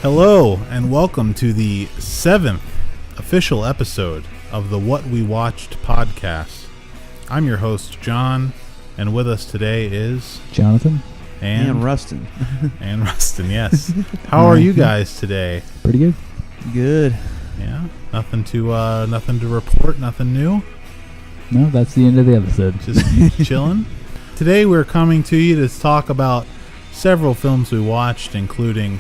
Hello, and welcome to the 7th official episode of the What We Watched podcast. I'm your host, John, and with us today is... Jonathan. And Rustin. And Rustin, yes. How are you guys today? Pretty good. Good. Yeah? Nothing to report? Nothing new? No, that's the end of the episode. Just chilling? Today we're coming to you to talk about several films we watched, including...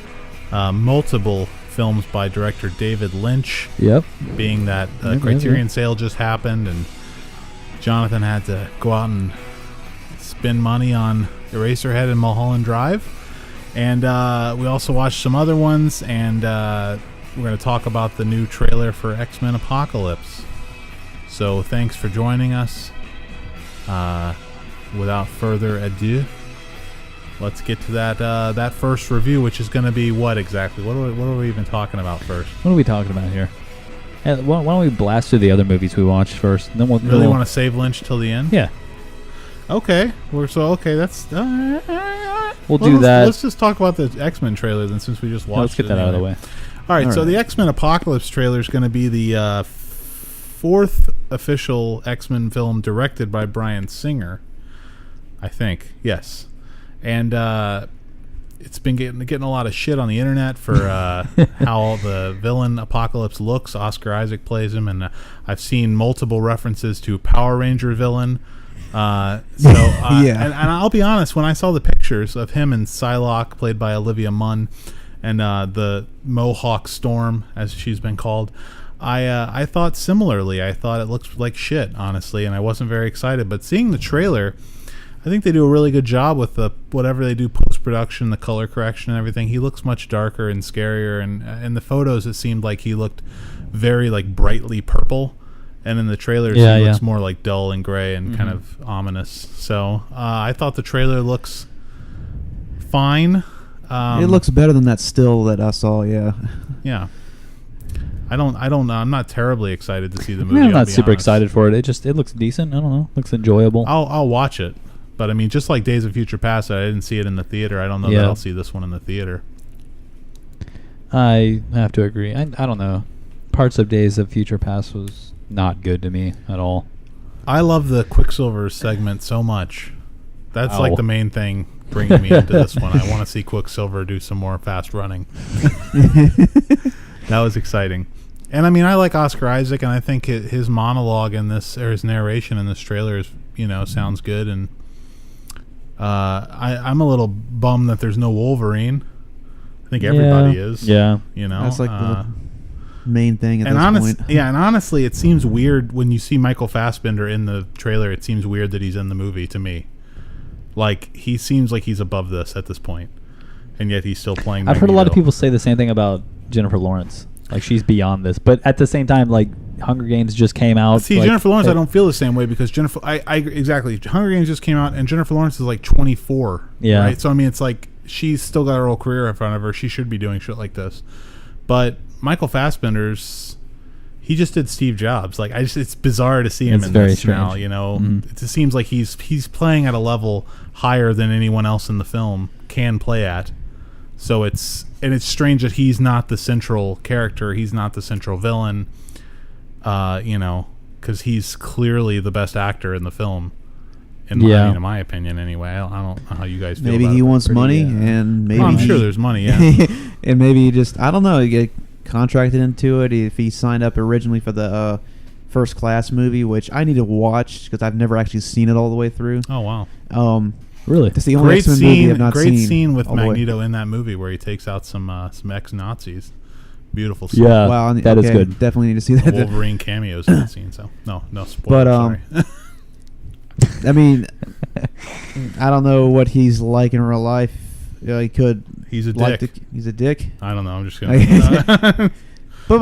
multiple films by director David Lynch. Yep. Being that Criterion sale just happened and Jonathan had to go out and spend money on Eraserhead and Mulholland Drive. And we also watched some other ones, and we're going to talk about the new trailer for X-Men Apocalypse. So thanks for joining us. Without further ado, let's get to that first review, which is going to be what exactly? What are we even talking about first? What are we talking about here? Why don't we blast through the other movies we watched first? And then we'll really want to save Lynch till the end? Yeah. Okay. That's... we'll do that. Let's just talk about the X-Men trailer then, since we just watched it. Let's get that out of the way. All right, so the X-Men Apocalypse trailer is going to be the fourth official X-Men film directed by Bryan Singer, I think. Yes. And it's been getting a lot of shit on the internet for how the villain Apocalypse looks. Oscar Isaac plays him, and I've seen multiple references to Power Ranger villain. Yeah. And I'll be honest, when I saw the pictures of him and Psylocke, played by Olivia Munn, and the Mohawk Storm, as she's been called, I thought similarly. I thought it looked like shit, honestly, and I wasn't very excited. But seeing the trailer, I think they do a really good job with whatever they do post-production, the color correction and everything. He looks much darker and scarier, and in the photos it seemed like he looked very brightly purple, and in the trailers he looks more like dull and gray and kind of ominous. So I thought the trailer looks fine. It looks better than that still that I saw. Yeah. I'm not terribly excited to see the movie. I'm not super excited for it. It looks decent. I don't know. Looks enjoyable. I'll watch it. But, I mean, just like Days of Future Past, I didn't see it in the theater. I don't know that I'll see this one in the theater. I have to agree. I don't know. Parts of Days of Future Past was not good to me at all. I love the Quicksilver segment so much. That's like the main thing bringing me into this one. I want to see Quicksilver do some more fast running. That was exciting. And, I mean, I like Oscar Isaac, and I think his monologue in this, or his narration in this trailer is, sounds good, and I'm a little bummed that there's no Wolverine. I think everybody is. Yeah. That's like the main thing at this point. Yeah, and honestly, it seems weird when you see Michael Fassbender in the trailer. It seems weird that he's in the movie to me. Like, he seems like he's above this at this point, and yet he's still playing Magneto. I've heard a lot of people say the same thing about Jennifer Lawrence. Like, she's beyond this. But at the same time, Hunger Games just came out. See, Jennifer Lawrence, I don't feel the same way because exactly. Hunger Games just came out, and Jennifer Lawrence is 24. Yeah. Right? So, I mean, it's like she's still got her whole career in front of her. She should be doing shit like this. But Michael Fassbender's, he just did Steve Jobs. It's bizarre to see him in this now, It just seems like he's playing at a level higher than anyone else in the film can play at. So it's strange that he's not the central character. He's not the central villain, because he's clearly the best actor in the film. In my opinion, anyway. I don't know how you guys feel. Maybe about he it. wants money, and maybe I'm sure there's money. Yeah, and maybe he just I don't know. He get contracted into it. If he signed up originally for the First Class movie, which I need to watch because I've never actually seen it all the way through. Oh wow. Really? That's the only X-Men movie I've not seen. Great scene with Magneto in that movie where he takes out some ex-Nazis. Beautiful scene. Yeah, wow, that is good. Definitely need to see that. Wolverine cameos in that scene. So no spoilers. Sorry. I mean, I don't know what he's like in real life. He's a dick. He's a dick. I don't know. I'm just gonna. But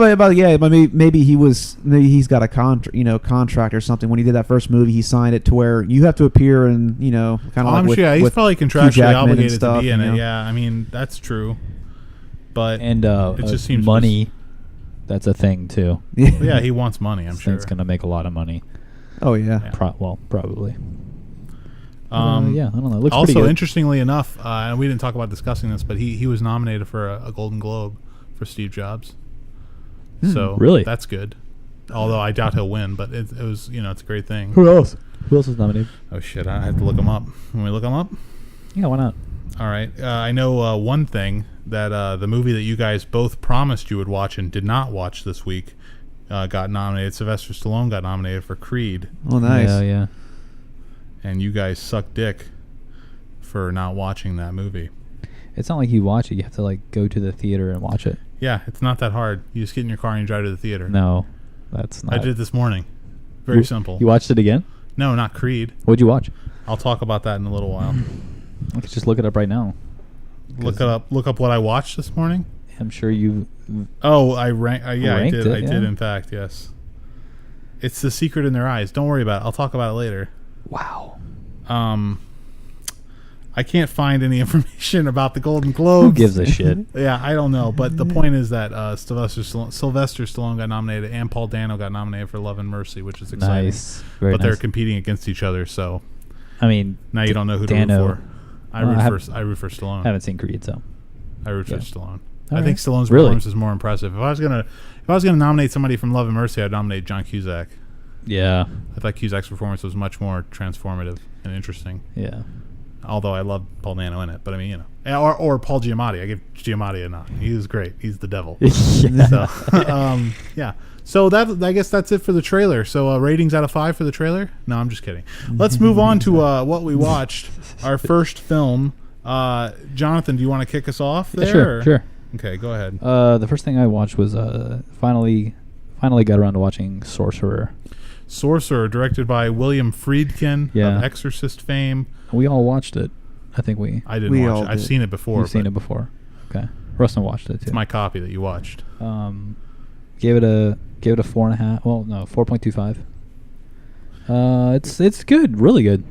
maybe he's got a contract or something. When he did that first movie, he signed it to where you have to appear and kind of. I'm with, sure he's probably contractually obligated stuff, to be in it. Yeah, I mean that's true. But it just seems money. That's a thing too. Yeah, he wants money. I'm sure it's going to make a lot of money. Oh yeah. Probably. I don't know. It looks also, pretty good. interestingly enough, and we didn't talk about discussing this, but he was nominated for a Golden Globe for Steve Jobs. Hmm, So really? that's good. Although I doubt he'll win, but it was, it's a great thing. Who else? Who else was nominated? Oh shit! I have to look them up. Can we look them up? Yeah, why not? All right. I know one thing that the movie that you guys both promised you would watch and did not watch this week got nominated. Sylvester Stallone got nominated for Creed. Oh, nice. Yeah. And you guys suck dick for not watching that movie. It's not like you watch it. You have to like go to the theater and watch it. Yeah, it's not that hard. You just get in your car and you drive to the theater. No, that's not. I did it this morning. Very simple. You watched it again? No, not Creed. What'd you watch? I'll talk about that in a little while. I could just look it up right now. Look up what I watched this morning. I'm sure you. Oh, I ranked. Yeah, I ranked did. it, I did. In fact, yes. It's The Secret in Their Eyes. Don't worry about it. I'll talk about it later. Wow. I can't find any information about the Golden Globes. Who gives a shit? Yeah, I don't know. But the point is that Sylvester Stallone got nominated and Paul Dano got nominated for Love and Mercy, which is exciting. Nice. Very but nice. they're competing against each other, so I mean, now you don't know who to Dano. root for. I root for Stallone. I haven't seen Creed, so I root for Stallone. All I think right. Stallone's Really? performance is more impressive. If I was gonna nominate somebody from Love and Mercy, I'd nominate John Cusack. yeah, I thought Cusack's performance was much more transformative and interesting. yeah. Although I love Paul Dano in it, but I mean, or Paul Giamatti. I give Giamatti a nod. He was great. He's the devil. Yeah. So, yeah. So I guess that's it for the trailer. So ratings out of 5 for the trailer? No, I'm just kidding. Let's move on to what we watched. Our first film. Jonathan, do you want to kick us off there? Yeah, sure. Okay, go ahead. The first thing I watched was finally got around to watching Sorcerer. Sorcerer, directed by William Friedkin Yeah. of Exorcist fame. We all watched it. I think we. I didn't We watch all it. I've did. seen it before. You've seen but it before. Okay. Rustin watched it too. It's my copy that you watched. Gave it a 4.5. Well, no, 4.25. It's good, really good.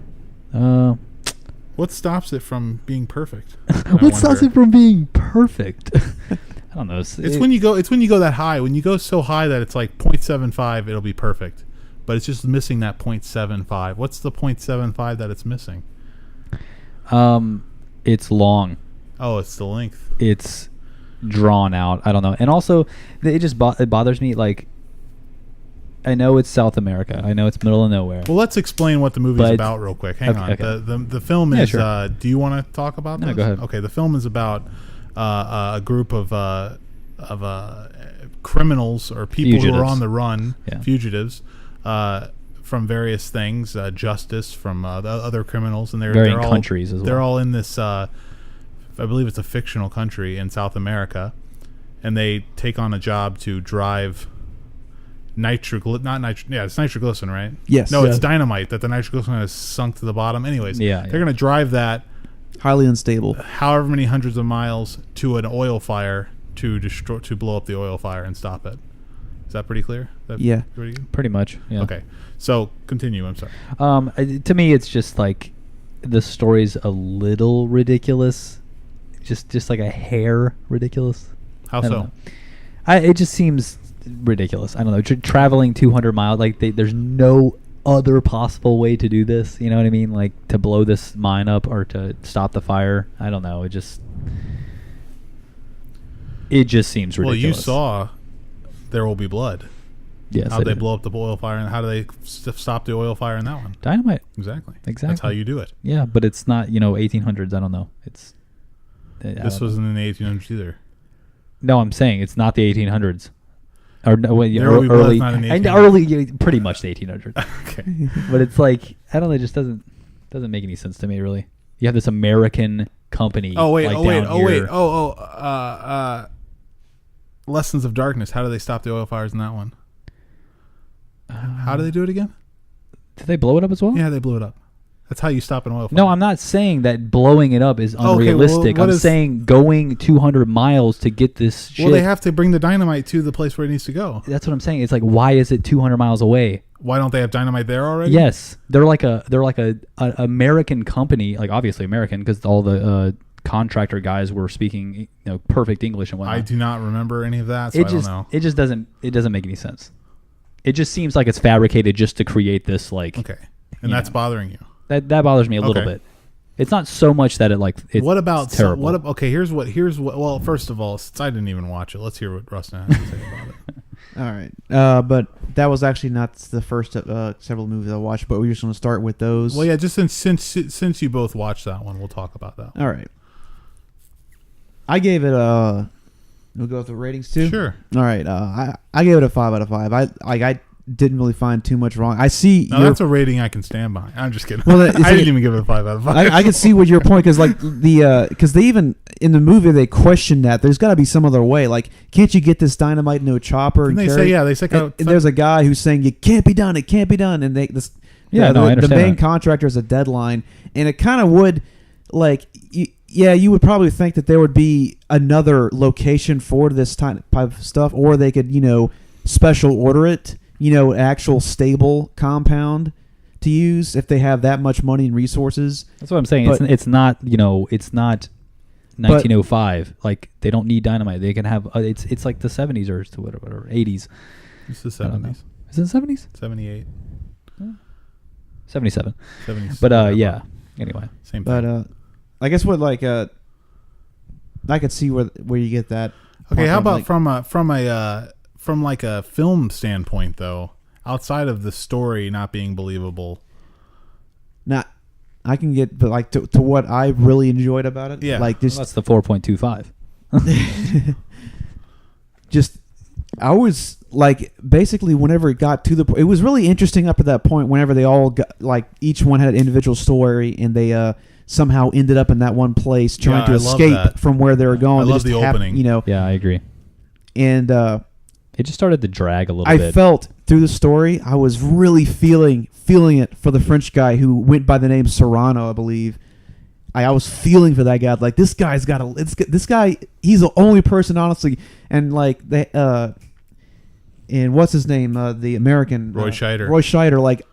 What stops it from being perfect? What stops it from being perfect? I don't know. It's when you go that high. When you go so high that it's like 0.75, it'll be perfect. But it's just missing that 0.75. What's the 0.75 that it's missing? It's long. Oh, it's the length. It's drawn out. I don't know. And also, it bothers me. Like, I know it's South America. I know it's middle of nowhere. Well, let's explain what the movie's But- about real quick. Hang on. okay. The film Yeah, is. sure. Do you want to talk about No, this? go ahead. Okay. The film is about a group of criminals or people who are Fugitives. on the run, Yeah. fugitives. From various things, justice from the other criminals, and Varying they're all, countries as well. They're all in this, I believe it's a fictional country in South America, and they take on a job to drive it's nitroglycerin, right? Yes. No, Yeah. it's dynamite that the nitroglycerin has sunk to the bottom. Anyways, Yeah, they're going to drive that Highly unstable. however many hundreds of miles to an oil fire to blow up the oil fire and stop it. Is that pretty clear? Yeah. Pretty good? Pretty much. Yeah. Okay. So continue. I'm sorry. To me, it's just like the story's a little ridiculous, just like a hair ridiculous. How I don't so? know. It just seems ridiculous. I don't know. Traveling 200 miles, like there's no other possible way to do this. You know what I mean? Like to blow this mine up or to stop the fire. I don't know. It just seems ridiculous. Well, you saw There Will Be Blood. Yes. How I they did. blow up the oil fire, and how do they stop the oil fire in that one? Dynamite. Exactly. Exactly. That's how you do it. Yeah, but it's not 1800s. I don't know. It's This wasn't in the 1800s either. No, I'm saying it's not the 1800s. Or no, wait, There Will Be Blood's early, not in the and 1800s. early, pretty much the 1800s. Okay. But it's like I don't know. It just doesn't make any sense to me. Really, you have this American company. Lessons of Darkness. How do they stop the oil fires in that one? How do they do it again? Did they blow it up as well? Yeah, they blew it up. That's how you stop an oil fire. No, I'm not saying that blowing it up is unrealistic. what I'm is- saying going 200 miles to get this shit. Well, they have to bring the dynamite to the place where it needs to go. That's what I'm saying. It's like, why is it 200 miles away? Why don't they have dynamite there already? Yes, they're like a American company, like obviously American because all the contractor guys were speaking perfect English and whatnot. I do not remember any of that, so I don't know. It just doesn't make any sense. It just seems like it's fabricated just to create this like Okay, and that's bothering you. that bothers me a little Okay. bit. It's not so much that it's what about terrible. Okay, here's what. Well, first of all, since I didn't even watch it, let's hear what Rustin has to say about it. All right, but that was actually not the first several movies I watched, but we're just going to start with those. Well, yeah, just since you both watched that one, we'll talk about that. All right, I gave it a. We'll go with the ratings too. Sure. All right, I gave it a 5 out of 5. I didn't really find too much wrong. I see. No, that's a rating I can stand by. I'm just kidding. Well, I didn't even give it a 5 out of 5. I can see what your point because because they even in the movie they question that there's got to be some other way. Like, can't you get this dynamite into a chopper? And and they carry say it? yeah. They say and there's a guy who's saying it can't be done. It can't be done. And I the understand main that. contractor has a deadline, and it kind of would you would probably think that there would be another location for this type of stuff, or they could special order it. Actual stable compound to use if they have that much money and resources. That's what I'm saying. But, it's not 1905. Like, they don't need dynamite. They can have it's like the 70s or whatever 80s. It's the 70s. Is it the 70s? 78. 77. 70s. But yeah. Anyway. Same thing. But I guess what I could see where you get that. Okay, how about like, from like a film standpoint though, outside of the story not being believable? Not, I can get, but like to what I really enjoyed about it. Yeah. Like just That's the 4.25. just I was like basically whenever it got to it was really interesting up to that point. Whenever they all got like each one had an individual story and they somehow ended up in that one place trying to escape from where they were going. I love the opening. Yeah, I agree. And it just started to drag a little bit. I felt through the story, I was really feeling it for the French guy who went by the name Serrano, I believe. I was feeling for that guy. Like, this guy's got a. This guy, he's the only person, honestly. And like and what's his name? The American Roy Scheider. Roy Scheider. Like,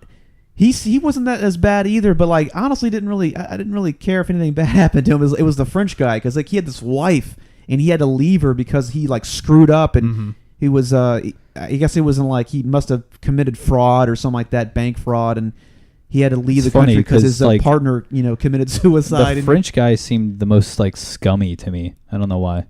he wasn't that as bad either. But like, honestly, I didn't really care if anything bad happened to him. It was the French guy because like he had this wife and he had to leave her because he like screwed up and. Mm-hmm. He was, I guess it wasn't like he must have committed fraud or something like that, bank fraud, and he had to leave the country because his partner, committed suicide. The French guy seemed the most like scummy to me. I don't know why.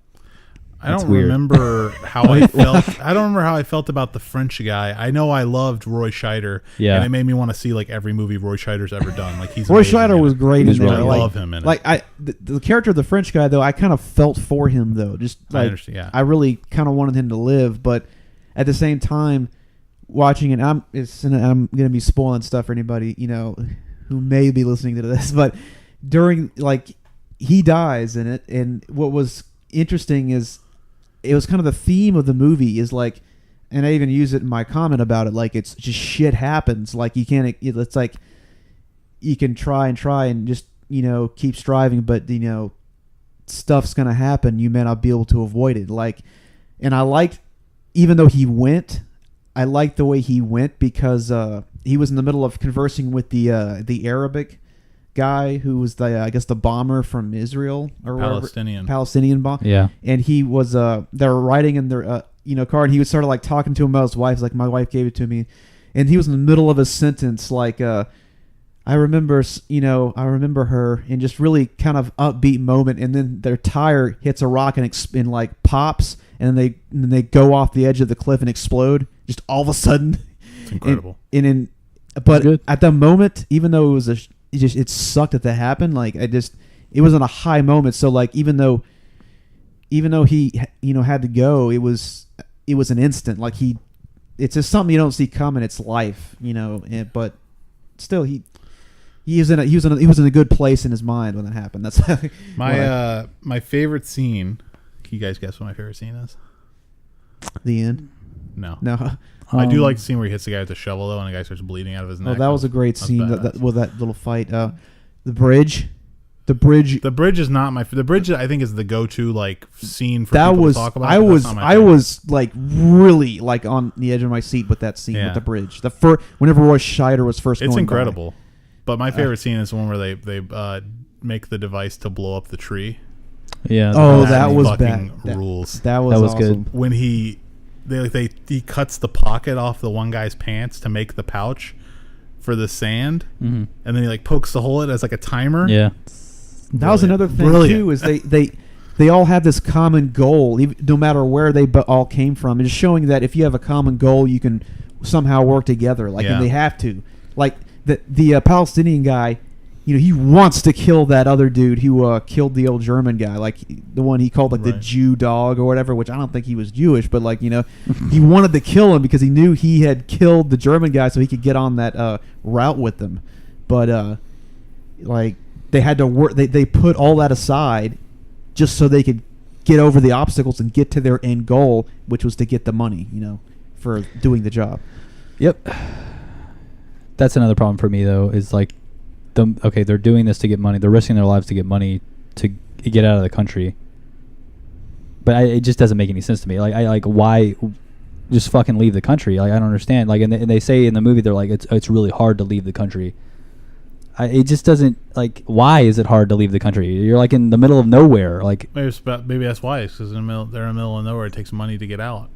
I don't remember how I felt. I don't remember how I felt about the French guy. I know I loved Roy Scheider, and it made me want to see like every movie Roy Scheider's ever done. Like Roy Scheider was great in there. I love him in it. Like the character of the French guy though, I kind of felt for him though. Just like, I understand. Yeah. I really kind of wanted him to live, but at the same time, watching it, I'm gonna be spoiling stuff for anybody who may be listening to this, but during like he dies in it, and what was interesting is. It was kind of the theme of the movie is like, and I even use it in my comment about it. Like it's just shit happens. Like you can't. It's like you can try and just keep striving, but stuff's gonna happen. You may not be able to avoid it. Like, and I liked, even though he went, I liked the way he went because he was in the middle of conversing with the Arabic guy who was I guess the bomber from Israel or Palestinian bomb. Yeah. And he was they were riding in their car, and he was sort of like talking to him about his wife. Like, my wife gave it to me, and he was in the middle of a sentence like I remember her, and just really kind of upbeat moment, and then their tire hits a rock and like pops, and then they go off the edge of the cliff and explode just all of a sudden. It's incredible. But at the moment, even though it sucked that happened. Like it wasn't a high moment. So like even though he had to go, it was an instant. Like it's just something you don't see coming. It's life, but still he was in a good place in his mind when that happened. That's my favorite scene. Can you guys guess what my favorite scene is? The end. No. I do like the scene where he hits the guy with the shovel though, and the guy starts bleeding out of his neck. Oh, that was a great scene. That little fight. The bridge. The bridge is not the bridge. I think is the go-to like scene for that people was. To talk about. I was like really like on the edge of my seat with that scene with the bridge. Whenever Roy Scheider was first. It's going incredible. by. But my favorite scene is the one where they make the device to blow up the tree. Yeah. Oh, that was bad. Rules. That was awesome. Good. When he cuts the pocket off the one guy's pants to make the pouch for the sand, and then he like pokes the hole in it as like a timer. Yeah. That was another thing too. Is they all have this common goal, no matter where they all came from. It's showing that if you have a common goal, you can somehow work together. Like, and they have to. Like the Palestinian guy, he wants to kill that other dude who killed the old German guy, like the one he called the Jew dog or whatever. Which I don't think he was Jewish, but he wanted to kill him because he knew he had killed the German guy, so he could get on that route with them. But they had to work. They put all that aside just so they could get over the obstacles and get to their end goal, which was to get the money, for doing the job. Yep. That's another problem for me, though, is they're doing this to get money. They're risking their lives to get money to get out of the country. But it just doesn't make any sense to me. Why just fucking leave the country? I don't understand. And they say in the movie, they're like, it's really hard to leave the country. It just doesn't, why is it hard to leave the country? You're in the middle of nowhere. Maybe that's why. It's because they're in the middle of nowhere. It takes money to get out.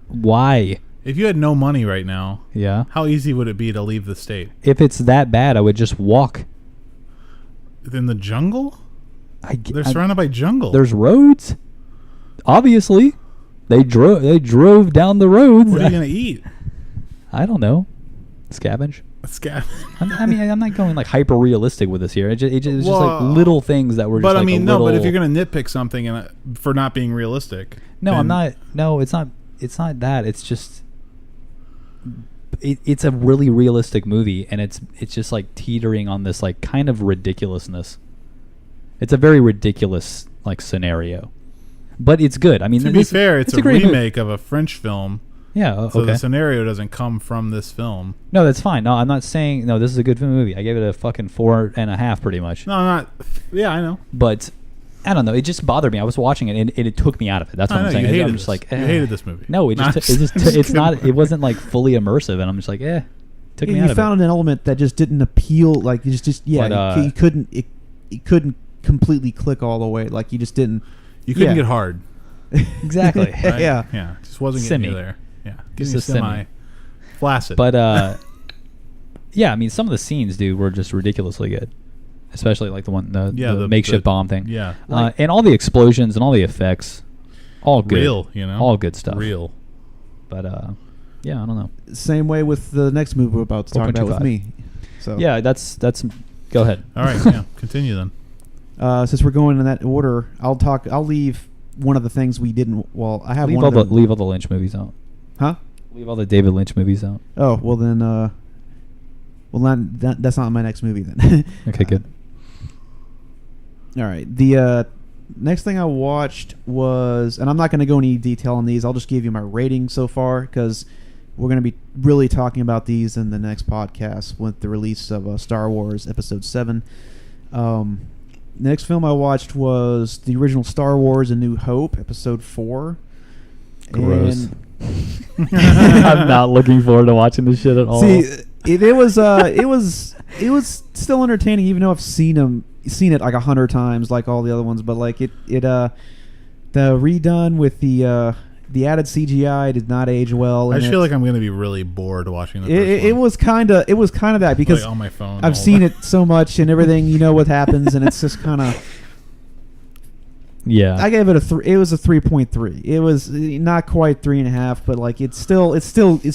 Why? If you had no money right now, yeah, how easy would it be to leave the state? If it's that bad, I would just walk. In the jungle? They're surrounded by jungle. There's roads. Obviously, they drove down the roads. What are you gonna eat? I don't know. Scavenge. I'm not going hyper realistic with this here. It's just little things that were. But just but if you're gonna nitpick something for not being realistic, I'm not. No, it's not. It's not that. It's just. It's a really realistic movie, and it's just teetering on this kind of ridiculousness. It's a very ridiculous scenario, but it's good. I mean, to be fair, it's a remake of a French film. Yeah, okay. So the scenario doesn't come from this film. No, that's fine. No, I'm not saying this is a good movie. I gave it a fucking 4.5, pretty much. No, I'm not. Yeah, I know. But I don't know. It just bothered me. I was watching it, and it took me out of it. That's what I'm saying. I'm just you hated this movie. No, it wasn't fully immersive, and I'm just took me out of it. You found an element that just didn't appeal. You couldn't. It couldn't completely click all the way. You just didn't. You couldn't get hard. Exactly. Right? Yeah. Yeah. Just wasn't getting you there. Yeah. Just a semi flaccid. But yeah. I mean, some of the scenes, dude, were just ridiculously good. Especially the makeshift bomb thing. Yeah. And all the explosions and all the effects, all good. Real, all good stuff. Real. But yeah, I don't know. Same way with the next movie we're about to talk about with me. So yeah, that's. Go ahead. All right. Yeah. Continue then. Since we're going in that order, I'll leave one of the things we didn't. Well, I have leave all the Lynch movies out. Huh? Leave all the David Lynch movies out. Oh well, then. That's not my next movie then. Okay, good. All right. The next thing I watched was, and I'm not going to go into any detail on these. I'll just give you my rating so far because we're going to be really talking about these in the next podcast with the release of Star Wars Episode 7. The next film I watched was the original Star Wars: A New Hope, Episode 4. Gross. I'm not looking forward to watching this shit at all. See, it was still entertaining, even though I've seen it 100 times, like all the other ones. But the redone with the added CGI did not age well. I just feel like I'm going to be really bored watching the first one. It was kind of that because on my phone. I've seen it so much and everything. You know what happens, and it's just kind of. Yeah, I gave it it was a 3.3. It was not quite 3.5, but it's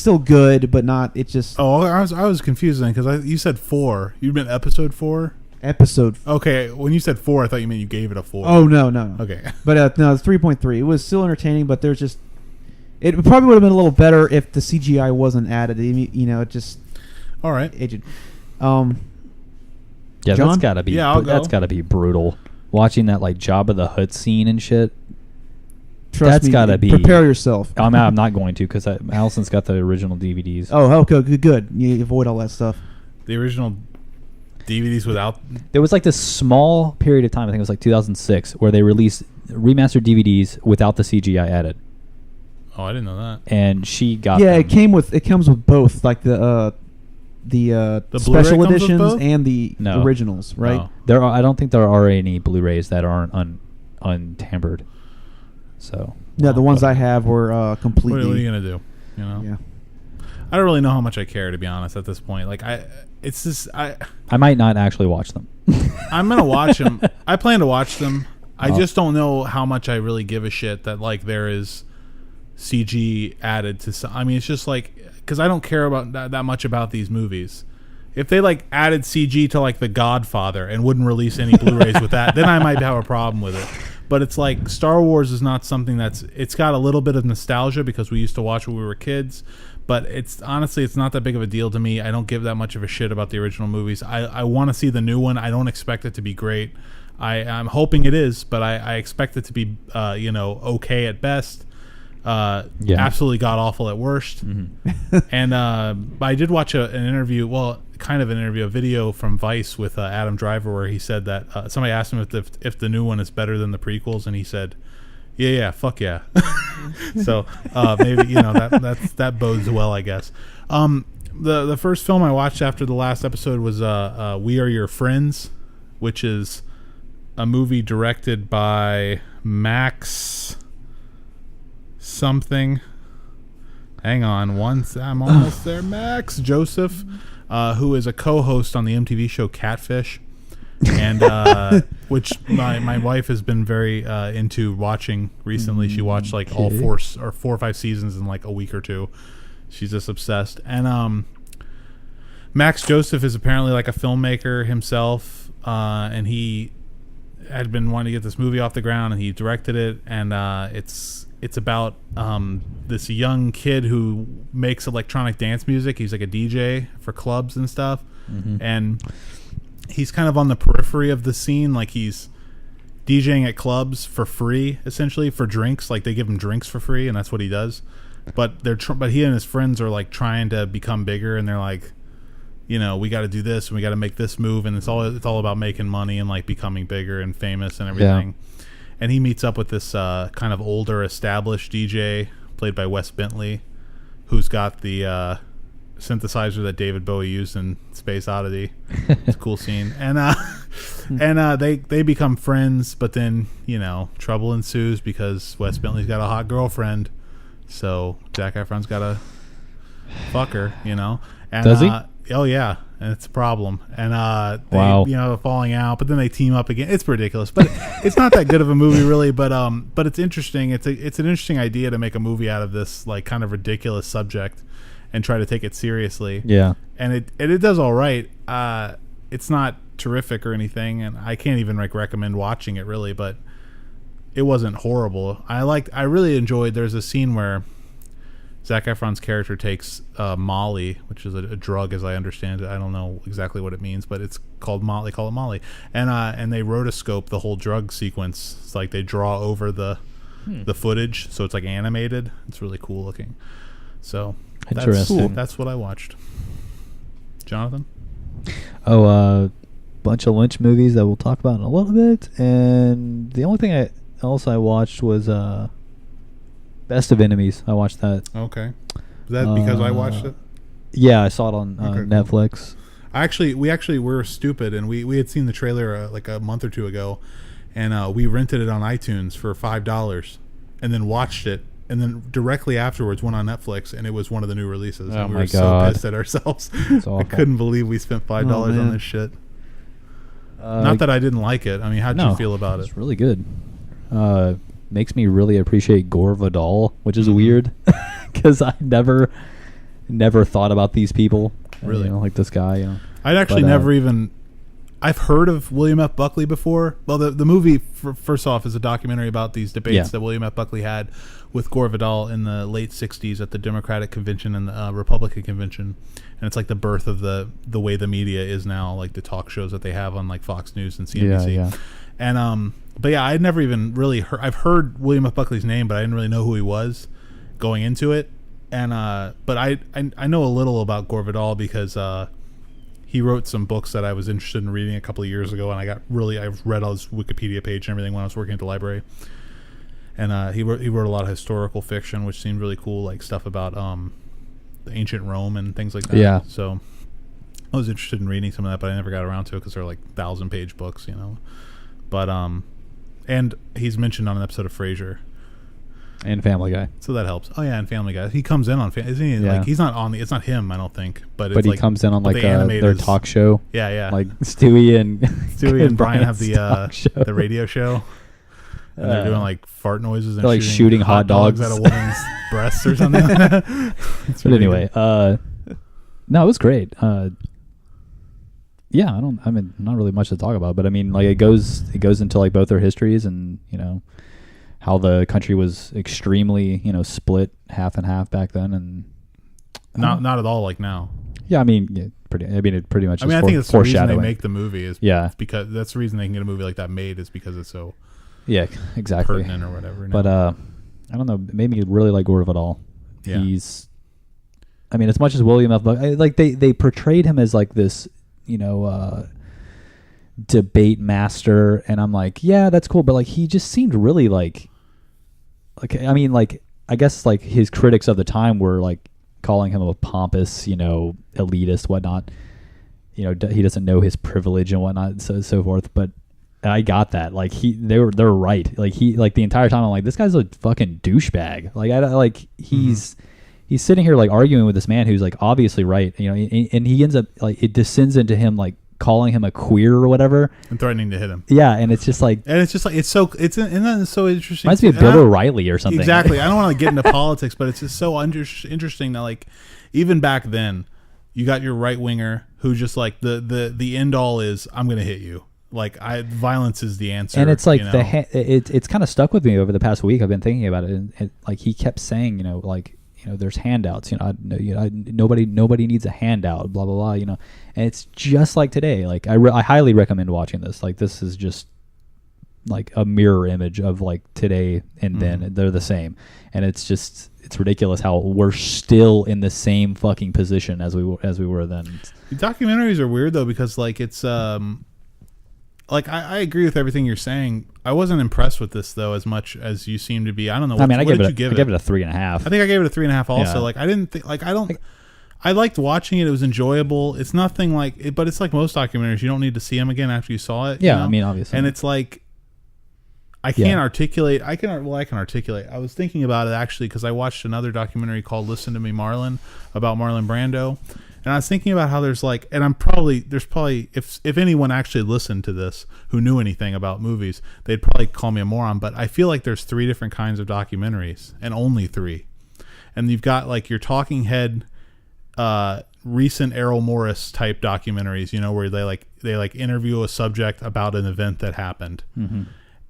still good, but not. It just. Oh, I was confused then because you said 4. You meant episode 4. Episode. Okay, when you said 4, I thought you meant you gave it a 4. Oh no. Okay, but no, it's 3.3. It was still entertaining, but there's just. It probably would have been a little better if the CGI wasn't added. It just. All right. Aged. Yeah, John? that's gotta be. Yeah, that's gotta be brutal. Watching that Jabba the Hutt scene and shit. Trust me, gotta be. Prepare yourself. I'm not going to because Allison's got the original DVDs. Oh, okay, good. You avoid all that stuff. The original DVDs without. There was this small period of time. I think it was 2006 where they released remastered DVDs without the CGI added. Oh, I didn't know that. And she got. Yeah, them. it comes with both, the special editions and the originals, right? No. I don't think there are any Blu-rays that aren't untampered. So no, the ones I have were completely. What are you gonna do? Yeah. I don't really know how much I care, to be honest, at this point. Like I might not actually watch them. I'm gonna watch them. I plan to watch them. I just don't know how much I really give a shit that like there is CG added to some. I mean, it's just like, because I don't care about that much about these movies. If they like added CG to like The Godfather and wouldn't release any Blu-rays with that, then I might have a problem with it. But it's like Star Wars is not something it's got a little bit of nostalgia because we used to watch when we were kids. But it's honestly, it's not that big of a deal to me. I don't give that much of a shit about the original movies. I want to see the new one. I don't expect it to be great. I'm hoping it is, but I expect it to be, okay at best. Absolutely god awful at worst. Mm-hmm. And I did watch an interview. Well, kind of an interview, a video from Vice with Adam Driver, where he said that somebody asked him if the new one is better than the prequels, and he said, "Yeah, fuck yeah." So maybe that bodes well, I guess. The first film I watched after the last episode was We Are Your Friends, which is a movie directed by Max something. Hang on, I'm almost there. Max Joseph, who is a co-host on the MTV show Catfish, and which my wife has been very into watching recently. She watched like all 4 or 5 seasons in like a week or two. She's just obsessed. And Max Joseph is apparently like a filmmaker himself, and he had been wanting to get this movie off the ground, and he directed it. And it's about this young kid who makes electronic dance music. He's like a DJ for clubs and stuff. Mm-hmm. And he's kind of on the periphery of the scene. Like he's DJing at clubs for free, essentially, for drinks. Like they give him drinks for free, and that's what he does. But but he and his friends are like trying to become bigger, and they're like, we got to do this and we got to make this move, and it's all about making money and like becoming bigger and famous and everything. Yeah. And he meets up with this kind of older, established DJ played by Wes Bentley, who's got the synthesizer that David Bowie used in Space Oddity. It's a cool scene. And they become friends, but then trouble ensues because Wes Bentley's got a hot girlfriend, so Zac Efron's got to fuck her. And, does he? Oh yeah, and it's a problem. And they falling out, but then they team up again. It's ridiculous, but it's not that good of a movie really. But it's interesting. It's an interesting idea to make a movie out of this like kind of ridiculous subject and try to take it seriously. Yeah, and it does all right. It's not terrific or anything, and I can't even like recommend watching it really, but it wasn't horrible. I really enjoyed. There's a scene where Zac Efron's character takes Molly, which is a drug, as I understand it. I don't know exactly what it means, but it's called Molly. They call it Molly, and they rotoscope the whole drug sequence. It's like they draw over the footage, so it's like animated. It's really cool looking. So that's what I watched. Jonathan? Oh, bunch of Lynch movies that we'll talk about in a little bit, and the only thing I watched was Best of Enemies. I watched that. Okay. Is that because I watched it? Yeah, I saw it on Netflix. We were stupid, and we had seen the trailer like a month or two ago, and we rented it on iTunes for $5, and then watched it, and then directly afterwards went on Netflix, and it was one of the new releases. Oh and we my were God. so pissed at ourselves. I couldn't believe we spent $5 on this shit. Not that I didn't like it. I mean, how'd you feel about it? It's really good. Makes me really appreciate Gore Vidal, which is weird because I never thought about these people. Really, like this guy. I'd actually never even. I've heard of William F. Buckley before. Well, the movie first off is a documentary about these debates that William F. Buckley had with Gore Vidal in the late '60s at the Democratic Convention and the Republican Convention, and it's like the birth of the way the media is now, like the talk shows that they have on like Fox News and CNBC. Yeah. And but yeah, I'd never even really heard. I've heard William F. Buckley's name, but I didn't really know who he was going into it. And but I know a little about Gore Vidal because he wrote some books that I was interested in reading a couple of years ago, and I've read all his Wikipedia page and everything when I was working at the library. And he wrote a lot of historical fiction, which seemed really cool, like stuff about the ancient Rome and things like that. Yeah. So I was interested in reading some of that, but I never got around to it because they're like 1,000-page books, But and he's mentioned on an episode of Frasier. And Family Guy. So that helps. Oh yeah, and Family Guy. He comes in on isn't he? Yeah. Like he's not on the. It's not him, I don't think. But But it's he like, comes in on but like the their animators- talk show. Yeah. Like Stewie and Brian have the talk show. the radio show. And they're doing like fart noises and they're, like, shooting hot dogs out of women's breasts or something. But anyway, no, it was great. Yeah, I mean, not really much to talk about, but I mean, like it goes into like both their histories and, you know, how the country was extremely, you know, split half and half back then, and not at all like now. Yeah, I mean, it pretty much. I mean, I think that's the reason they make the movie is because that's the reason they can get a movie like that made is because it's so exactly pertinent or whatever. But I don't know, it made me really like Gore Vidal. Yeah. I mean, as much as William F. Buckley, like they portrayed him as like this, you know, debate master, and I'm like, yeah, that's cool, but like he just seemed really like I mean, like I guess like his critics of the time were like calling him a pompous, you know, elitist, whatnot. You know, he doesn't know his privilege and whatnot, so forth. But I got that. Like they're right. Like the entire time I'm like, this guy's a fucking douchebag. Like he's sitting here like arguing with this man who's like obviously right. You know, and he ends up like it descends into him like calling him a queer or whatever and threatening to hit him. Yeah, and it's just like it's so interesting. Reminds me of Bill O'Reilly or something. Exactly. I don't want to get into politics, but it's just so interesting that like even back then you got your right winger who just like the end all is I'm going to hit you. Like violence is the answer. And it's like you know? it's kind of stuck with me over the past week. I've been thinking about it, and like he kept saying, you know, like, you know, there's handouts. You know, nobody needs a handout. Blah blah blah. You know, and it's just like today. Like I highly recommend watching this. Like this is just like a mirror image of like today and then. They're the same, and it's ridiculous how we're still in the same fucking position as we were then. Documentaries are weird though because like it's like I agree with everything you're saying. I wasn't impressed with this though as much as you seem to be. I don't know. I mean, I gave it a 3.5. I think I gave it a 3.5 also. Yeah. Like I didn't think like I liked watching it. It was enjoyable. It's nothing like it, but it's like most documentaries. You don't need to see them again after you saw it. Yeah, you know? I mean, obviously. And it's like I can't articulate. I can articulate. I was thinking about it actually because I watched another documentary called "Listen to Me, Marlon" about Marlon Brando. And I was thinking about how there's like, and there's probably, if anyone actually listened to this who knew anything about movies, they'd probably call me a moron. But I feel like there's 3 different kinds of documentaries, and only 3. And you've got like your talking head, recent Errol Morris type documentaries, you know, where they interview a subject about an event that happened,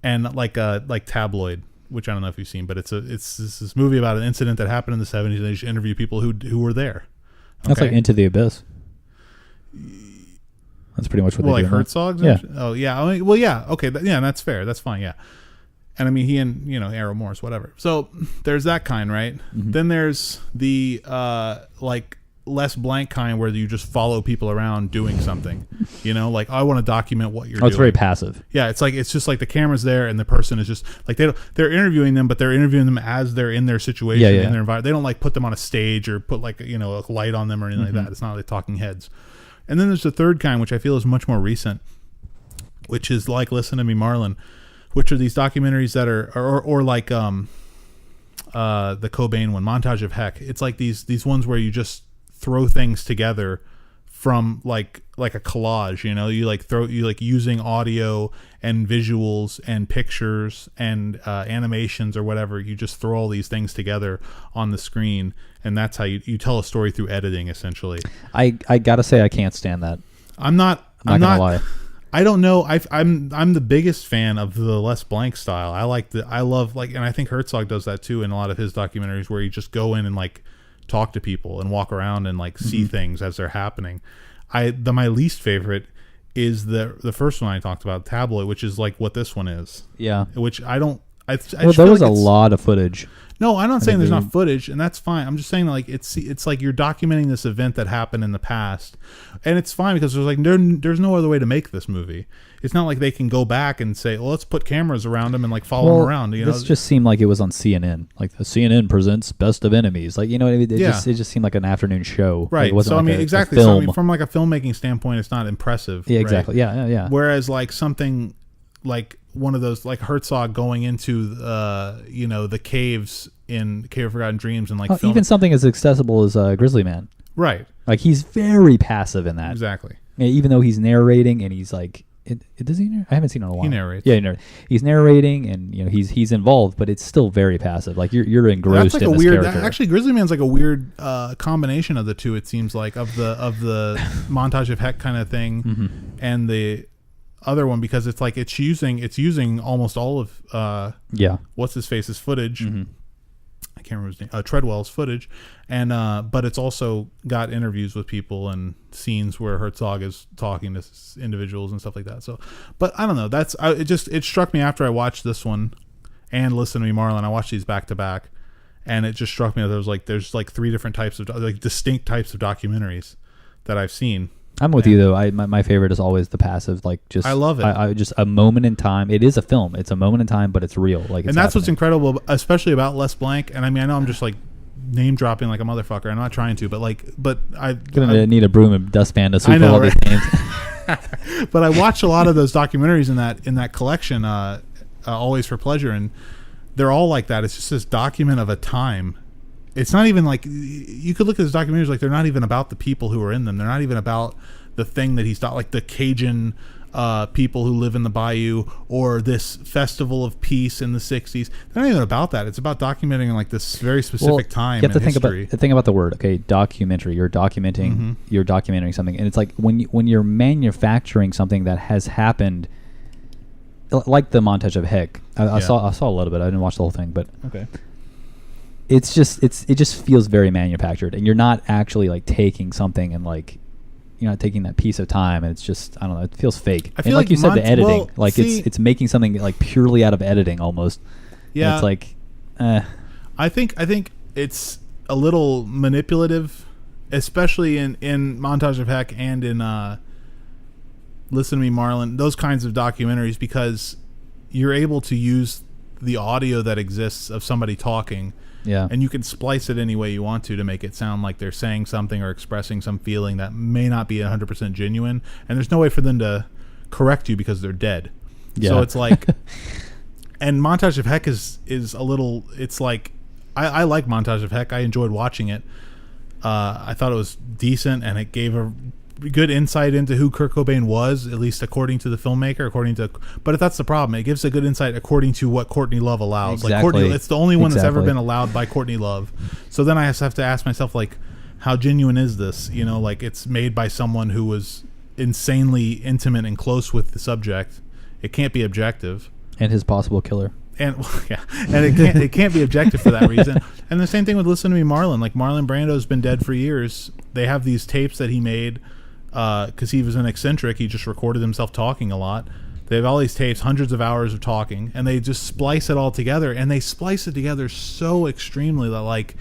and like Tabloid, which I don't know if you've seen, but it's this movie about an incident that happened in the 70s, and they just interview people who were there. That's like Into the Abyss. That's pretty much what they do. Like Herzog's? Yeah. Oh, yeah. I mean, well, yeah. Okay. That's fair. That's fine. Yeah. And I mean, he and, you know, Errol Morris, whatever. So there's that kind, right? Then there's the, like, less blank kind where you just follow people around doing something, you know, like I want to document what you're doing. It's very passive. Yeah, it's just like the camera's there and the person is just like they're interviewing them, but they're interviewing them as they're in their situation, in their environment. They don't like put them on a stage or put like, you know, a light on them or anything like that. It's not like talking heads. And then there's the third kind, which I feel is much more recent, which is like Listen to Me, Marlon, which are these documentaries that are or like the Cobain one, Montage of Heck. It's like these ones where you just throw things together from like a collage, you know, you like using audio and visuals and pictures and animations or whatever. You just throw all these things together on the screen, and that's how you tell a story through editing, essentially. I gotta say I can't stand that. I'm not gonna lie. I don't know. I'm the biggest fan of the less blank style. I love and I think Herzog does that too in a lot of his documentaries, where you just go in and like talk to people and walk around and like see things as they're happening. My least favorite is the first one I talked about, Tabloid, which is like what this one is. Yeah. Which I don't. Well, there was a lot of footage. No, I'm not saying there's not footage, and that's fine. I'm just saying like it's like you're documenting this event that happened in the past, and it's fine because there's no other way to make this movie. It's not like they can go back and say, well, let's put cameras around them and like follow them around. You know, this just seemed like it was on CNN. Like the CNN presents Best of Enemies. Like, you know what I mean? It just seemed like an afternoon show. Right. Like, it wasn't so like I mean, exactly. So I mean, from like a filmmaking standpoint, it's not impressive. Yeah, exactly. Right? Yeah. Whereas like something like one of those like Herzog going into the caves in Cave of Forgotten Dreams and like even something as accessible as Grizzly Man. Right. Like he's very passive in that. Exactly. Even though he's narrating and he's like, does he? I haven't seen it in a while. He narrates. Yeah, he's narrating and he's involved, but it's still very passive. Like you're engrossed like in this character. Actually, Grizzly Man's like a weird combination of the two. It seems like of the montage of Heck kind of thing, and the other one because it's like it's using almost all of what's his face's footage. I can't remember his name. Treadwell's footage, and but it's also got interviews with people and scenes where Herzog is talking to individuals and stuff like that. So, but I don't know. It struck me after I watched this one and Listen to Me, Marlon. I watched these back to back, and it just struck me that there's like three different types of like distinct types of documentaries that I've seen. I'm with you though. My favorite is always the passive. Like just I love it. I just a moment in time. It is a film. It's a moment in time, but it's real. Like it's and that's what's incredible, especially about Les Blank. And I mean, I know I'm just like name dropping like a motherfucker. I'm not trying to, but I'm gonna need a broom and dustpan to sweep all these names. But I watched a lot of those documentaries in that collection, Always for Pleasure, and they're all like that. It's just this document of a time. It's not even like you could look at those documentaries like they're not even about the people who are in them. They're not even about the thing that he's not like the Cajun people who live in the bayou or this festival of peace in the 60s. They're not even about that. It's about documenting like this very specific time. You have to in think about the word. Okay, documentary. You're documenting something, and it's like when you're manufacturing something that has happened, like the montage of Heck. I saw a little bit. I didn't watch the whole thing, but okay. It just feels very manufactured, and you're not actually like taking something and like you're not taking that piece of time, and it's just I don't know, it feels fake. I feel like you said, the editing, it's making something like purely out of editing almost. Yeah, and it's like, I think it's a little manipulative, especially in Montage of Heck and in Listen to Me, Marlon. Those kinds of documentaries because you're able to use the audio that exists of somebody talking. Yeah. And you can splice it any way you want to make it sound like they're saying something or expressing some feeling that may not be 100% genuine. And there's no way for them to correct you because they're dead. Yeah. So it's like, and Montage of Heck is a little, it's like, I like Montage of Heck. I enjoyed watching it. I thought it was decent and it gave a good insight into who Kurt Cobain was, at least according to the filmmaker, but that's the problem. It gives a good insight according to what Courtney Love allows. Exactly. Like Courtney, it's the only one that's ever been allowed by Courtney Love. So then I have to ask myself, like, how genuine is this? Like it's made by someone who was insanely intimate and close with the subject. It can't be objective. And his possible killer. And it can't be objective for that reason. And the same thing with Listen to Me, Marlon. Like Marlon Brando's been dead for years. They have these tapes that he made because he was an eccentric. He just recorded himself talking a lot. They have all these tapes, hundreds of hours of talking, and they just splice it all together. And they splice it together so extremely that like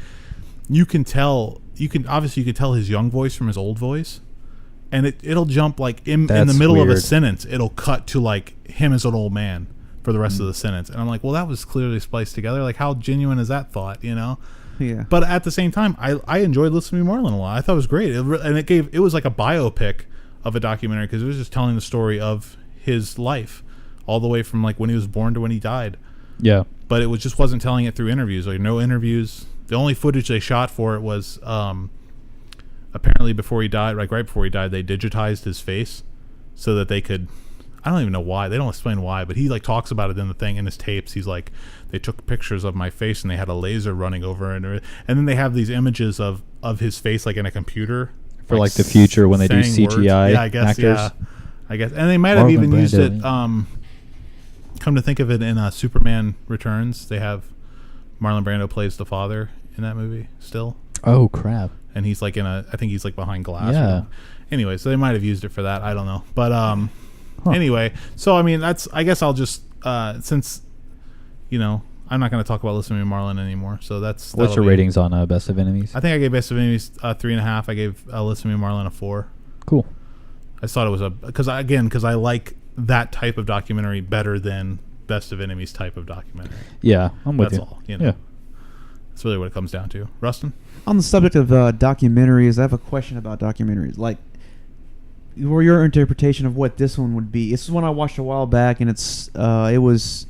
you can tell his young voice from his old voice, and it'll jump like in the middle of a sentence. It'll cut to like him as an old man for the rest of the sentence, and I'm like, well, that was clearly spliced together. Like, how genuine is that thought? Yeah. But at the same time, I enjoyed Listen to Me, Marlon a lot. I thought it was great, and it was like a biopic of a documentary because it was just telling the story of his life, all the way from like when he was born to when he died. Yeah. But it just wasn't telling it through interviews. Like no interviews. The only footage they shot for it was apparently before he died, like right before he died, they digitized his face so that they could. I don't even know why. They don't explain why, but he like talks about it in the thing in his tapes. He's like, they took pictures of my face and they had a laser running over it, and then they have these images of his face like in a computer for like the future when they do CGI actors. Yeah, I guess, and they might have even used it. Come to think of it, in Superman Returns, they have Marlon Brando plays the father in that movie still. Oh crap! And he's like I think he's like behind glass. Yeah. Anyway, so they might have used it for that. I don't know, but Anyway, so I mean, I guess I'll just since I'm not going to talk about Listen to Me, Marlon anymore. So what's your ratings on Best of Enemies? I think I gave Best of Enemies 3.5. I gave Listen to Me, Marlon a 4. Cool. I thought it was because I like that type of documentary better than Best of Enemies type of documentary. Yeah, I'm with you. That's all. Yeah, that's really what it comes down to. Rustin? On the subject of documentaries, I have a question about documentaries. Like, your interpretation of what this one would be. This is one I watched a while back, and it was,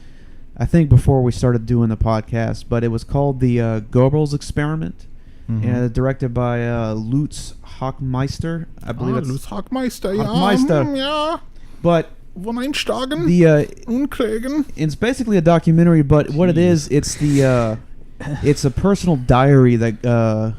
I think, before we started doing the podcast, but it was called the Goebbels Experiment, and directed by Lutz Hockmeister. I believe it's Lutz Hockmeister. Hockmeister. Yeah. But von Einsteigen. The it's basically a documentary, but what it is, it's a personal diary that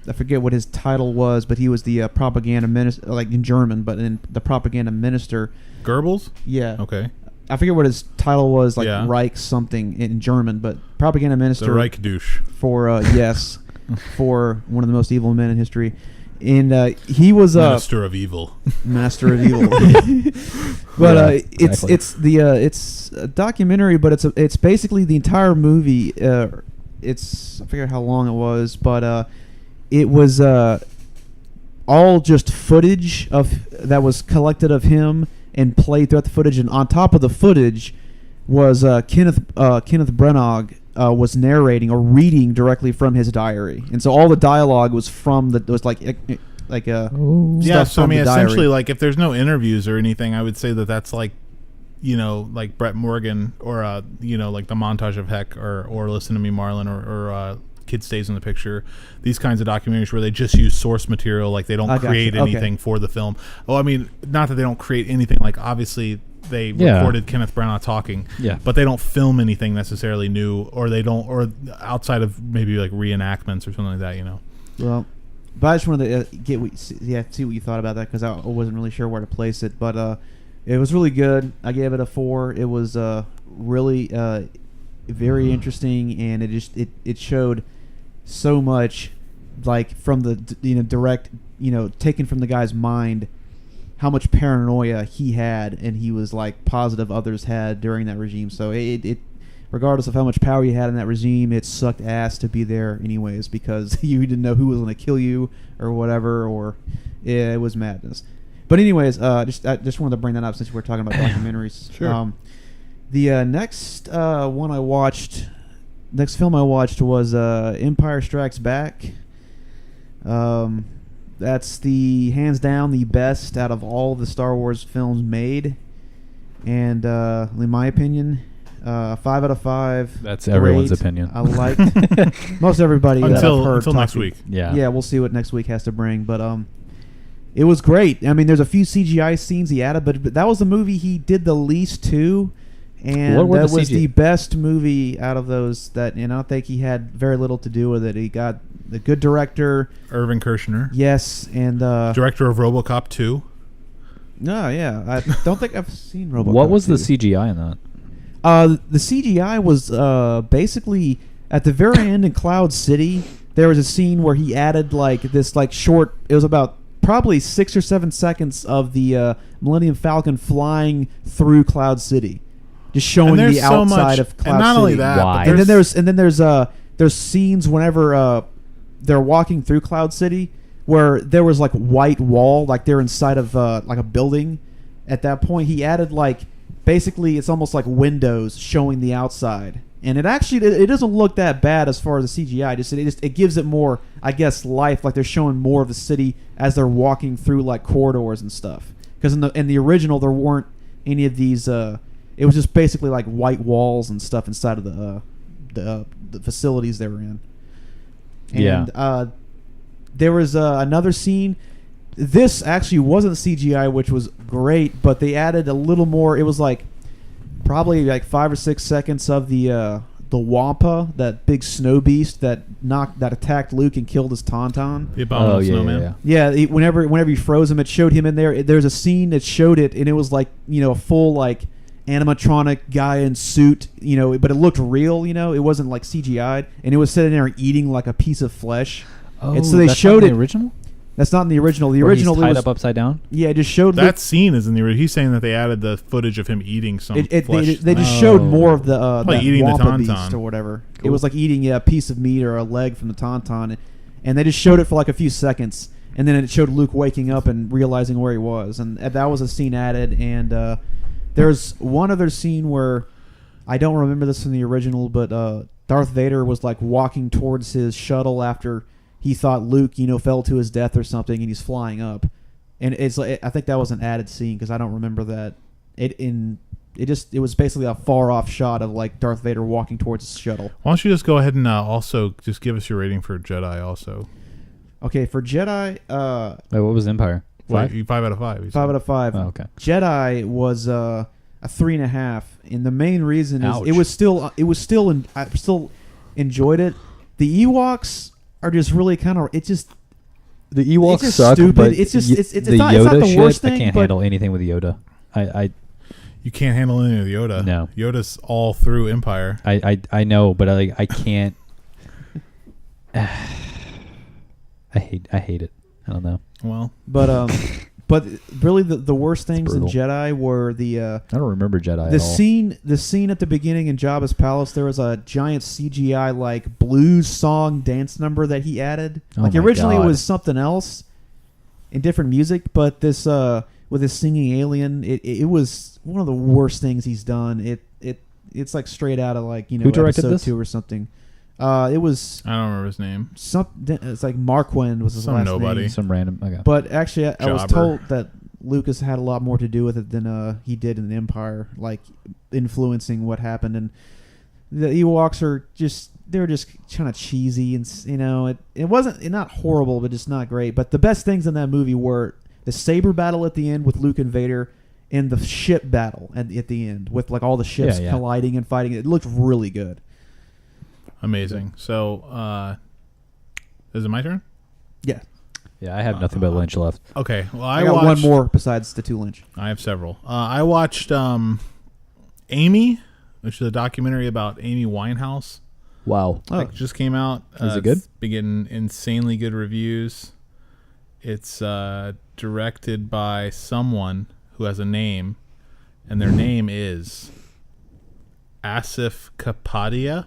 I forget what his title was, but he was the propaganda minister, like in German, but in the propaganda minister. Goebbels? Yeah. Okay. I forget what his title was, like Yeah. Reich something in German, but propaganda minister. The Reich douche. For yes, for one of the most evil men in history, and he was Minister of Evil. Master of Evil. But it's a documentary, but it's basically the entire movie. It's, I forget how long it was, but it was all just footage that was collected of him and played throughout the footage, and on top of the footage was Kenneth Branagh was narrating or reading directly from his diary, and so all the dialogue was from Yeah, so I mean, essentially, like, if there's no interviews or anything, I would say that's like, like Brett Morgan, or like the montage of Heck, or Listen to Me, Marlon, or Kid Stays in the Picture. These kinds of documentaries where they just use source material, like they don't create anything for the film. Oh, I mean, not that they don't create anything. Like, obviously, they recorded Kenneth Branagh talking, but they don't film anything necessarily new, or they don't, or outside of maybe like reenactments or something like that. Well, but I just wanted to see what you thought about that, because I wasn't really sure where to place it. But it was really good. I gave it a 4. It was really very interesting, and it showed so much, like, from the direct, taken from the guy's mind, how much paranoia he had, and he was like positive others had during that regime. So it regardless of how much power you had in that regime, it sucked ass to be there anyways, because you didn't know who was going to kill you or whatever, or it was madness. But anyways, I just wanted to bring that up since we're talking about documentaries. Sure. The next film I watched was Empire Strikes Back. That's hands down the best out of all the Star Wars films made, and in my opinion, 5 out of 5. That's everyone's Great. opinion. I liked most everybody that I've heard until next week. Yeah, we'll see what next week has to bring, but it was great. I mean, there's a few CGI scenes he added, but that was the movie he did the least to. And that was the best movie out of those and I don't think he had very little to do with it. He got the good director, Irvin Kershner. Yes, and director of RoboCop 2. No, yeah, I don't think I've seen RoboCop. What was 2. the CGI in that? The CGI was basically at the very end in Cloud City. There was a scene where he added like this short. It was about probably 6 or 7 seconds of the Millennium Falcon flying through Cloud City. Just showing the outside of Cloud City. And not only that, why? And then there's scenes whenever they're walking through Cloud City where there was like white wall, like they're inside of like a building. At that point, he added basically it's almost like windows showing the outside, and it doesn't look that bad as far as the CGI. It gives it more, I guess, life. Like they're showing more of the city as they're walking through like corridors and stuff. Because in the original there weren't any of these. It was just basically like white walls and stuff inside of the facilities they were in. And there was another scene. This actually wasn't CGI, which was great, but they added a little more. It was probably 5 or 6 seconds of the Wampa, that big snow beast that attacked Luke and killed his Tauntaun. The abominable snowman. Yeah. Whenever you froze him, it showed him in there. There's a scene that showed it, and it was a full animatronic guy in suit, but it looked real. It wasn't CGI'd, and it was sitting there eating like a piece of flesh. Oh, and so they that's showed not it. the original? That's not in the original. The Where original he's tied was up upside down. Yeah, it just showed that scene is in the original. He's saying that they added the footage of him eating some flesh. They just showed more of the eating the Wampa beast Tauntaun or whatever. Cool. It was like eating a piece of meat or a leg from the Tauntaun, and they just showed it for a few seconds, and then it showed Luke waking up and realizing where he was, and that was a scene added. And there's one other scene where I don't remember this from the original, but Darth Vader was walking towards his shuttle after he thought Luke, fell to his death or something, and he's flying up. and it's like I think that was an added scene because I don't remember that. It was basically a far off shot of like Darth Vader walking towards the shuttle. Why don't you just go ahead and also just give us your rating for Jedi also? Okay, for Jedi, Wait, what was Empire? 5? 5 out of 5. 5 out of 5. Oh, okay. Jedi was a 3.5, and the main reason is Ouch. I still enjoyed it. The Ewoks are just really kind of The Ewoks it's just suck, stupid. but It's just it's the not, Yoda it's not the shit, worst thing. I can't but handle anything with Yoda. You can't handle any of the Yoda. No. Yoda's all through Empire. I know, but I can't. I hate it. I don't know. Well, but really the worst things in brutal. Jedi were I don't remember Jedi the at all. scene at the beginning in Jabba's palace. There was a giant CGI like blues song dance number that he added. Oh Like my originally God. it was something else in different music, but this with this singing alien, it was one of the worst things he's done. It's like straight out of like Who directed episode this? 2 or something. It was I don't remember his name. it's like Marquand was his Some last nobody. name. Some random. Okay. But actually, I was Jobber. told that Lucas had a lot more to do with it than he did in Empire, like influencing what happened. And the Ewoks they're just kind of cheesy, and it wasn't not horrible, but just not great. But the best things in that movie were the saber battle at the end with Luke and Vader, and the ship battle at the end with like all the ships colliding and fighting. It looked really good. Amazing. So, is it my turn? Yeah, Yeah, I have nothing but Lynch left. Okay. Well, I got watched, one more besides the 2 Lynch. I have several. I watched Amy, which is a documentary about Amy Winehouse. Wow. Like, just came out. Is it good? It's been getting insanely good reviews. It's directed by someone who has a name, and their name is Asif Kapadia.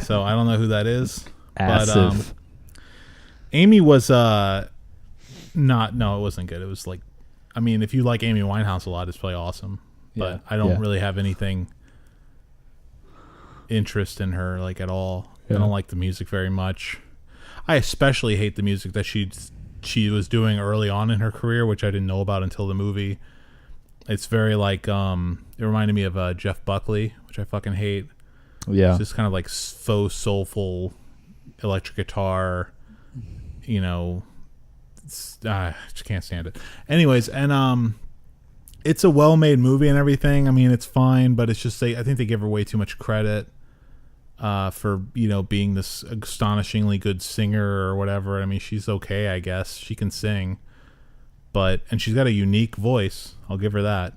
So I don't know who that is. Asif. But Amy was it wasn't good. It was like, I mean, if you like Amy Winehouse a lot, it's probably awesome. But I don't really have anything interest in her like at all. I don't like the music very much. I especially hate the music that she was doing early on in her career, which I didn't know about until the movie. It's very like it reminded me of Jeff Buckley, which I fucking hate. Yeah. It's just kind of like faux soulful electric guitar, I just can't stand it. Anyways, and it's a well-made movie and everything. I mean, it's fine, but it's just I think they give her way too much credit for being this astonishingly good singer or whatever. I mean, she's okay, I guess. She can sing, and she's got a unique voice. I'll give her that.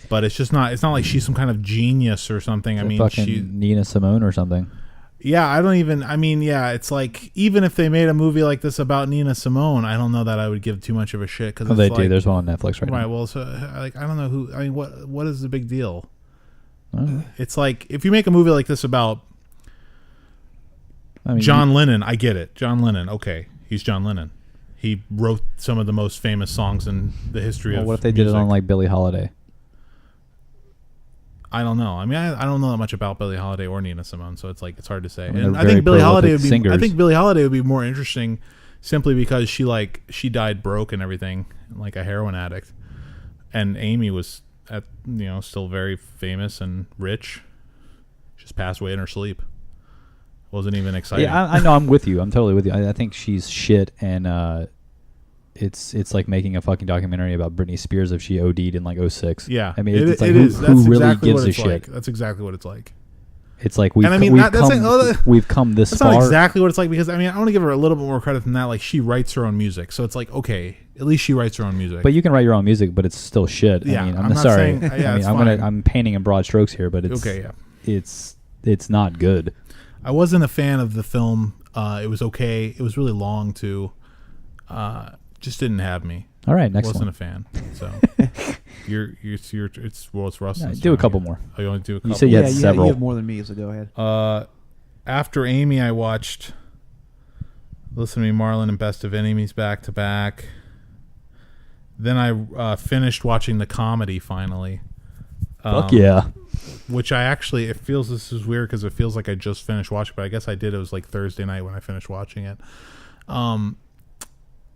But it's just not. It's not like she's some kind of genius or something. I mean, Nina Simone or something. Yeah, I don't even. I mean, yeah, it's like even if they made a movie like this about Nina Simone, I don't know that I would give too much of a shit because they do. There's one on Netflix right now. Right. Well, so like I don't know who. I mean, what is the big deal? It's like if you make a movie like this about John Lennon, I get it. John Lennon, okay, he's John Lennon. He wrote some of the most famous songs in the history of. What if they music. did it on like Billie Holiday? I don't know. I mean, I don't know that much about Billie Holiday or Nina Simone, so it's like it's hard to say. I mean, and they're I think very Billie Holiday would prolific be. singers. I think Billie Holiday would be more interesting, simply because she died broke and everything, like a heroin addict, and Amy was still very famous and rich. Just passed away in her sleep. Wasn't even exciting. Yeah, I know. I'm with you. I'm totally with you. I think she's shit, and it's like making a fucking documentary about Britney Spears if she OD'd in like 06. Yeah, I mean, it's like it who, is. That's who really exactly gives what a it's shit? like. That's exactly what it's like. It's like we've come this That's far. not exactly what it's like because I mean I want to give her a little bit more credit than that. Like she writes her own music, so it's like okay, at least she writes her own music. But you can write your own music, but it's still shit. Yeah, I mean, I'm not sorry. saying- yeah, it's I'm painting in broad strokes here, but it's okay. Yeah, it's not good. I wasn't a fan of the film. It was okay. It was really long too. Just didn't have me. All right, next wasn't one. a fan. So it's Russell's. No, do a couple more. Oh, you want to do a couple? You said you had several. You have more than me, so go ahead. After Amy, I watched Listen to Me, Marlon, and Best of Enemies back to back. Then I finished watching the comedy finally. Fuck yeah. Which I actually, this is weird because it feels like I just finished watching, but I guess I did. It was like Thursday night when I finished watching it.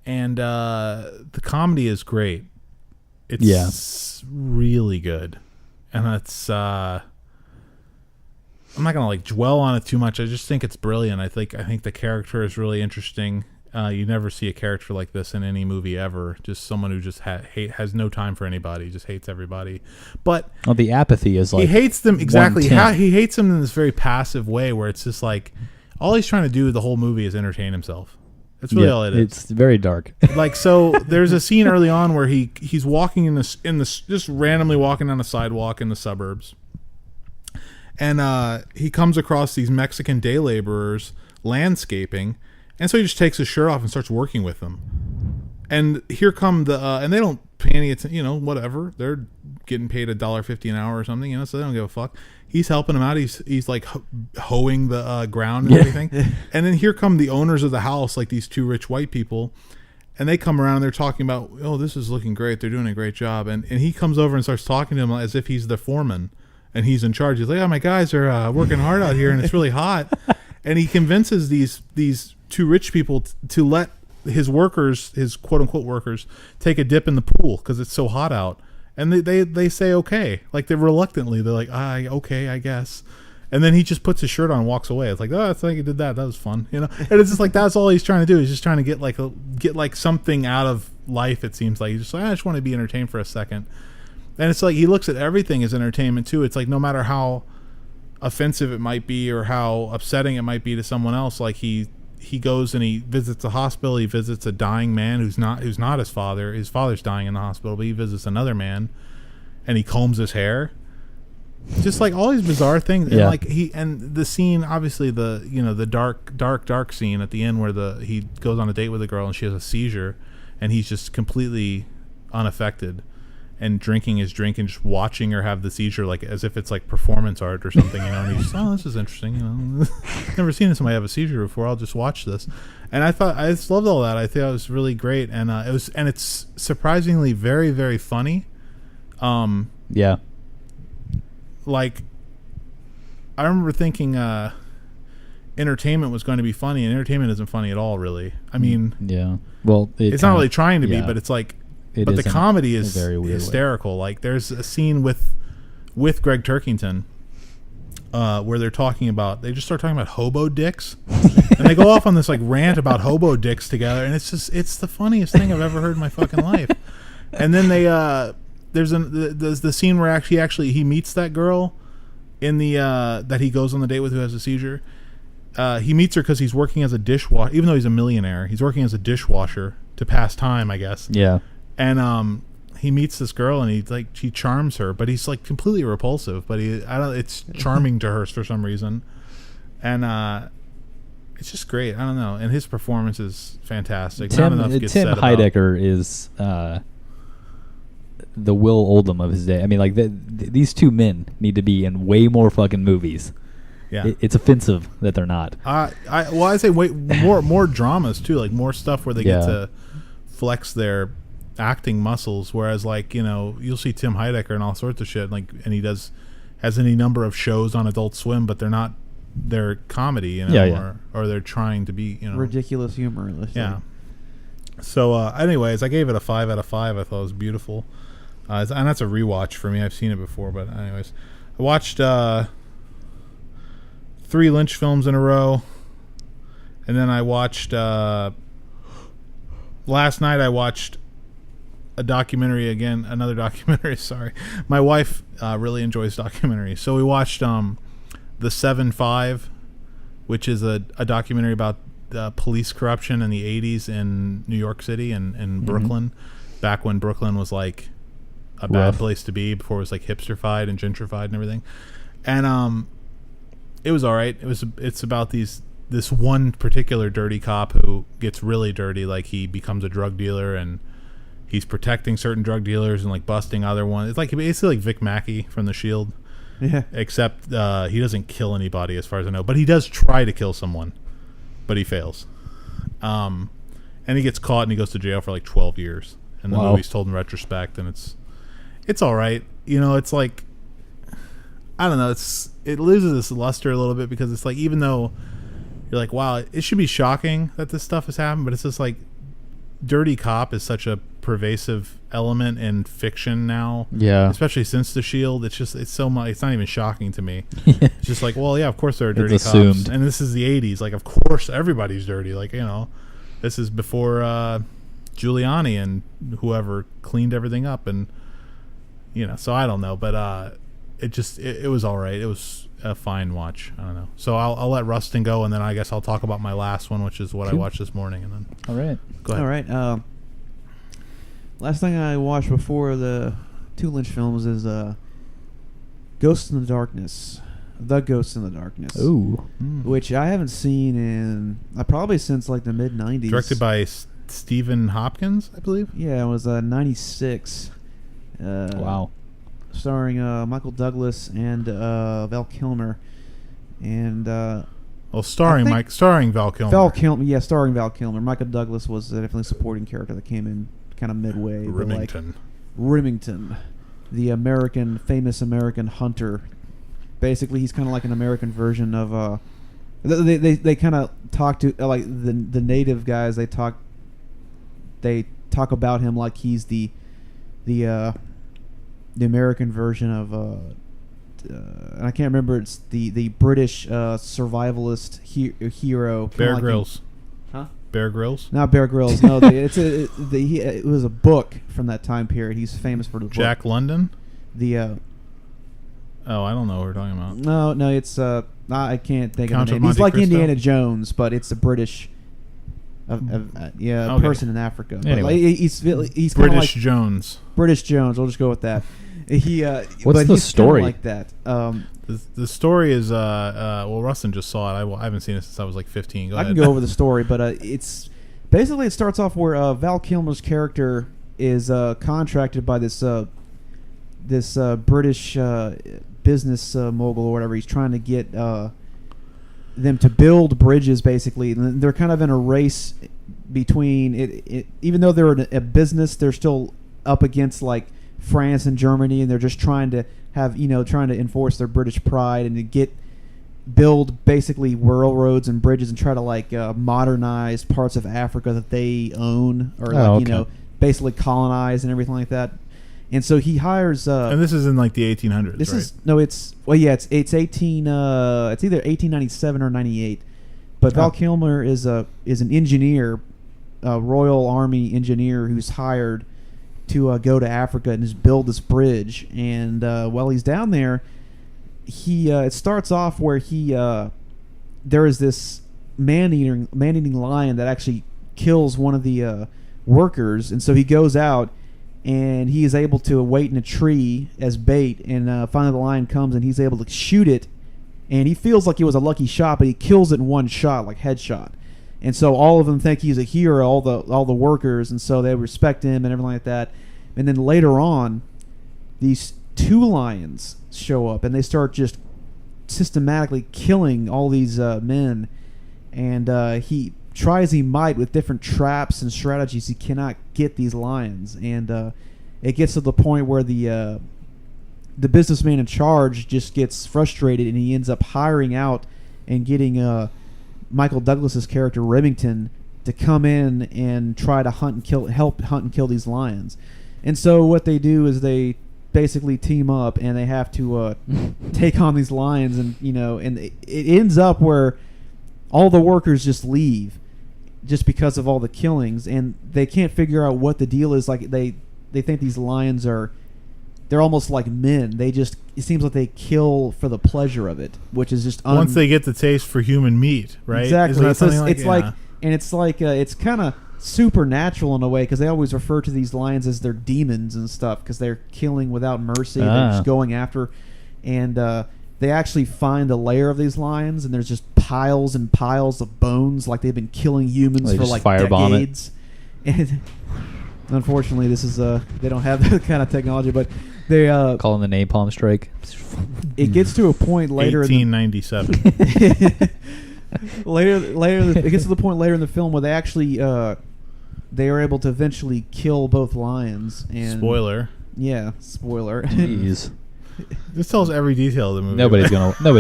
and the comedy is great. It's really good, and it's I'm not gonna like dwell on it too much. I just think it's brilliant. I think the character is really interesting. You never see a character like this in any movie ever. Just someone who just has no time for anybody, just hates everybody. But the apathy is like he hates them exactly. 1/10. He hates them in this very passive way, where it's just like all he's trying to do the whole movie is entertain himself. That's really all it is. It's very dark. Like, so there's a scene early on where he's walking in this just randomly walking on a sidewalk in the suburbs, and he comes across these Mexican day laborers landscaping, and so he just takes his shirt off and starts working with them. And here come and they don't pay any attention, whatever. They're getting paid $1.50 an hour or something, so they don't give a fuck. He's helping him out. He's like hoeing the ground and everything. And then here come the owners of the house, like these two rich white people, and they come around and they're talking about, oh, this is looking great. They're doing a great job. And he comes over and starts talking to him as if he's the foreman and he's in charge. He's like, oh, my guys are working hard out here and it's really hot. And he convinces these two rich people to let his workers, his quote unquote workers, take a dip in the pool because it's so hot out. And they say okay, like they're reluctantly. They're like, okay, I guess. And then he just puts his shirt on and walks away. It's like, oh, I think he did that. That was fun, And it's just like that's all he's trying to do. He's just trying to get something out of life. It seems like he's just like, I just want to be entertained for a second. And it's like he looks at everything as entertainment too. It's like no matter how offensive it might be or how upsetting it might be to someone else, like he goes and he visits a hospital. He visits a dying man who's not his father. His father's dying in the hospital, but he visits another man, and he combs his hair. Just like all these bizarre things, and like and the scene, obviously the dark scene at the end where he goes on a date with a girl and she has a seizure, and he's just completely unaffected and drinking his drink and just watching her have the seizure, like as if it's like performance art or something, And he's just, oh, this is interesting, Never seen somebody have a seizure before. I'll just watch this. And I just loved all that. I think it was really great, and it's surprisingly very, very funny. Like I remember thinking entertainment was going to be funny, and entertainment isn't funny at all, really. I mean, well, it's not really trying to be, but it's like. But the comedy is very hysterical. Like there's a scene with Greg Turkington where they just start talking about hobo dicks, and they go off on this like rant about hobo dicks together, and it's the funniest thing I've ever heard in my fucking life. And then there's the scene where actually he meets that girl in the that he goes on the date with who has a seizure. He meets her because he's working as a dishwasher, even though he's a millionaire. He's working as a dishwasher to pass time, I guess. Yeah. And he meets this girl, and he charms her, but he's like completely repulsive. But it's charming to her for some reason, and it's just great. I don't know, and his performance is fantastic. Tim Heidecker is the Will Oldham of his day. I mean, like these two men need to be in way more fucking movies. Yeah, it's offensive that they're not. I say more dramas too, like more stuff where they get to flex their acting muscles, whereas like you'll see Tim Heidecker and all sorts of shit, like, and he has any number of shows on Adult Swim, but they're comedy, or they're trying to be ridiculous humor. Yeah. So anyways, I gave it a 5 out of 5. I thought it was beautiful, and that's a rewatch for me. I've seen it before, but anyways, I watched 3 Lynch films in a row, and then I watched last night I watched another documentary. Sorry, my wife really enjoys documentaries, so we watched the 7-5, which is a documentary about police corruption in the 80s in New York City and Brooklyn, back when Brooklyn was like a bad place to be, before it was like hipsterfied and gentrified and everything. And it was all right. It's about this one particular dirty cop who gets really dirty, like he becomes a drug dealer, and he's protecting certain drug dealers and like busting other ones. It's like basically like Vic Mackey from The Shield. Yeah. Except he doesn't kill anybody as far as I know, but he does try to kill someone, but he fails. And he gets caught and he goes to jail for like 12 years. And the movie's told in retrospect, and it's all right. It's like, I don't know, it loses its luster a little bit, because it's like, even though you're like, wow, it should be shocking that this stuff has happened, but it's just like dirty cop is such a pervasive element in fiction now. Yeah. Especially since The Shield, it's so much. It's not even shocking to me. It's just like, well, yeah, of course there are dirty It's cops, assumed. and this is the '80s. Like, of course everybody's dirty. Like, this is before Giuliani and whoever cleaned everything up, and so I don't know, but it was all right. It was a fine watch. I don't know. So I'll let Rustin go, and then I guess I'll talk about my last one, which is what I watched this morning, and then All right. go ahead. All right. Last thing I watched before the 2 Lynch films is Ghost in the Darkness. The Ghost in the Darkness. Ooh. Which I haven't seen in probably since like the mid-90s. Directed by Stephen Hopkins, I believe. Yeah, it was 96. Wow. Starring Michael Douglas and Val Kilmer. And Starring Val Kilmer. Val Kilmer, yeah, starring Val Kilmer. Michael Douglas was definitely a supporting character that came in kind of midway. Remington, the famous American hunter. Basically, he's kind of like an American version of. They kind of talk to like the native guys. They talk about him like he's the American version of. And I can't remember. It's the British survivalist hero. Bear Grylls. Huh? Bear Grylls. Not Bear Grylls. No, it was a book from that time period. He's famous for the book. Jack London. The I don't know what we're talking about. no, it's I can't think Count of the of name. He's Monte like Cristo? Indiana Jones, but it's a British, Okay. person in Africa. But Anyway. like, he's kind of British like Jones. British Jones. We'll just go with that. What's But the he's story? kinda like that. The story is Rustin just saw it. I haven't seen it since I was like 15. Go I ahead. can go over the story, but it's basically it starts off where Val Kilmer's character is contracted by this British business mogul or whatever. He's trying to get them to build bridges, basically. And they're kind of in a race between it. Even though they're a business, they're still up against like France and Germany, and they're just trying to enforce their British pride and to build basically railroads and bridges and try to like modernize parts of Africa that they own or basically colonize and everything like that. And so he hires. And this is in like the 1800s. This right? is no, it's it's 18. It's either 1897 or 98. But Val Kilmer is an engineer, a Royal Army engineer who's hired to go to Africa and just build this bridge. And while he's down there, it starts off where there is this man-eating lion that actually kills one of the workers, and so he goes out and he is able to wait in a tree as bait, and finally the lion comes and he's able to shoot it, and he feels like it was a lucky shot, but he kills it in one shot, like headshot. And so all of them think he's a hero, all the workers, and so they respect him and everything like that. And then later on, these 2 lions show up, and they start just systematically killing all these men. And he tries he might with different traps and strategies. He cannot get these lions, and it gets to the point where the businessman in charge just gets frustrated, and he ends up hiring out and getting Michael Douglas's character Remington to come in and try to help hunt and kill these lions. And so what they do is they basically team up, and they have to take on these lions, and and it ends up where all the workers just leave just because of all the killings, and they can't figure out what the deal is. Like they think these lions they're almost like men. It seems like they kill for the pleasure of it, which is just once they get the taste for human meat, right? Exactly. Isn't that It's kind of supernatural in a way, because they always refer to these lions as their demons and stuff, because they're killing without mercy. They're just going after, and they actually find the lair of these lions, and there's just piles and piles of bones, like they've been killing humans for like decades. And unfortunately, this is they don't have that kind of technology, but they calling the napalm strike. It gets to a point later. 1897. It gets to the point later in the film where they actually they are able to eventually kill both lions. And Spoiler. Yeah, spoiler. Jeez. This tells every detail of the movie. Nobody's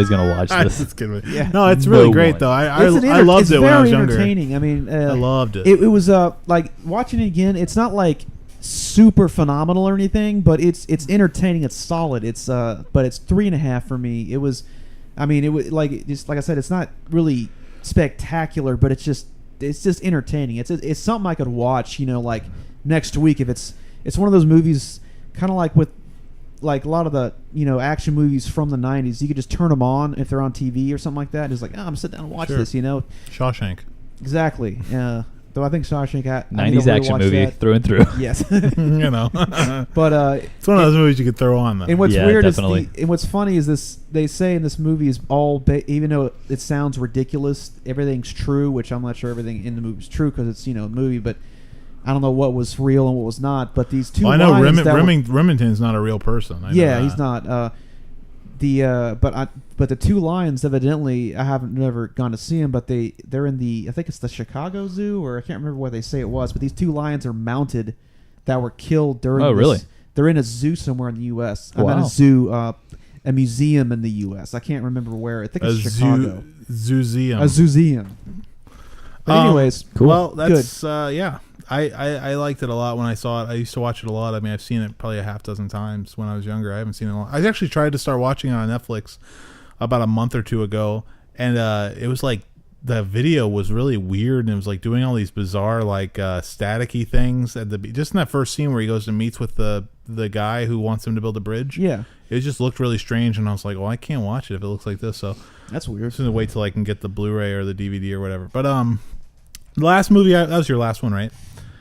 gonna watch I'm this. just kidding. Yeah. No, it's really No great one. though. I loved it when I was younger. Entertaining. I mean, I loved it. It was like watching it again. It's not like super phenomenal or anything, but it's entertaining. It's solid. It's but it's 3.5 for me. It was, I mean, it was like just like I said, it's not really spectacular, but it's just entertaining. It's something I could watch. You know, like next week if it's one of those movies, kind of like with like a lot of the action movies from the 90s. You could just turn them on if they're on TV or something like that. Just like, I'm sit down and watch this. Shawshank. Exactly. Though I think Shawshank 90s action movie that. through and through. Yes. But it's one of those movies you could throw on. Though. And what's Yeah, weird definitely. and what's funny is this. They say in this movie is all even though it sounds ridiculous, everything's true. Which I'm not sure everything in the movie is true because it's a movie, but I don't know what was real and what was not. But these two. Well, I know lines Remington's not a real person. I know he's not. But the two lions evidently I haven't never gone to see them, but they're in I think it's the Chicago Zoo, or I can't remember where they say it was. But these two lions are mounted that were killed during. Oh, really? They're in a zoo somewhere in the U.S. Wow. I'm at a zoo, a museum in the U.S. I can't remember where. I think it's Chicago. Zoozeum. A zoozeum. But anyways, cool. Well, that's yeah. I liked it a lot when I saw it. I used to watch it a lot. I mean, I've seen it probably a half dozen times when I was younger. I haven't seen it a lot. I actually tried to start watching it on Netflix about a month or two ago, and it was like the video was really weird, and it was like doing all these bizarre like staticky things at just in that first scene where he goes and meets with the guy who wants him to build a bridge. Yeah, it just looked really strange, and I was like, well, I can't watch it if it looks like this. So that's weird. I'm just gonna wait till I can get the Blu-ray or the DVD or whatever. But the last movie that was your last one, right?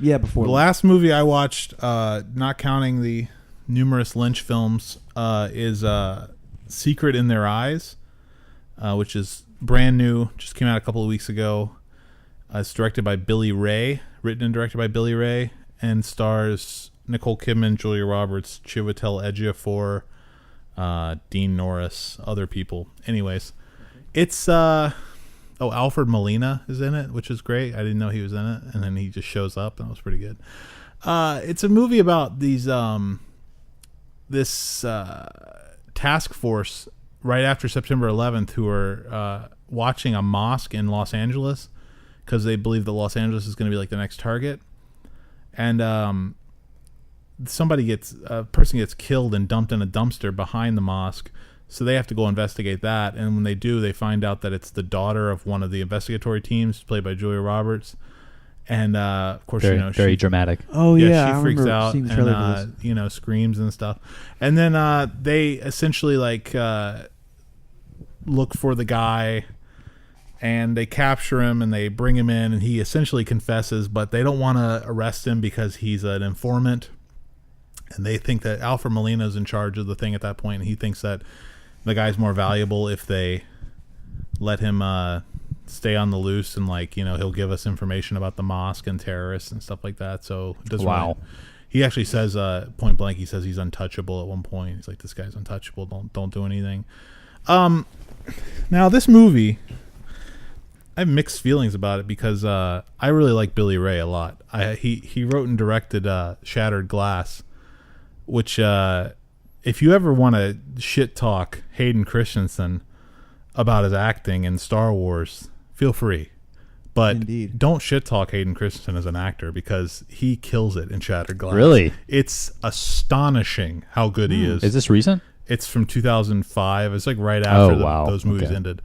Yeah, before the last movie I watched, not counting the numerous Lynch films, is Secret in Their Eyes, which is brand new, just came out a couple of weeks ago. It's directed by Billy Ray, written and directed by Billy Ray, and stars Nicole Kidman, Julia Roberts, Chiwetel Ejiofor, Dean Norris, other people. Anyways, it's Alfred Molina is in it, which is great. I didn't know he was in it, and then he just shows up, and it was pretty good. It's a movie about these this task force right after September 11th who are watching a mosque in Los Angeles because they believe that Los Angeles is going to be like the next target, and a person gets killed and dumped in a dumpster behind the mosque. So they have to go investigate that, and when they do, they find out that it's the daughter of one of the investigatory teams, played by Julia Roberts, and of course, very dramatic. Oh yeah, she freaks out and screams and stuff, and then they essentially like look for the guy, and they capture him and they bring him in, and he essentially confesses, but they don't want to arrest him because he's an informant, and they think that Alfred Molina is in charge of the thing at that point, and he thinks that the guy's more valuable if they let him stay on the loose, and he'll give us information about the mosque and terrorists and stuff like that. So it doesn't really, he actually says point blank, he says he's untouchable at one point. He's like, this guy's untouchable, don't do anything. Now this movie, I have mixed feelings about it because I really like Billy Ray a lot. He wrote and directed Shattered Glass, which if you ever want to shit talk Hayden Christensen about his acting in Star Wars, feel free. But Indeed. Don't shit talk Hayden Christensen as an actor because he kills it in Shattered Glass. Really? It's astonishing how good he is. Is this recent? It's from 2005. It's like right after those movies ended.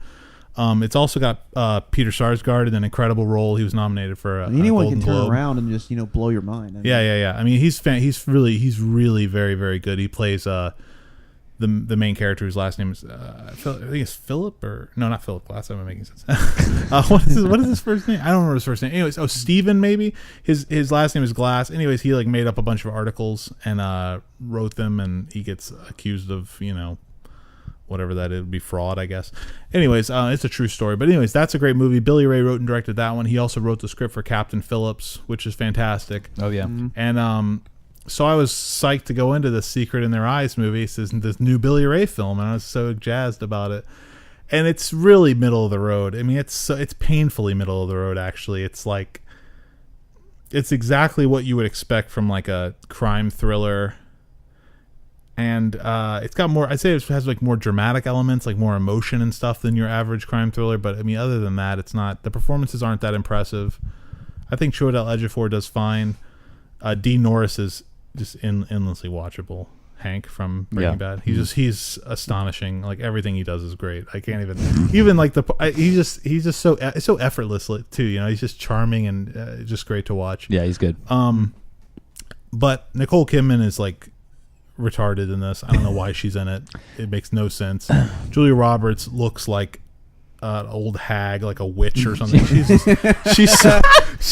It's also got Peter Sarsgaard in an incredible role. He was nominated for anyone Golden can turn Globe. around and just blow your mind. I mean, Yeah. I mean, he's really very, very good. He plays the main character whose last name is I think it's Philip, or no, not Philip Glass. I'm not making sense. What is his first name? I don't remember his first name. Anyways, Stephen maybe. His last name is Glass. Anyways, he made up a bunch of articles and wrote them, and he gets accused of whatever that is, would be fraud, I guess. Anyways, it's a true story. But anyways, that's a great movie. Billy Ray wrote and directed that one. He also wrote the script for Captain Phillips, which is fantastic. Oh yeah. Mm-hmm. And so I was psyched to go into the Secret in Their Eyes movie. This new Billy Ray film, and I was so jazzed about it. And it's really middle of the road. I mean, it's painfully middle of the road. Actually, it's exactly what you would expect from like a crime thriller. and it's got more. I'd say it has like more dramatic elements, like more emotion and stuff than your average crime thriller. But I mean, other than that, it's not. The performances aren't that impressive. I think Chiwetel Ejiofor does fine. Dean Norris is just endlessly watchable. Hank from Breaking Bad. He's astonishing. Like everything he does is great. I can't even like he's just so effortless too. You know, he's just charming and just great to watch. Yeah, he's good. But Nicole Kidman is like retarded in this. I don't know why she's in it. It makes no sense. Julia Roberts looks like an old hag, like a witch or something. She's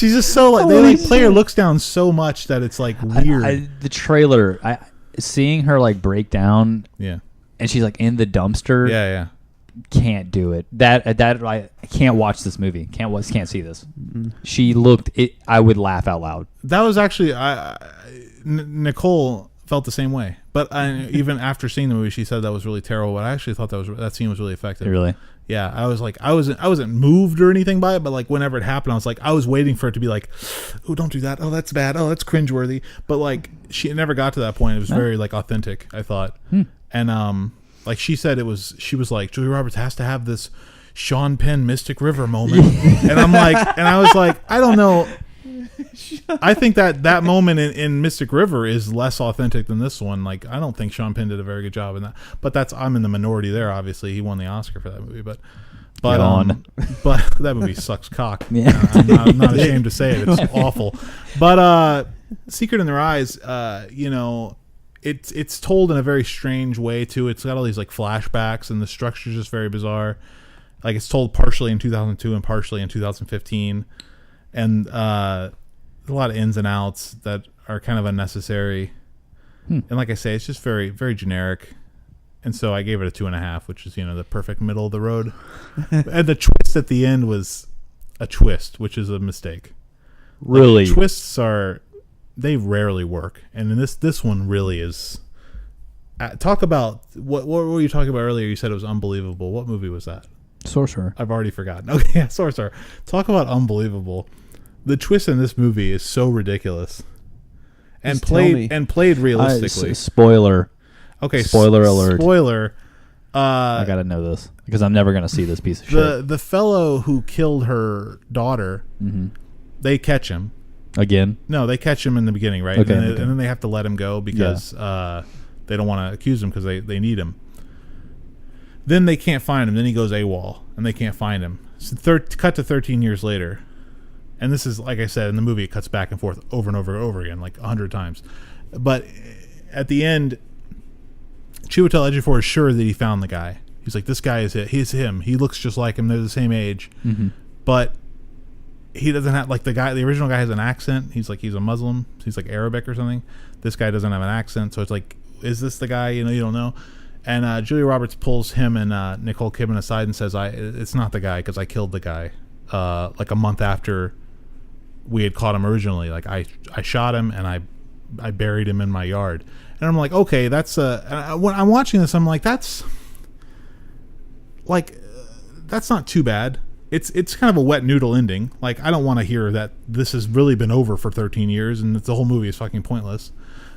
just so like they like play her looks down so much that it's like weird. The trailer, seeing her like break down, and she's like in the dumpster. Yeah. Can't do it. That I can't watch this movie. Can't see this. She looked. I would laugh out loud. That was actually Nicole felt the same way. But even after seeing the movie, she said that was really terrible. But I actually thought that scene was really effective. Really? Yeah, I was like, I wasn't moved or anything by it, but like whenever it happened, I was like, I was waiting for it to be like, oh, don't do that. Oh, that's bad. Oh, that's cringeworthy. But like, it never got to that point. It was very like authentic, I thought. And like she said, she was like, Julia Roberts has to have this Sean Penn Mystic River moment, and I was like, I don't know. I think that moment in Mystic River is less authentic than this one. Like, I don't think Sean Penn did a very good job in that. But I'm in the minority there. Obviously, he won the Oscar for that movie. But that movie sucks cock. Yeah. I'm not ashamed to say it. It's awful. But Secret in Their Eyes, you know, it's told in a very strange way too. It's got all these like flashbacks, and the structure's just very bizarre. Like, it's told partially in 2002 and partially in 2015, and a lot of ins and outs that are kind of unnecessary. And like I say, it's just very, very generic. And so I gave it a 2.5, which is, you know, the perfect middle of the road. And the twist at the end was a twist, which is a mistake. Really? Like, twists they rarely work. And in this one really is. Talk about, what were you talking about earlier? You said it was unbelievable. What movie was that? Sorcerer. I've already forgotten. Okay, yeah, Sorcerer. Talk about unbelievable. The twist in this movie is so ridiculous. And played realistically. Spoiler. Okay, spoiler alert. Spoiler. I gotta know this because I'm never gonna see this piece of shit. The fellow who killed her daughter, they catch him. Again? No, they catch him in the beginning, right? Okay, and then they have to let him go because they don't want to accuse him because they need him. Then they can't find him. Then he goes AWOL, and they can't find him. So cut to 13 years later. And this is, like I said, in the movie, it cuts back and forth over and over and over again, like 100 times. But at the end, Chiwetel Ejiofor is sure that he found the guy. He's like, this guy is it. He's him. He looks just like him. They're the same age. But he doesn't have, like, the original guy has an accent. He's a Muslim. He's like Arabic or something. This guy doesn't have an accent. So it's like, is this the guy? You know, you don't know. And Julia Roberts pulls him and Nicole Kidman aside and says, it's not the guy because I killed the guy like a month after we had caught him originally. Like, I shot him and I buried him in my yard. And I'm like, okay, that's when I'm watching this, I'm like, that's not too bad. It's kind of a wet noodle ending. Like, I don't want to hear that this has really been over for 13 years and the whole movie is fucking pointless.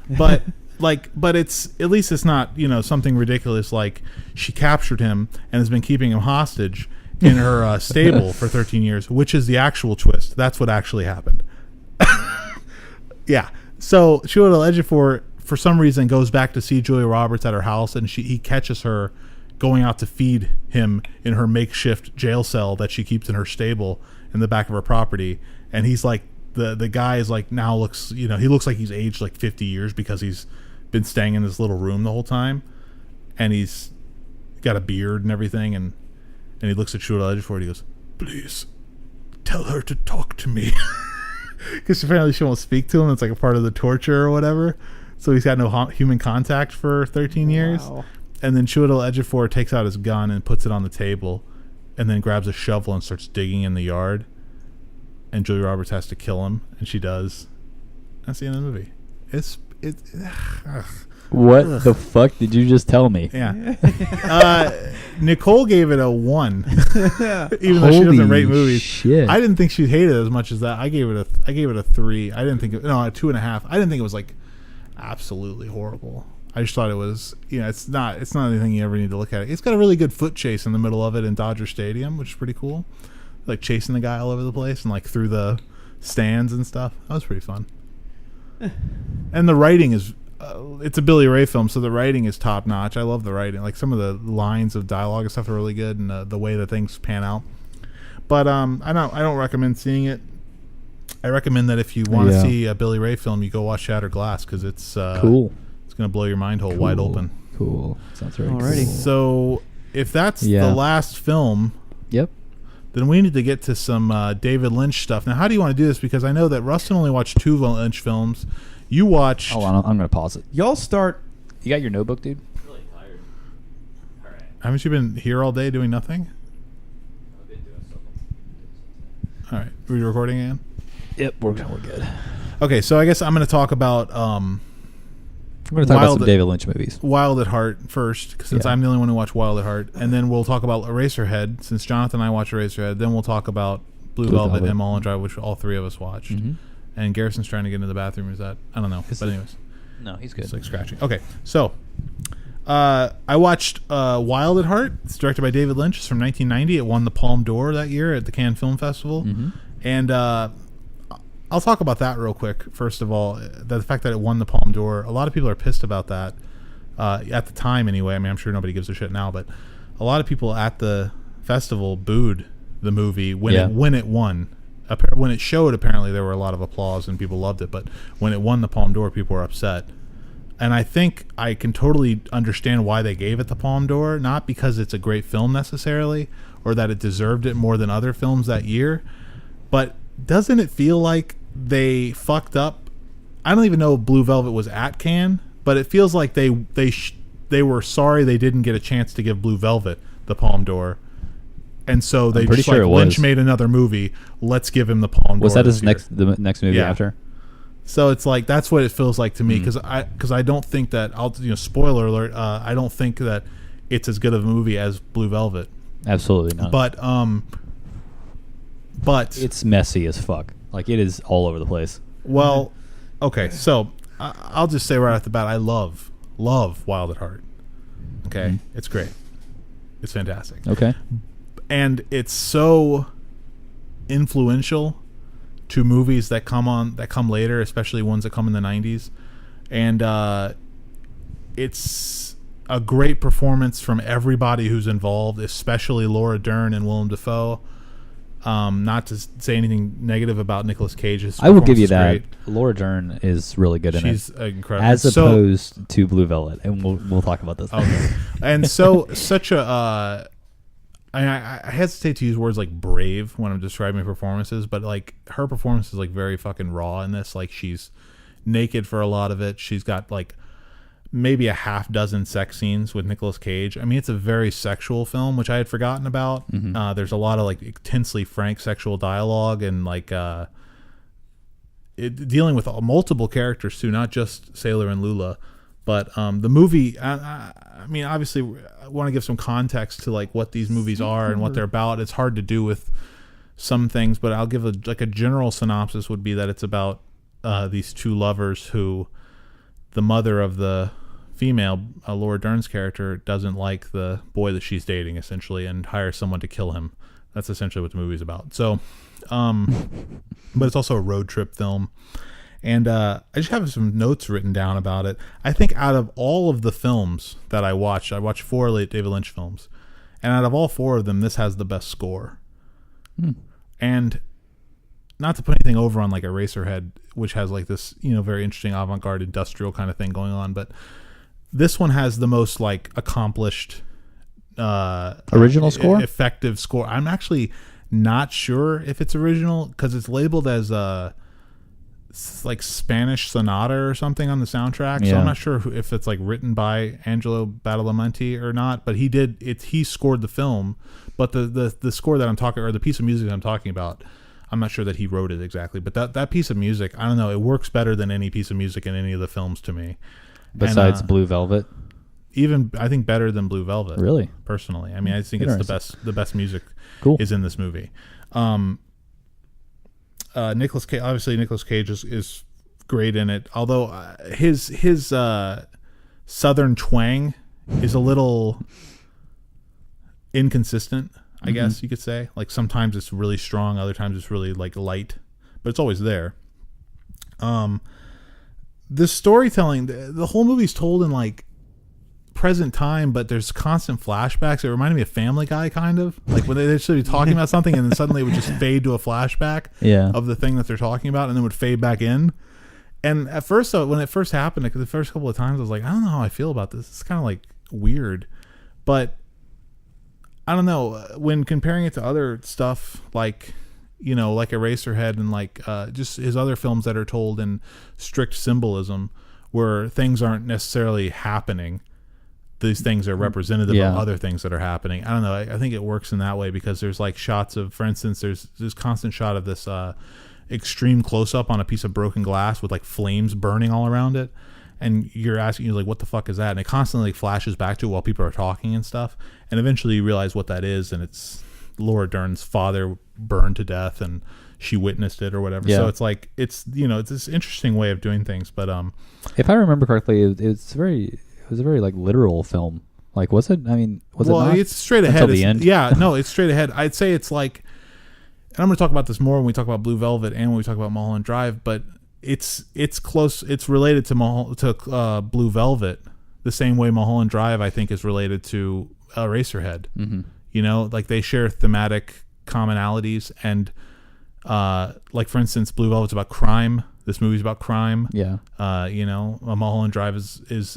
But but it's, at least it's not, you know, something ridiculous like she captured him and has been keeping him hostage in her stable for 13 years, which is the actual twist. That's what actually happened. Yeah. So Chiwetel Ejiofor, for some reason, goes back to see Julia Roberts at her house, and he catches her going out to feed him in her makeshift jail cell that she keeps in her stable in the back of her property. And he's like, the guy is like, now looks, you know, he looks like he's aged like 50 years because he's been staying in this little room the whole time, and he's got a beard and everything, and he looks at Chiwetel Ejiofor and he goes, please tell her to talk to me, because apparently she won't speak to him. It's like a part of the torture or whatever. So he's got no human contact for 13 years. Wow. And then Chiwetel Ejiofor takes out his gun and puts it on the table, and then grabs a shovel and starts digging in the yard, and Julia Roberts has to kill him, and she does. That's the end of the movie. What the fuck did you just tell me? Yeah. Nicole gave it a 1, even though she doesn't rate movies. Shit. I didn't think she hated it as much as that. I gave it a 3. I didn't think a 2.5. I didn't think it was like absolutely horrible. I just thought it was, it's not anything you ever need to look at. It's got a really good foot chase in the middle of it in Dodger Stadium, which is pretty cool. Like chasing the guy all over the place and like through the stands and stuff. That was pretty fun. And the writing is, it's a Billy Ray film, so the writing is top notch. I love the writing. Like some of the lines of dialogue and stuff are really good, and the way that things pan out. But I don't recommend seeing it. I recommend that if you want to see a Billy Ray film, you go watch Shattered Glass because it's cool. It's gonna blow your mind hole wide open. Cool. Sounds very Alrighty. cool. So if that's the last film, Yep. then we need to get to some David Lynch stuff. Now, how do you want to do this? Because I know that Rustin only watched 2 Lynch films. You watched. Hold on, I'm going to pause it. Y'all start. You got your notebook, dude? I'm really tired. All right. Haven't you been here all day doing nothing? I've been doing something. All right. Are we recording again? Yep, we're good. Okay, so I guess I'm going to talk about I'm going to talk about some David Lynch movies. Wild at Heart first, since I'm the only one who watched Wild at Heart. And then we'll talk about Eraserhead, since Jonathan and I watched Eraserhead. Then we'll talk about Blue Velvet and Mulholland Drive, which all 3 of us watched. Mm-hmm. And Garrison's trying to get into the bathroom. Is that? I don't know. But anyways. No, he's good. It's like scratching. Okay, so I watched Wild at Heart. It's directed by David Lynch. It's from 1990. It won the Palme d'Or that year at the Cannes Film Festival. Mm-hmm. And I'll talk about that real quick. First of all, the fact that it won the Palme d'Or. A lot of people are pissed about that at the time anyway. I mean, I'm sure nobody gives a shit now, but a lot of people at the festival booed the movie when it won. When it showed, apparently there were a lot of applause and people loved it, but when it won the Palme d'Or, people were upset. And I think I can totally understand why they gave it the Palme d'Or, not because it's a great film necessarily, or that it deserved it more than other films that year, but doesn't it feel like they fucked up? I don't even know if Blue Velvet was at Cannes, but it feels like they were sorry they didn't get a chance to give Blue Velvet the Palme d'Or. And so they just Lynch made another movie. Let's give him the Palme d'Or. Was that the next movie after? So it's like that's what it feels like to me because I don't think that spoiler alert. I don't think that it's as good of a movie as Blue Velvet. Absolutely not. But it's messy as fuck. Like it is all over the place. Well, okay. So I'll just say right off the bat, I love Wild at Heart. Okay, it's great. It's fantastic. Okay. And it's so influential to movies that come later, especially ones that come in the 90s. And it's a great performance from everybody who's involved, especially Laura Dern and Willem Dafoe. Not to say anything negative about Nicolas Cage. I will give you that. Laura Dern is really good in it. She's incredible. As opposed to Blue Velvet. And we'll talk about this. Okay. And such a... I hesitate to use words like brave when I'm describing performances, but like her performance is like very fucking raw in this. Like she's naked for a lot of it. She's got like maybe a half dozen sex scenes with Nicolas Cage. I mean, it's a very sexual film, which I had forgotten about. Mm-hmm. There's a lot of like intensely frank sexual dialogue and like dealing with multiple characters too, not just Sailor and Lula. But the movie, I mean, obviously, I want to give some context to like what these movies are and what they're about. It's hard to do with some things, but I'll give a general synopsis would be that it's about these 2 lovers who the mother of the female, Laura Dern's character, doesn't like the boy that she's dating, essentially, and hires someone to kill him. That's essentially what the movie's about. So, but it's also a road trip film. And I just have some notes written down about it. I think out of all of the films that I watched 4 late David Lynch films. And out of all 4 of them, this has the best score. And not to put anything over on like Eraserhead, which has like this, very interesting avant-garde industrial kind of thing going on. But this one has the most like accomplished original score? Effective score. I'm actually not sure if it's original because it's labeled as like Spanish Sonata or something on the soundtrack. So I'm not sure if it's like written by Angelo Badalamenti or not, but he scored the film, but the score that I'm talking, or the piece of music that I'm talking about, I'm not sure that he wrote it exactly, but that piece of music, I don't know, it works better than any piece of music in any of the films to me. Besides Blue Velvet? Even I think better than Blue Velvet. Really? Personally. I mean, I think it's the best music is in this movie. Nicolas Cage, obviously Nicolas Cage is great in it, although his southern twang is a little inconsistent, I guess you could say. Like sometimes it's really strong, other times it's really like light, but it's always there. The storytelling, the whole movie's told in like present time, but there's constant flashbacks. It reminded me of Family Guy, kind of like when they should be talking about something and then suddenly it would just fade to a flashback of the thing that they're talking about and then would fade back in. And at first, though, when it first happened, the first couple of times I was like, I don't know how I feel about this. It's kind of like weird, but I don't know, when comparing it to other stuff like, you know, like Eraserhead and like just his other films that are told in strict symbolism where things aren't necessarily happening. These things are representative of other things that are happening. I don't know. I think it works in that way because there's like shots of, for instance, there's this constant shot of this extreme close-up on a piece of broken glass with like flames burning all around it. And you're like, what the fuck is that? And it constantly flashes back to it while people are talking and stuff. And eventually you realize what that is. And it's Laura Dern's father burned to death and she witnessed it or whatever. So it's like, it's, you know, it's this interesting way of doing things. But if I remember correctly, it was a very like literal film. Like, was it? I mean, was it not? It's straight ahead. Until the end? Yeah, no, it's straight ahead. I'd say it's like, and I'm going to talk about this more when we talk about Blue Velvet and when we talk about Mulholland Drive, but it's close. It's related to Blue Velvet the same way Mulholland Drive, I think, is related to Eraserhead. Mm-hmm. You know, like they share thematic commonalities, and like for instance, Blue Velvet's about crime. This movie's about crime. Yeah. You know, Mulholland Drive is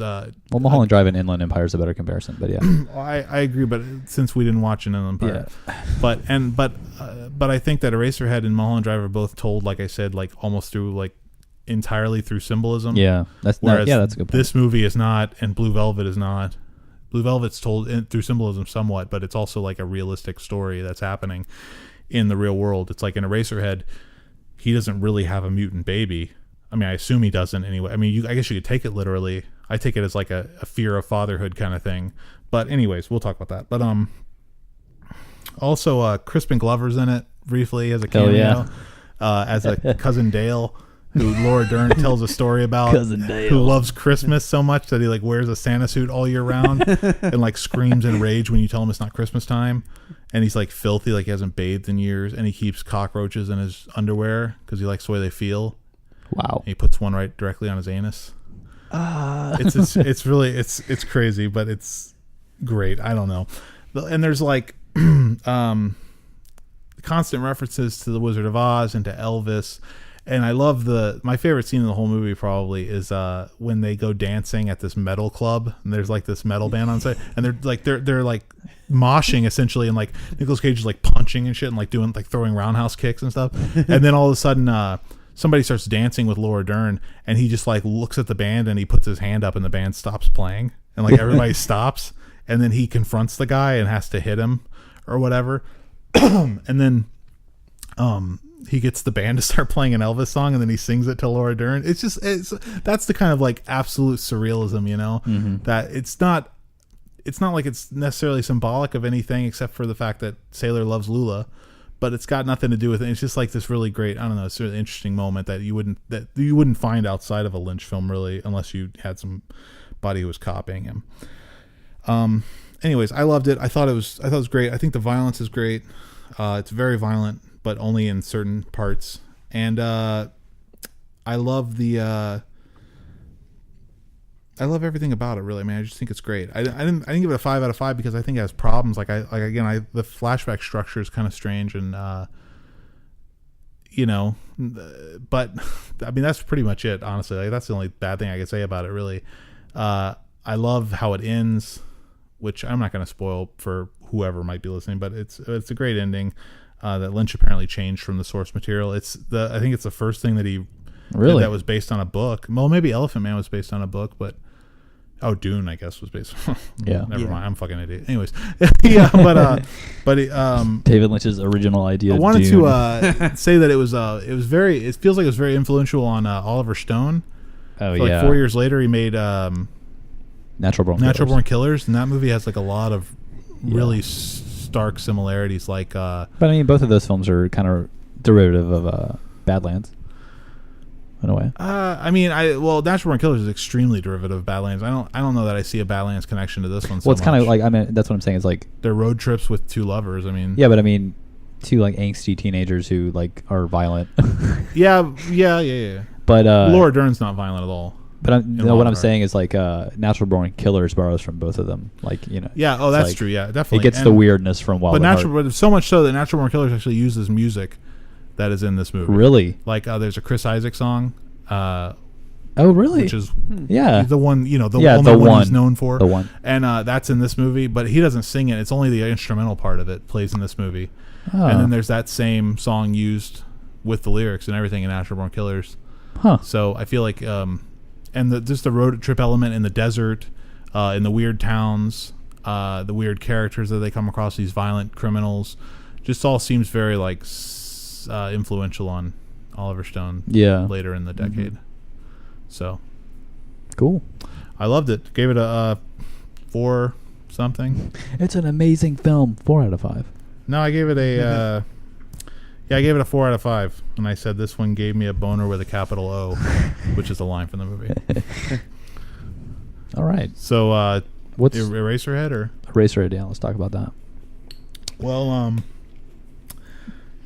Mulholland Drive and Inland Empire is a better comparison, but yeah. I agree, but since we didn't watch an Inland Empire, but I think that Eraserhead and Mulholland Drive are both told, like I said, like almost through like entirely through symbolism. Yeah, that's a good point. This movie is not, and Blue Velvet is not. Blue Velvet's told through symbolism somewhat, but it's also like a realistic story that's happening in the real world. It's like in Eraserhead, he doesn't really have a mutant baby. I mean, I assume he doesn't anyway. I mean, I guess you could take it literally. I take it as like a fear of fatherhood kind of thing. But anyways, we'll talk about that. But also Crispin Glover's in it briefly as a cameo, as a cousin Dale, who Laura Dern tells a story about, cousin Dale, who loves Christmas so much that he like wears a Santa suit all year round and like screams in rage when you tell him it's not Christmas time. And he's like filthy, like he hasn't bathed in years, and he keeps cockroaches in his underwear because he likes the way they feel. Wow! And he puts one right directly on his anus. It's really crazy, but it's great. I don't know. And there's like constant references to the Wizard of Oz and to Elvis. And I love my favorite scene in the whole movie probably is when they go dancing at this metal club and there's like this metal band on site and they're like moshing essentially, and like Nicolas Cage is like punching and shit and like doing like throwing roundhouse kicks and stuff. And then all of a sudden somebody starts dancing with Laura Dern and he just like looks at the band and he puts his hand up and the band stops playing and like everybody stops, and then he confronts the guy and has to hit him or whatever. And then he gets the band to start playing an Elvis song and then he sings it to Laura Dern. That's the kind of like absolute surrealism, you know, that it's not like it's necessarily symbolic of anything except for the fact that Sailor loves Lula, but it's got nothing to do with it. It's just like this really great, I don't know, it's a really interesting moment that you wouldn't find outside of a Lynch film really, unless you had somebody who was copying him. Anyways, I loved it. I thought it was great. I think the violence is great. It's very violent, but only in certain parts. And I love I love everything about it, really, man. I just think it's great. I didn't give it a 5 out of 5 because I think it has problems. The flashback structure is kind of strange, and you know, but I mean that's pretty much it, honestly. Like, that's the only bad thing I could say about it, really. I love how it ends, which I'm not going to spoil for whoever might be listening, but it's a great ending. That Lynch apparently changed from the source material. I think it's the first thing that he did that was based on a book. Well, maybe Elephant Man was based on a book, but Dune, I guess, was based on never mind. I'm a fucking idiot. Anyways. David Lynch's original idea. I wanted to say that it feels like it was very influential on Oliver Stone. Oh, so, 4 years later he made Natural Born Killers, and that movie has like a lot of really stark similarities, but I mean both of those films are kind of derivative of Badlands. in a way. I mean, Natural Born Killers is extremely derivative of Badlands. I don't know that I see a Badlands connection to this one. Well, it's kind of like, I mean, that's what I'm saying. It's like they're road trips with two lovers. I mean, yeah, but I mean, two like angsty teenagers who like are violent. yeah. But Laura Dern's not violent at all. But what I'm saying is like Natural Born Killers borrows from both of them. Like, you know. Yeah. Oh, that's like, true. Yeah, definitely. It gets the weirdness from Wild at Heart. But so much so that Natural Born Killers actually uses music that is in this movie. Really? Like there's a Chris Isaak song. Oh, really? Which is yeah, the one, you know, the yeah, only one he's known for. The one. And that's in this movie, but he doesn't sing it. It's only the instrumental part of it plays in this movie. Oh. And then there's that same song used with the lyrics and everything in Natural Born Killers. Huh. So I feel like, just the road trip element in the desert, in the weird towns, the weird characters that they come across, these violent criminals, just all seems very like influential on Oliver Stone. Yeah. Later in the decade. So cool. I loved it. Gave it a 4 something. It's an amazing film. 4 out of 5. No, I gave it a I gave it a 4 out of 5, and I said this one gave me a boner with a capital O, which is a line from the movie. All right. So what's Eraserhead or Eraserhead? Yeah, let's talk about that. Well,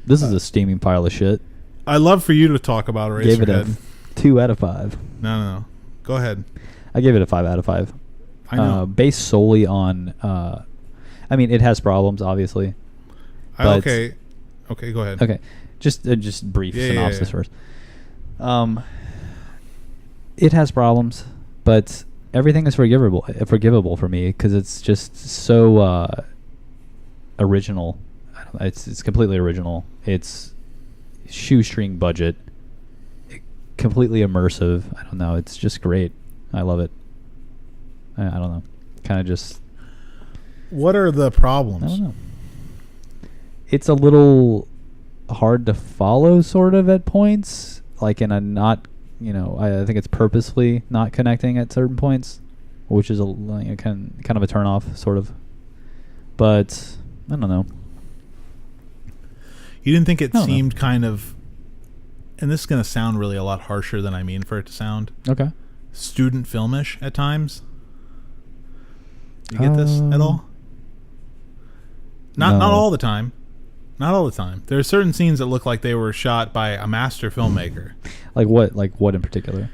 this is a steaming pile of shit. I'd love for you to talk about Eraserhead. Gave it a 2 out of 5. No. Go ahead. I gave it a 5 out of 5. I know. Based solely on, I mean, it has problems, obviously. Okay, go ahead. Okay, just brief synopsis first. It has problems, but everything is forgivable for me because it's just so original. I don't know, it's completely original. It's shoestring budget, completely immersive. I don't know. It's just great. I love it. I don't know. Kind of just. What are the problems? I don't know. It's a little hard to follow, sort of, at points. Like in a not, I think it's purposefully not connecting at certain points, which is kind of a turnoff, sort of. But I don't know. You didn't think it seemed kind of, and this is going to sound really a lot harsher than I mean for it to sound. Okay. Student filmish at times. You get this at all? Not all the time. Not all the time. There are certain scenes that look like they were shot by a master filmmaker. Like what? Like what in particular?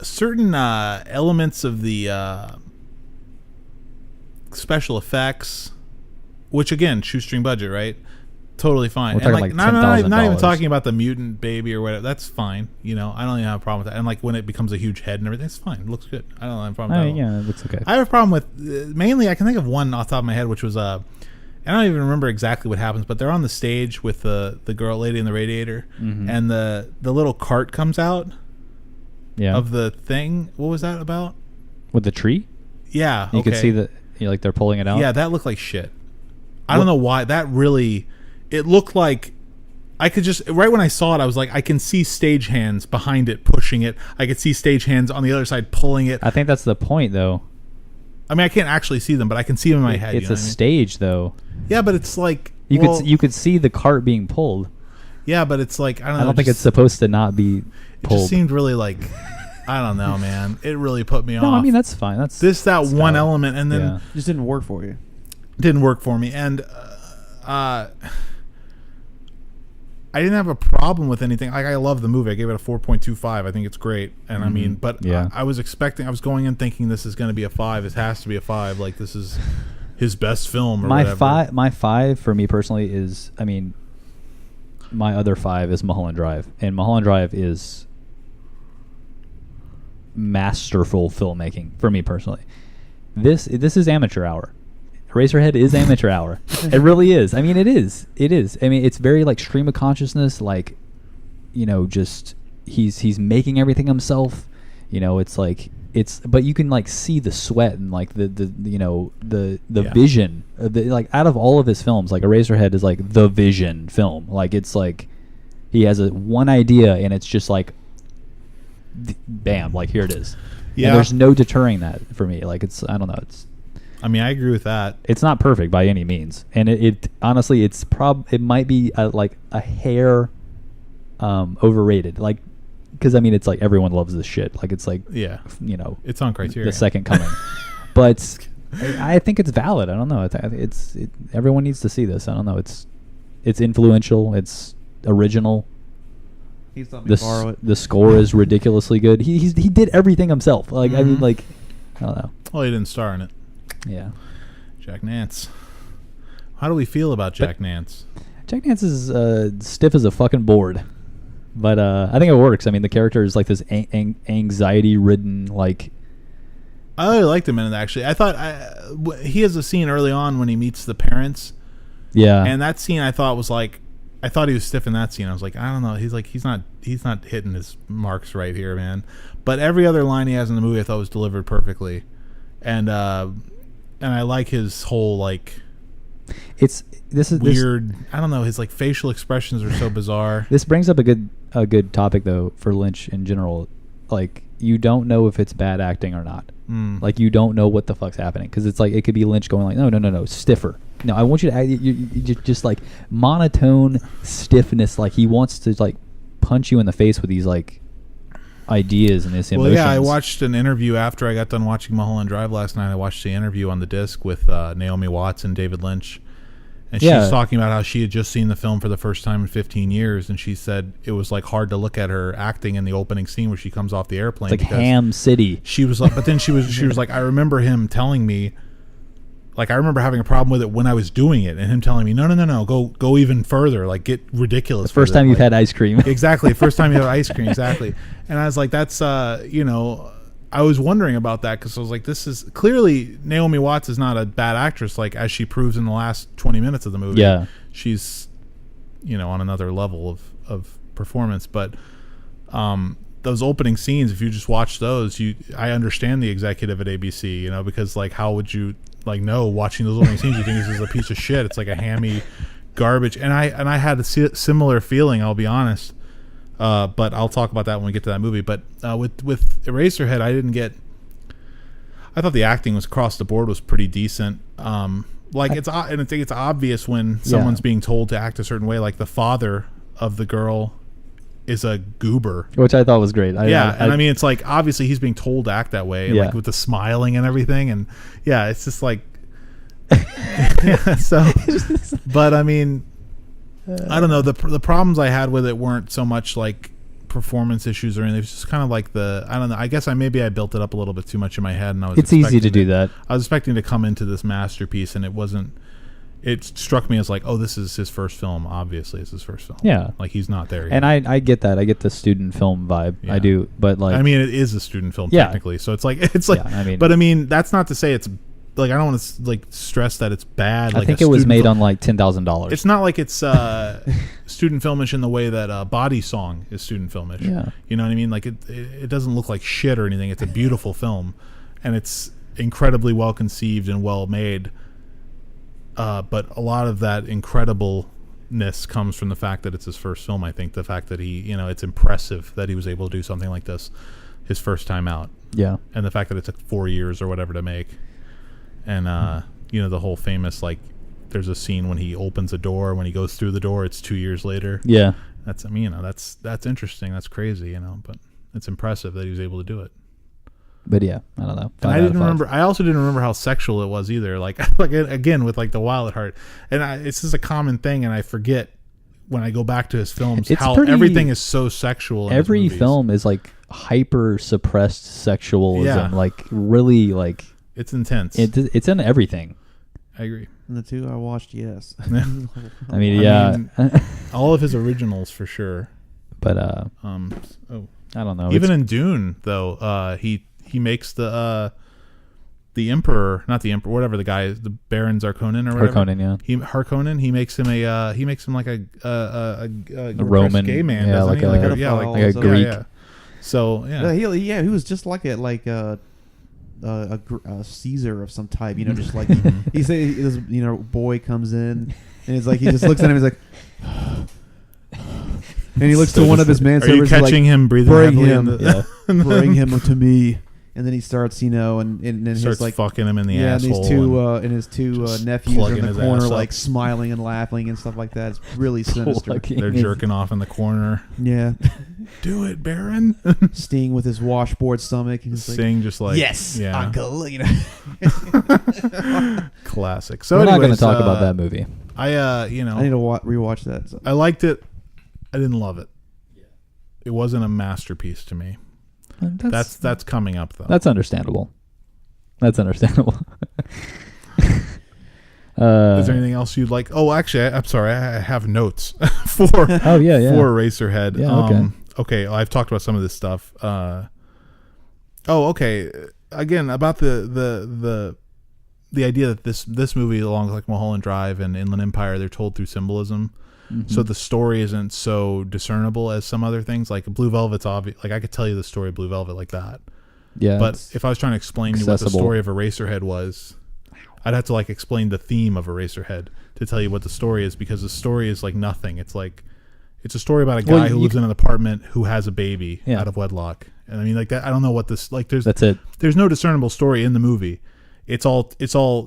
Certain elements of the special effects, which again, shoestring budget, right? Totally fine. We're talking like $10,000. Not even talking about the mutant baby or whatever. That's fine. I don't even have a problem with that. And like when it becomes a huge head and everything, it's fine. It looks good. I don't have a problem with that. Yeah, it looks okay. I have a problem with mainly. I can think of one off the top of my head, which was I don't even remember exactly what happens, but they're on the stage with the girl lady in the radiator, and the little cart comes out. Yeah. Of the thing. What was that about? With the tree? Yeah. You could see that. Like they're pulling it out. Yeah, that looked like shit. I don't know why. That really. It looked like I could just right when I saw it, I was like, I can see stagehands behind it pushing it. I could see stagehands on the other side pulling it. I think that's the point, though. I mean, I can't actually see them, but I can see them in my head. It's a stage, though. Yeah, but it's like you could see the cart being pulled. Yeah, but it's like I don't know. I don't think it's supposed to not be pulled. It just seemed really like I don't know, man. It really put me off. No, I mean that's fine. That's one element, and then just didn't work for you. Didn't work for me, and I didn't have a problem with anything. Like I love the movie. I gave it a 4.25. I think it's great. And I mean, but I was going in thinking this is going to be a 5. This has to be a 5. Like this is his best film or whatever. My 5 for me personally is, I mean, my other 5 is Mulholland Drive. And Mulholland Drive is masterful filmmaking for me personally. This is amateur hour. Eraserhead is amateur hour. It really is. I mean, it is. It is. I mean, it's very like stream of consciousness. Like, just he's making everything himself. It's like but you can like see the sweat and like the vision. Like out of all of his films, like Eraserhead is like the vision film. Like it's like he has one idea and it's just like, bam, like here it is. Yeah. And there's no deterring that for me. Like I don't know. I mean, I agree with that. It's not perfect by any means, and it honestly, it might be like a hair overrated. Like because I mean it's like everyone loves this shit. Like it's like Yeah. you know It's on Criterion. the second coming, but I think it's valid. I don't know. Everyone needs to see this. I don't know. It's influential. It's original. He's let me borrow it. The score is ridiculously good. He did everything himself. Like I mean, like I don't know. Well, he didn't star in it. Yeah. Jack Nance. How do we feel about Jack Nance? Jack Nance is stiff as a fucking board, but I think it works. I mean, the character is like this anxiety-ridden, like. I really liked him in it. Actually, I thought he has a scene early on when he meets the parents. Yeah. And that scene I thought was like, I thought he was stiff in that scene. I was like, I don't know. He's not hitting his marks right here, man. But every other line he has in the movie I thought was delivered perfectly, and I like his whole like. This is weird. I don't know. His like facial expressions are so bizarre. This brings up a good topic though for Lynch in general. Like you don't know if it's bad acting or not. Like you don't know what the fuck's happening because it's like it could be Lynch going like no stiffer. No, I want you to act. You just like monotone stiffness. Like he wants to like punch you in the face with these like ideas and this emotions. Well, yeah, I watched an interview after I got done watching Mulholland Drive last night. I watched the interview on the disc with Naomi Watts and David Lynch. And she's talking about how she had just seen the film for the first time in 15 years, and she said it was like hard to look at her acting in the opening scene where she comes off the airplane. It's like Ham City. She was like, but then she was like, I remember him telling me, like I remember having a problem with it when I was doing it, and him telling me, no, go even further, like get ridiculous. The first time you've had ice cream. Exactly, first time you have ice cream, exactly. And I was like, that's I was wondering about that because I was like, this is clearly Naomi Watts is not a bad actress, like as she proves in the last 20 minutes of the movie. Yeah, she's on another level of performance. But those opening scenes, if you just watch those, I understand the executive at ABC, because like how would you like know watching those opening scenes you think this is a piece of shit? It's like a hammy garbage, and I had a similar feeling. I'll be honest. But I'll talk about that when we get to that movie. But with Eraserhead, I thought the acting was across the board was pretty decent. I think it's obvious when someone's being told to act a certain way. Like the father of the girl is a goober, which I thought was great. I mean, it's like obviously he's being told to act that way, like with the smiling and everything, and it's just like, so. But I mean. I don't know. The problems I had with it weren't so much like performance issues or anything. It was just kind of like I don't know. I guess I built it up a little bit too much in my head, and I was. It's easy to do that. I was expecting to come into this masterpiece, and it wasn't. It struck me as like, oh, this is his first film. Obviously, it's his first film. Yeah, like he's not there yet. And I get that. I get the student film vibe. Yeah. I do, but like, I mean, it is a student film technically, so it's like. Yeah, but I mean, that's not to say it's. Like I don't want to like stress that it's bad. I think it was made on like $10,000. It's not like it's student filmish in the way that Body Song is student filmish. Yeah, you know what I mean. Like it doesn't look like shit or anything. It's a beautiful film, and it's incredibly well conceived and well made. But a lot of that incredibleness comes from the fact that it's his first film. I think the fact that he, it's impressive that he was able to do something like this, his first time out. Yeah, and the fact that it took 4 years or whatever to make. And the whole famous like, there's a scene when he opens a door. When he goes through the door, it's 2 years later. Yeah, that's that's interesting. That's crazy, but it's impressive that he was able to do it. But yeah, I don't know. And I didn't remember. I also didn't remember how sexual it was either. Like again with like the Wild at Heart, and it's just a common thing, and I forget when I go back to his films how everything is so sexual. Every film is like hyper suppressed sexualism, like really like. It's intense. It's in everything. I agree. And the two I watched, yes. I mean, all of his originals for sure. But I don't know. Even in Dune, though, he makes the Emperor, not the Emperor, whatever the guy is, the Baron Harkonnen or whatever. Harkonnen, he makes him like a Roman gay man, yeah, doesn't he? Like a Greek. Yeah. So he was just like a Caesar of some type, just like he said, this boy comes in and it's like he just looks at him, he's like, and he looks to one of his manservants. Are you catching him breathing? Bring him to me, and then he starts, and then starts his like fucking him in the asshole. And his two nephews are in the corner, like smiling and laughing and stuff like that. It's really sinister. They're jerking off in the corner. Yeah. Do it, Baron. Sting with his washboard stomach. And Sting just like yes, yeah, Uncle. classic. So we're not going anyways, to talk about that movie. I you know I need to rewatch that. So. I liked it. I didn't love it. It wasn't a masterpiece to me. That's coming up though. That's understandable. That's understandable. Is there anything else you'd like? Oh, actually, I'm sorry. I have notes for for Eraserhead. Yeah, okay. I've talked about some of this stuff. Okay. Again, about the idea that this movie, along with like Mulholland Drive and Inland Empire, they're told through symbolism. Mm-hmm. So the story isn't so discernible as some other things. Like Blue Velvet's obvious. Like I could tell you the story of Blue Velvet like that. Yeah. But if I was trying to explain you what the story of Eraserhead was, I'd have to like explain the theme of Eraserhead to tell you what the story is, because the story is like nothing. It's a story about a guy who lives in an apartment who has a baby out of wedlock. And I mean like that. I don't know what this like. That's it. There's no discernible story in the movie. It's all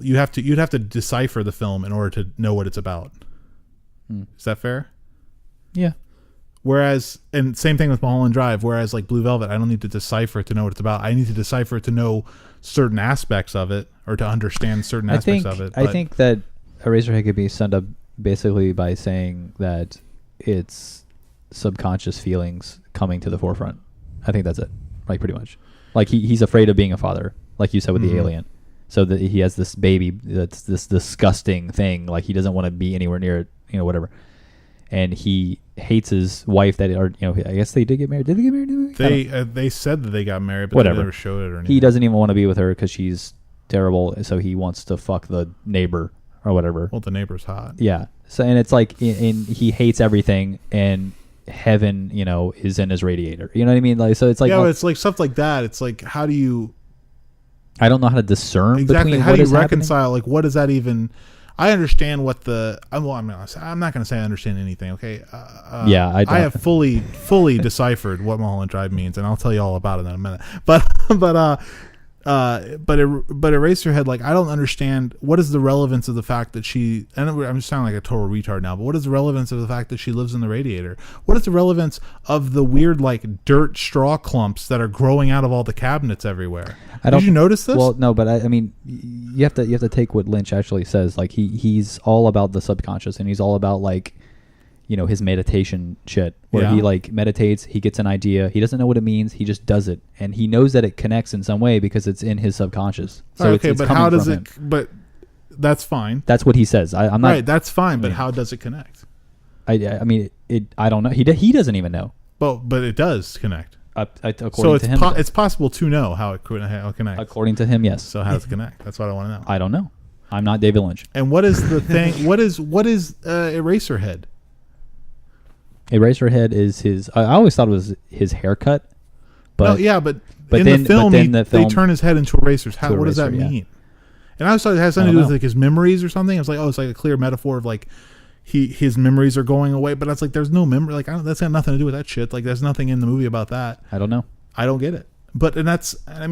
you'd have to decipher the film in order to know what it's about. Is that fair? Yeah. Whereas, and same thing with Mulholland Drive, whereas like Blue Velvet, I don't need to decipher it to know what it's about. I need to decipher it to know certain aspects of it or to understand certain aspects of it. I think that Eraserhead could be summed up basically by saying that it's subconscious feelings coming to the forefront. I think that's it. Like pretty much. Like he's afraid of being a father, like you said with the alien. So that he has this baby that's this disgusting thing. Like he doesn't want to be anywhere near it, whatever. And he hates his wife that are, I guess they did get married. Did they get married in the movie? They said that they got married, but whatever. They never showed it or anything. He doesn't even want to be with her because she's terrible. So he wants to fuck the neighbor or whatever. Well, the neighbor's hot. Yeah. So, and it's like, he hates everything, and heaven, is in his radiator. You know what I mean? Like, so it's like, yeah, it's like stuff like that. It's like, how do you? I don't know how to discern exactly. Between how what do you is reconcile? happening. Like, what does that even? I understand what the. I'm not going to say I understand anything. Okay. Yeah, I have fully deciphered what Mulholland Drive means, and I'll tell you all about it in a minute. But Eraserhead, like, I don't understand what is the relevance of the fact that she. And I'm just sounding like a total retard now. But what is the relevance of the fact that she lives in the radiator? What is the relevance of the weird like dirt straw clumps that are growing out of all the cabinets everywhere? Did you notice this? Well, no, but I mean, you have to take what Lynch actually says. Like he's all about the subconscious, and he's all about like, his meditation shit, where he like meditates, he gets an idea, he doesn't know what it means, he just does it, and he knows that it connects in some way because it's in his subconscious. So okay, it's but coming how does from it? him. But that's fine. That's what he says. I'm not right. That's fine, but how does it connect? I mean, I don't know. He doesn't even know. But it does connect. According to him, it's possible to know how it connects. According to him, yes. So how does it connect? That's what I want to know. I don't know. I'm not David Lynch. And what is the thing? what is Eraserhead? Eraserhead is his. I always thought it was his haircut. But no, yeah, but in then, the film, the film they turn his head into erasers. What does that mean? And I always thought it has something to do with like his memories or something. I was like, it's like a clear metaphor of like his memories are going away. But that's like there's no memory. Like that's got nothing to do with that shit. Like there's nothing in the movie about that. I don't know. I don't get it. I'm not I'm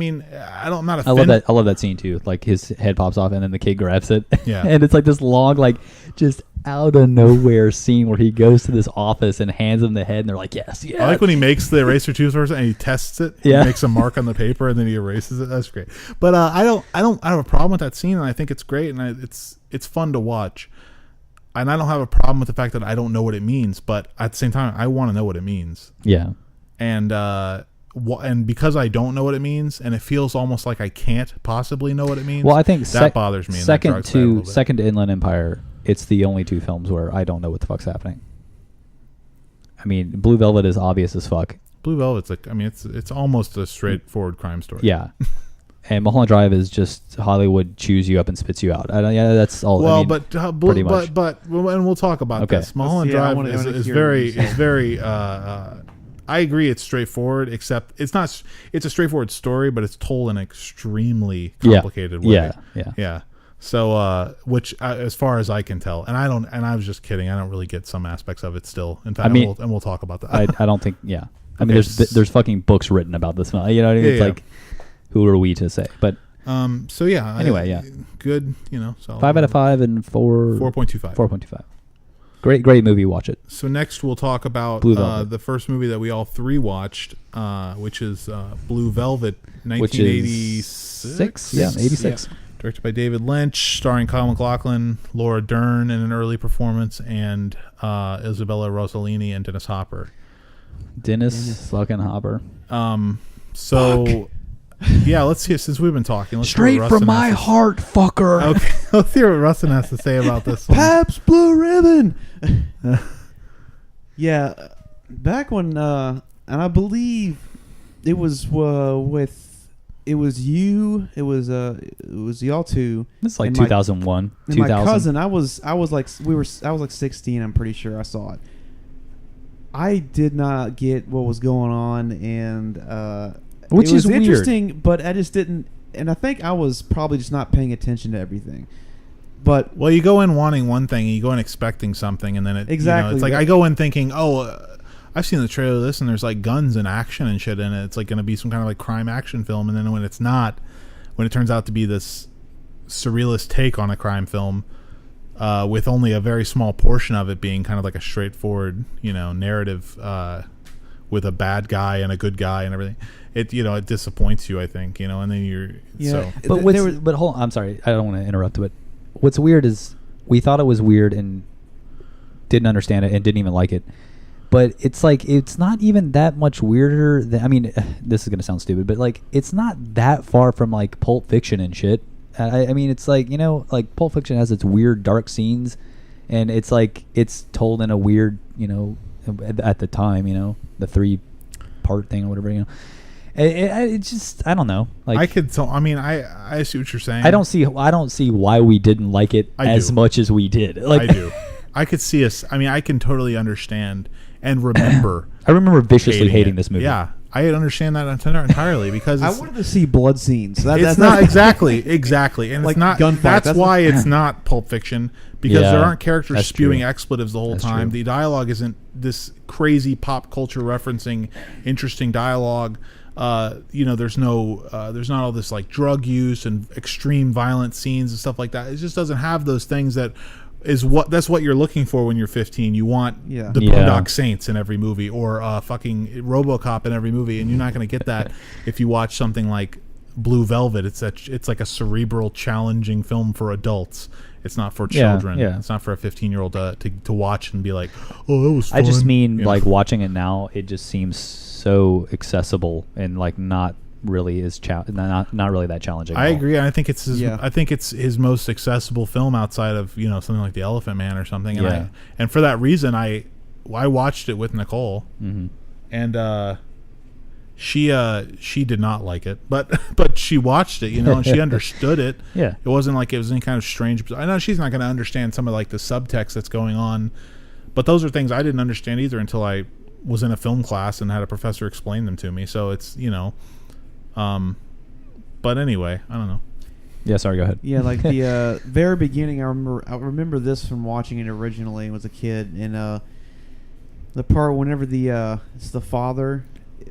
not I love that scene too. Like his head pops off and then the kid grabs it. Yeah. And it's like this long, like just out of nowhere scene where he goes to this office and hands them the head and they're like, yes. I like when he makes the eraser toothbrush and he tests it. Yeah. He makes a mark on the paper and then he erases it. That's great. But I don't have a problem with that scene, and I think it's great, and it's fun to watch. And I don't have a problem with the fact that I don't know what it means, but at the same time, I want to know what it means. Yeah. And because I don't know what it means, and it feels almost like I can't possibly know what it means. Well, I think that bothers me. Second to Inland Empire, it's the only two films where I don't know what the fuck's happening. I mean, Blue Velvet is obvious as fuck. Blue Velvet's like, I mean, it's almost a straightforward crime story. Yeah. And Mulholland Drive is just Hollywood chews you up and spits you out. That's all. Well, I mean, pretty much. but and we'll talk about this. Mulholland Drive is very. I agree, it's straightforward, except it's not. It's a straightforward story, but it's told in an extremely complicated way. Yeah. So, which as far as I can tell, and I was just kidding. I don't really get some aspects of it still. In fact, we'll talk about that. I don't think. Yeah. I mean, there's fucking books written about this. You know what I mean? It's like, who are we to say? But so yeah. Anyway, good. So 5 out of 5 and 4. 4.25. 4.25. Great movie. Watch it. So next we'll talk about Blue Velvet. the first movie that we all three watched, which is Blue Velvet, Which 1986. is 86. Directed by David Lynch, starring Kyle MacLachlan, Laura Dern in an early performance, and Isabella Rossellini and Dennis Hopper. Dennis fucking Hopper. So, yeah, let's hear, since we've been talking, let's Straight hear what from Rustin my has to- heart, fucker. Okay, let's hear what Rustin has to say about this one. Pabst Blue Ribbon. Yeah, back when, and I believe it was with, it was you, it was y'all two. It's like and my- 2001, And 2000. my cousin, I was like 16. I'm pretty sure I saw it. I did not get what was going on, and Which it was is weird. interesting, but I just didn't. And I think I was probably just not paying attention to everything. But Well, you go in wanting one thing, and you go in expecting something, and then it Exactly. it's like I go in thinking, I've seen the trailer of this, and there's like guns and action and shit in it. It's like going to be some kind of like crime action film, and then when it's not, when it turns out to be this surrealist take on a crime film, with only a very small portion of it being kind of like a straightforward, narrative, with a bad guy and a good guy and everything, it disappoints you, I think, and then you're so. But but hold on, I'm sorry, I don't want to interrupt, but what's weird is we thought it was weird and didn't understand it and didn't even like it. But it's like it's not even that much weirder than, I mean, this is gonna sound stupid, but like it's not that far from like Pulp Fiction and shit. I mean, it's like, like Pulp Fiction has its weird dark scenes, and it's like it's told in a weird, at the time, the 3-part thing or whatever, It just, I don't know. Like I could tell. I mean, I see what you're saying. I don't see why we didn't like it as much as we did. Like I do. I could see us. I mean, I can totally understand and remember. I remember viciously hating this movie. Yeah, I understand that entirely because I it's, wanted to see blood scenes. it's not exactly, and Like it's not. gunfight, That's that's why what- it's not Pulp Fiction, because Yeah, there aren't characters that's spewing true. expletives the whole That's time. true. The dialogue isn't this crazy pop culture referencing, interesting dialogue. There's not all this like drug use and extreme violent scenes and stuff like that. It just doesn't have those things that's what you're looking for when you're 15. You want the Boondock Saints in every movie, or fucking RoboCop in every movie, and you're not going to get that if you watch something like Blue Velvet. It's like a cerebral, challenging film for adults. It's not for children. Yeah. It's not for a 15-year-old to watch and be like, oh, that was fun. I just mean like watching it now, it just seems so accessible and like not really not really that challenging. I at all. agree. I think it's his, Yeah. I think it's his most accessible film outside of something like The Elephant Man or something. And Yeah. and for that reason, I watched it with Nicole, Mm-hmm. and she did not like it, but she watched it, and she understood it. Yeah. It wasn't like it was any kind of strange. I know she's not going to understand some of like the subtext that's going on, but those are things I didn't understand either until I was in a film class and had a professor explain them to me. So it's but anyway, I don't know. Yeah, sorry, go ahead. Yeah, like the very beginning, I remember this from watching it originally as a kid, and the part whenever it's the father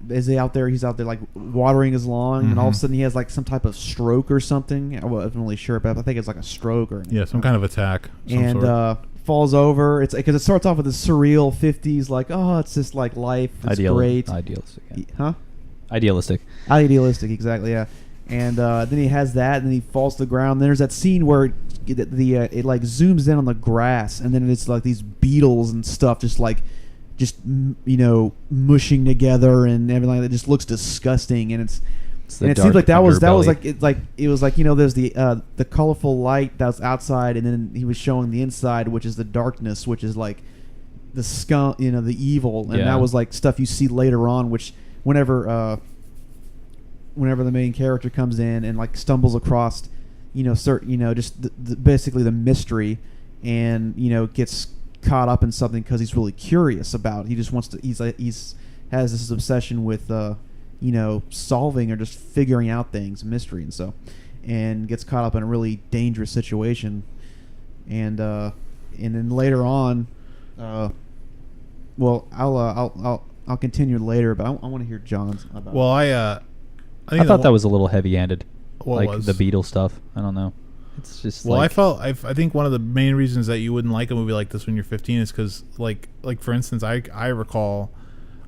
he's out there like watering his lawn, and all of a sudden he has like some type of stroke or something. I wasn't really sure, but I think it's like a stroke or Some kind of attack. and falls over. It's because it starts off with this surreal 50s, like, oh, it's just like life. It's great. Idealistic. Yeah. Huh? Idealistic. Idealistic, exactly, yeah. And then he has that, and then he falls to the ground. Then there's that scene where it like zooms in on the grass, and then it's like these beetles and stuff just mushing together and everything. That just looks disgusting, and it seems like that was like there's the colorful light that was outside, and then he was showing the inside, which is the darkness, which is like the skunk, the evil, and that was like stuff you see later on, which whenever the main character comes in and like stumbles across just basically the mystery, and gets caught up in something because he's really curious about it. He just wants to has this obsession with solving or just figuring out things, mystery and stuff, and gets caught up in a really dangerous situation, and then later on, I'll continue later, but I want to hear John's about. Well, I I thought that was a little heavy-handed, What like was? the Beatles stuff. I don't know. It's just Well, like, I think one of the main reasons that you wouldn't like a movie like this when you're 15 is because, like for instance, I recall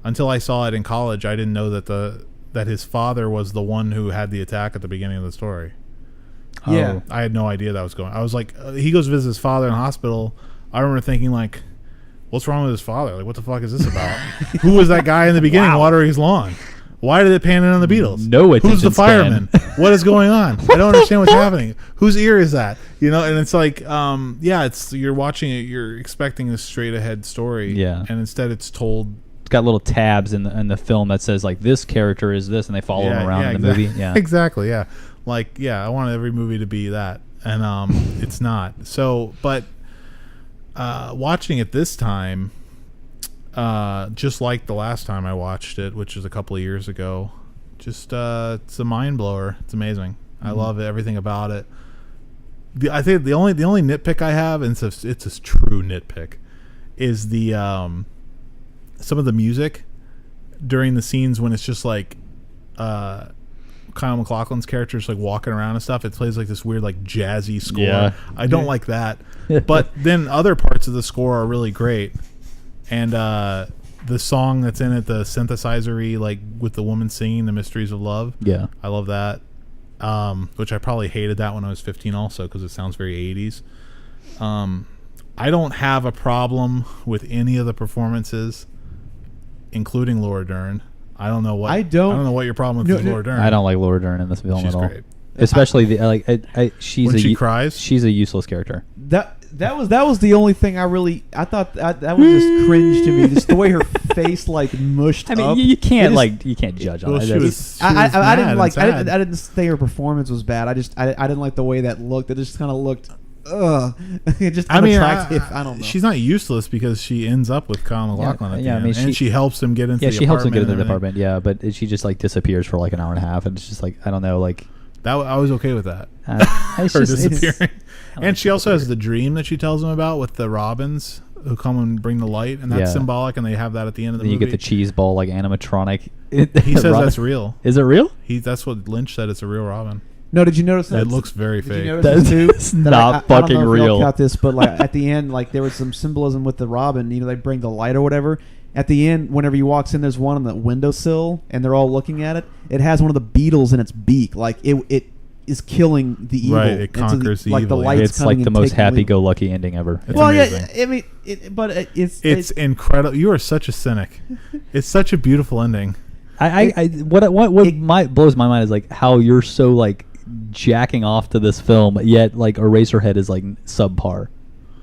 until I saw it in college, I didn't know that his father was the one who had the attack at the beginning of the story. Yeah. I had no idea that was going. I was like, he goes to visit his father in the hospital. I remember thinking like, what's wrong with his father? Like, what the fuck is this about? Who was that guy in the beginning watering his lawn? Why did it pan in on the Beatles? No Who's the attention fireman? span. What is going on? I don't understand what's happening. Whose ear is that? You know, and it's like, it's you're watching it, you're expecting a straight ahead story, Yeah. and instead it's told. It's got little tabs in the film that says like this character is this, and they follow him around in the movie. Yeah, exactly. Yeah, like I want every movie to be that, and it's not. So, but watching it this time. Just like the last time I watched it, which was a couple of years ago, just it's a mind blower. It's amazing. I love it, everything about it. I think the only nitpick I have, and it's a true nitpick, is the some of the music during the scenes when it's just like Kyle MacLachlan's character is like walking around and stuff. It plays like this weird like jazzy score. Yeah. I don't like that. But then other parts of the score are really great. And the song that's in it, the synthesizer-y, like with the woman singing "The Mysteries of Love." yeah. I love that. Which I probably hated that when I was 15, also because it sounds very 80s. I don't have a problem with any of the performances, including Laura Dern. I don't know what your problem with Laura Dern. I don't like Laura Dern in this film She's at all. great. Especially she's When a she cries? She's a useless character. That was the only thing I thought that was just cringe to me. Just the way her face like mushed I mean, up. you can't It you can't judge on Well, that. she That's- was I didn't mad like. and I sad. didn't say her performance was bad. I didn't like the way that looked. It just kind of looked. It just unattractive. I don't know. She's not useless because she ends up with Kyle MacLachlan at the I end, mean, and she helps him get into yeah, the she helps him get into the apartment apartment. Yeah, but she just like disappears for like an hour and a half, and it's just like I don't know, like That I was okay with that. it's Her just it's, disappearing. And she also has the dream that she tells him about with the robins who come and bring the light, and that's Yeah. symbolic, and they have that at the end of the then you movie. get the cheese ball like animatronic. He says Robin. that's real. Is it real? That's what Lynch said. It's a real robin. No, did you notice that? It looks very Did you fake. notice That's this too? That not I fucking don't know if y'all real. caught this, but like at the end, like there was some symbolism with the robin. You know, they bring the light or whatever. At the end, whenever he walks in, there's one on the windowsill, and they're all looking at it. It has one of the beetles in its beak. Like it is killing the evil. Right, it conquers the like evil, the yeah. light's It's coming like the and most taking away- happy-go-lucky ending ever. It's well, amazing. yeah, I mean, It's incredible. You are such a cynic. It's such a beautiful ending. What blows my mind is like how you're so like jacking off to this film, yet like Eraserhead is like subpar.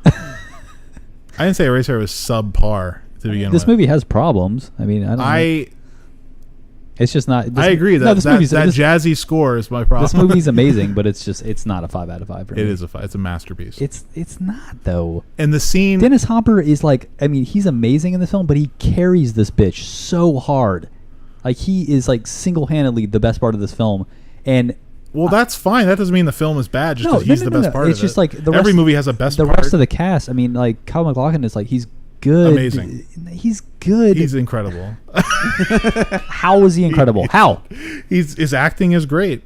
I didn't say Eraserhead was subpar to begin This with. movie has problems. I mean, I don't know. It's just not. I agree that this that movie's jazzy score is my problem. this movie's amazing, but it's not a 5 out of 5 for me. It is it's a masterpiece. It's not though. And the scene. Dennis Hopper is like, I mean, he's amazing in this film, but he carries this bitch so hard. Like he is like single-handedly the best part of this film, and Well, that's fine. That doesn't mean the film is bad just because he's the best part It's of it. just like Every movie has a best the part. rest of the cast. I mean, like Kyle MacLachlan is like he's good. Amazing. He's good. He's incredible. How is he incredible? How? His acting is great.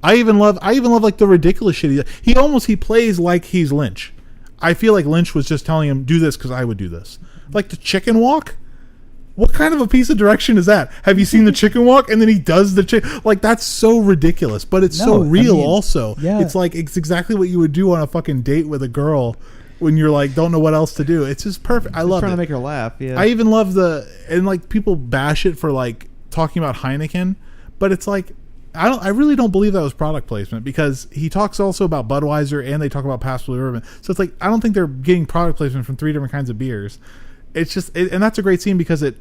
I even love like the ridiculous shit. He plays like he's Lynch. I feel like Lynch was just telling him do this because I would do this. Like the chicken walk. What kind of a piece of direction is that? Have you seen the chicken walk? And then he does the chicken. Like, that's so ridiculous, but it's so real also. Yeah. It's like, it's exactly what you would do on a fucking date with a girl when you're like, don't know what else to do. It's just perfect. I love trying it. to make her laugh. Yeah, I even love and like people bash it for like talking about Heineken, but it's like, I really don't believe that was product placement because he talks also about Budweiser and they talk about Pabst Blue Ribbon. So it's like, I don't think they're getting product placement from 3 different kinds of beers. It's just, and that's a great scene because it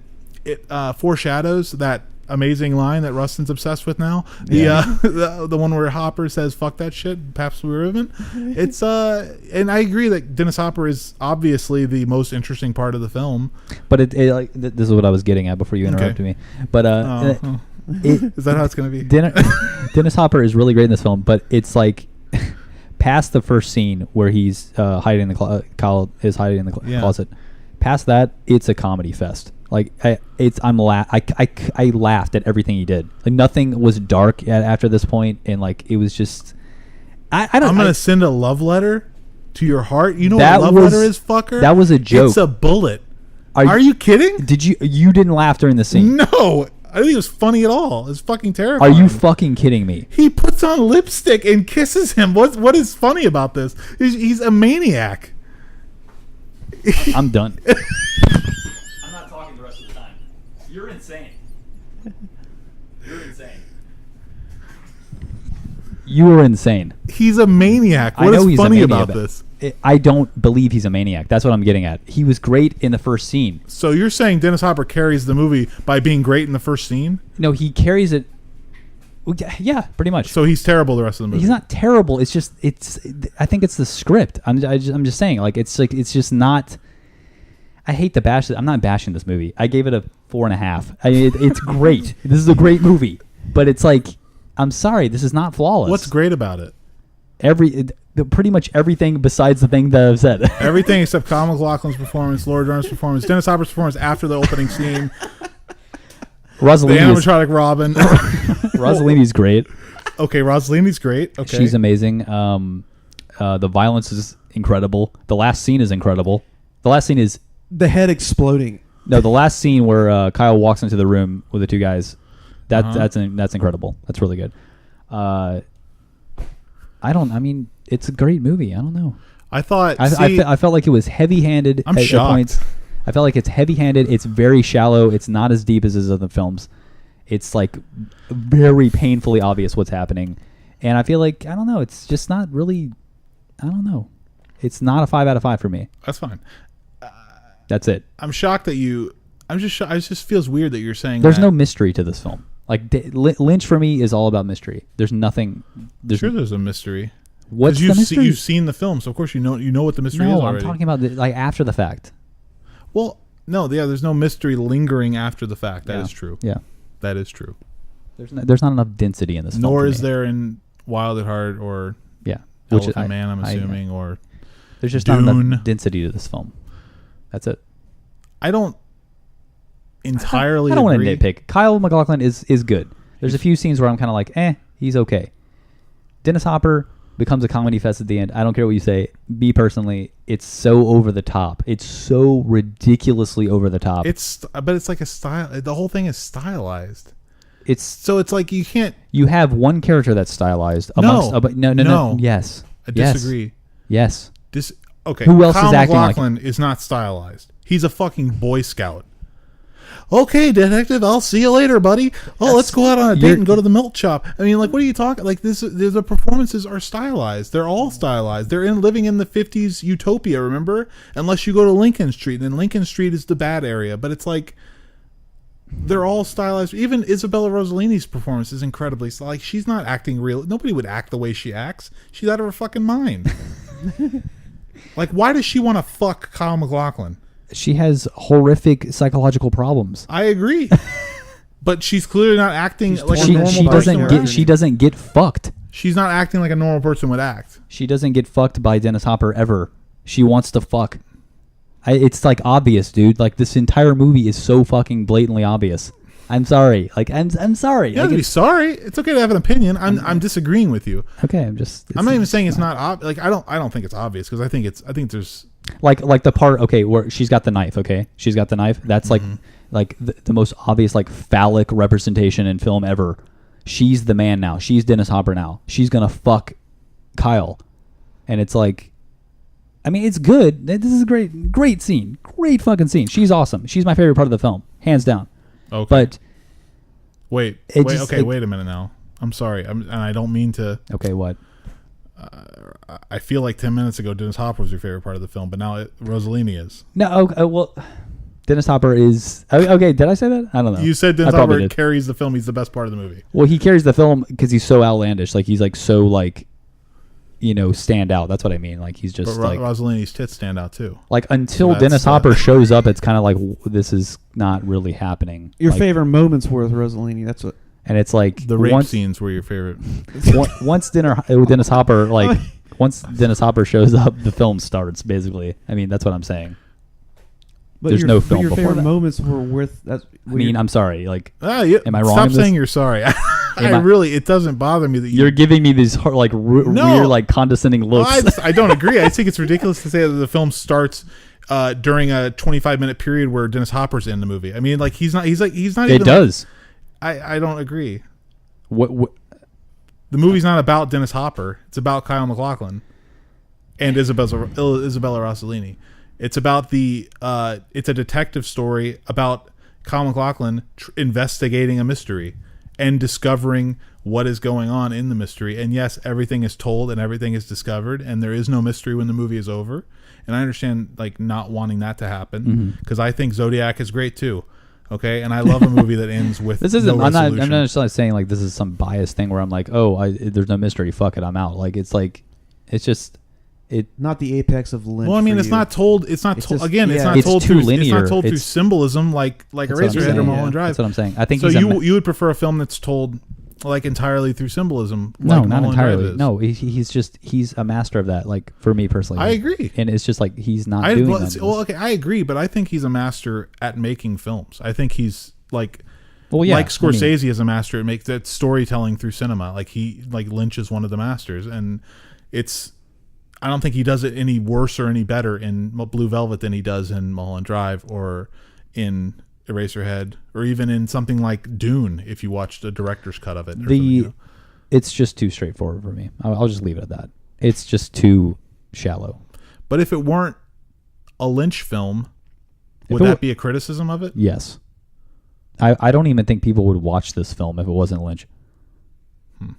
foreshadows that amazing line that Rustin's obsessed with now. The one where Hopper says "fuck that shit," Pabst Blue Ribbon. It's and I agree that Dennis Hopper is obviously the most interesting part of the film. But this is what I was getting at before you interrupted me. But is that how it's going to be? Dennis Hopper is really great in this film, but it's like past the first scene where he's hiding in the closet. Past that, it's a comedy fest. Like I laughed at everything he did. Like nothing was dark after this point, and like it was just I don't. I'm gonna send a love letter to your heart. You know That what a love was- letter is, fucker? that was a joke. It's a bullet. Are Are you kidding? Did you didn't laugh during the scene? No, I didn't think it was funny at all. It's fucking Are terrifying. you fucking kidding me? He puts on lipstick and kisses him. What is funny about this? He's a maniac. I'm done. I'm not talking the rest of the time. You're insane. You're insane. You were insane. He's a maniac. I What know is he's a funny maniac, about but this? I don't believe he's a maniac. That's what I'm getting at. He was great in the first scene. So you're saying Dennis Hopper carries the movie by being great in the first scene? No, he carries it. Well, yeah, pretty much. So he's terrible the rest of the movie. He's not terrible. It's just I think it's the script. I'm just saying it's just not. I hate to bash it. I'm not bashing this movie. I gave it a 4.5. It's great. This is a great movie, but it's like I'm sorry, this is not flawless. What's great about it? Pretty much everything besides the thing that I've said. Everything except Kyle MacLachlan's performance, Laura Dern's performance, Dennis Hopper's performance after the opening scene, the Rosalini's animatronic Robin. Rosalini's great. Okay, Rosalini's great. Okay, She's amazing. The violence is incredible. The last scene is incredible. The last scene is The head exploding. the last scene where Kyle walks into the room with the two guys. Uh-huh. That's incredible. That's really good. I mean, it's a great movie. I don't know. I thought. I felt like it was heavy-handed. I'm at shocked. points. I felt like it's heavy-handed. It's very shallow. It's not as deep as his other films. It's like very painfully obvious what's happening, and I feel like I don't know. It's just not really. I don't know. It's not a 5 out of 5 for me. That's fine. That's it. I'm shocked that you. I'm just. It just feels weird that you're saying. There's that. no mystery to this film. Like Lynch for me is all about mystery. There's nothing. Sure, there's a mystery. What's the You've mystery? you've seen the film, so of course you know what the mystery is No, already. I'm talking about like after the fact. Well, no, yeah. There's no mystery lingering after the fact. That Yeah. is true. Yeah. That is true. There's not enough density in this film. Nor for is me. there in Wild at Heart or Yeah. Elephant Man. I'm assuming, or there's just Dune. not enough density to this film. That's it. I don't entirely. I don't want to agree. nitpick. Kyle MacLachlan is good. There's a few scenes where I'm kind of like, he's okay. Dennis Hopper becomes a comedy fest at the end. I don't care what you say. Me personally, it's so over the top. It's so ridiculously over the top. But it's like a style. The whole thing is stylized. It's So it's like you can't. you have one character that's stylized amongst. No. Yes. I Yes. disagree. Yes. Okay. Who else Kyle is acting like MacLachlan is not stylized. He's a fucking Boy Scout. Okay, detective, I'll see you later, buddy. Oh, let's go out on a date and go to the milk shop. I mean, like, what are you talking? Like, the performances are stylized. They're all stylized. They're living in the 50s utopia, remember? Unless you go to Lincoln Street, and then Lincoln Street is the bad area. But it's like, they're all stylized. Even Isabella Rossellini's performance is incredibly like, she's not acting real. Nobody would act the way she acts. She's out of her fucking mind. Like, why does she want to fuck Kyle MacLachlan? She has horrific psychological problems. I agree. But she's clearly not acting like a She normal person. she doesn't get fucked. She's not acting like a normal person would act. She doesn't get fucked by Dennis Hopper ever. She wants to fuck. It's like obvious, dude. Like this entire movie is so fucking blatantly obvious. I'm sorry. Like I'm sorry. You don't have Like, to be sorry. It's okay to have an opinion. I'm disagreeing with you. okay, I'm not even saying it's not like I don't think it's obvious because I think there's like the part where she's got the knife. Okay, she's got the knife. That's like the most obvious like phallic representation in film ever. She's the man now. She's Dennis Hopper now. She's gonna fuck Kyle, and it's like, I mean, it's good. This is a great scene. Great fucking scene. She's awesome. She's my favorite part of the film, hands down. okay. But wait, it wait, just, okay, like- wait a minute now. I'm sorry, and I don't mean to. okay, what? I feel like 10 minutes ago Dennis Hopper was your favorite part of the film, but now Rossellini is. No, okay, well, Dennis Hopper is okay. Did I say that? I don't know. You said Dennis I probably Hopper did. carries the film. He's the best part of the movie. Well, he carries the film because he's so outlandish. Like he's like so like, stand out. That's what I mean. Like he's just But like Rossellini's tits stand out too. like until that's, Dennis Hopper shows up, it's kind of like this is not really happening. Your Like, favorite moments were with Rossellini. That's what. and it's like The rape once scenes were your favorite. once Dennis Hopper like once Dennis Hopper shows up, the film starts basically. I mean, that's what I'm saying. But There's your, no but film your before favorite that. moments were with. That's. I mean, I'm sorry. Like Ah, yeah. Am I wrong Stop in this? saying you're sorry. I it doesn't bother me that You're giving me these like weird, like condescending looks. I don't agree. I think it's ridiculous to say that the film starts during a 25-minute period where Dennis Hopper's in the movie. I mean, like he's not. It even does. I don't agree. What? The movie's not about Dennis Hopper. It's about Kyle MacLachlan and Isabella Rossellini. It's about it's a detective story about Kyle MacLachlan investigating a mystery and discovering what is going on in the mystery. And yes, everything is told and everything is discovered, and there is no mystery when the movie is over. And I understand like not wanting that to happen because I think Zodiac is great too. Okay, and I love a movie that ends with this isn't. no resolution. I'm not necessarily saying like this is some biased thing where I'm like, oh, there's no mystery. Fuck it, I'm out. Like it's just. Not the apex of Lynch. Well, I mean, it's not told. It's not told again. It's not told through linear. It's not told through symbolism like Eraserhead and Mulholland Drive. That's what I'm saying. I think so. You would prefer a film that's told like entirely through symbolism? No, like not Mulholland entirely. Drive is? No, he's a master of that. Like for me personally, I agree. And it's just like he's not doing that. Well, okay, I agree, but I think he's a master at making films. I think he's like. Well, yeah, like Scorsese is a master at make that storytelling through cinema. Like Lynch is one of the masters, and it's. I don't think he does it any worse or any better in Blue Velvet than he does in Mulholland Drive or in Eraserhead or even in something like Dune. If you watched a director's cut of it, it's just too straightforward for me. I'll just leave it at that. It's just too shallow. But if it weren't a Lynch film, would that be a criticism of it? Yes. I don't even think people would watch this film if it wasn't Lynch.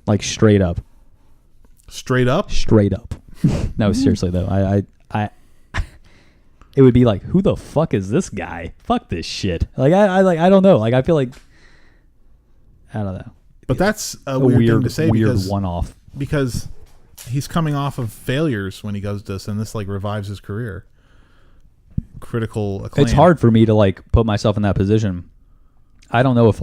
Like straight up. Straight up? Straight up. No, seriously though. I it would be like, who the fuck is this guy? Fuck this shit. Like I don't know. Like I feel like I don't know. But that's a weird thing to say because one-off. Because he's coming off of failures when he goes this, and this like revives his career. Critical acclaim. It's hard for me to like put myself in that position. I don't know if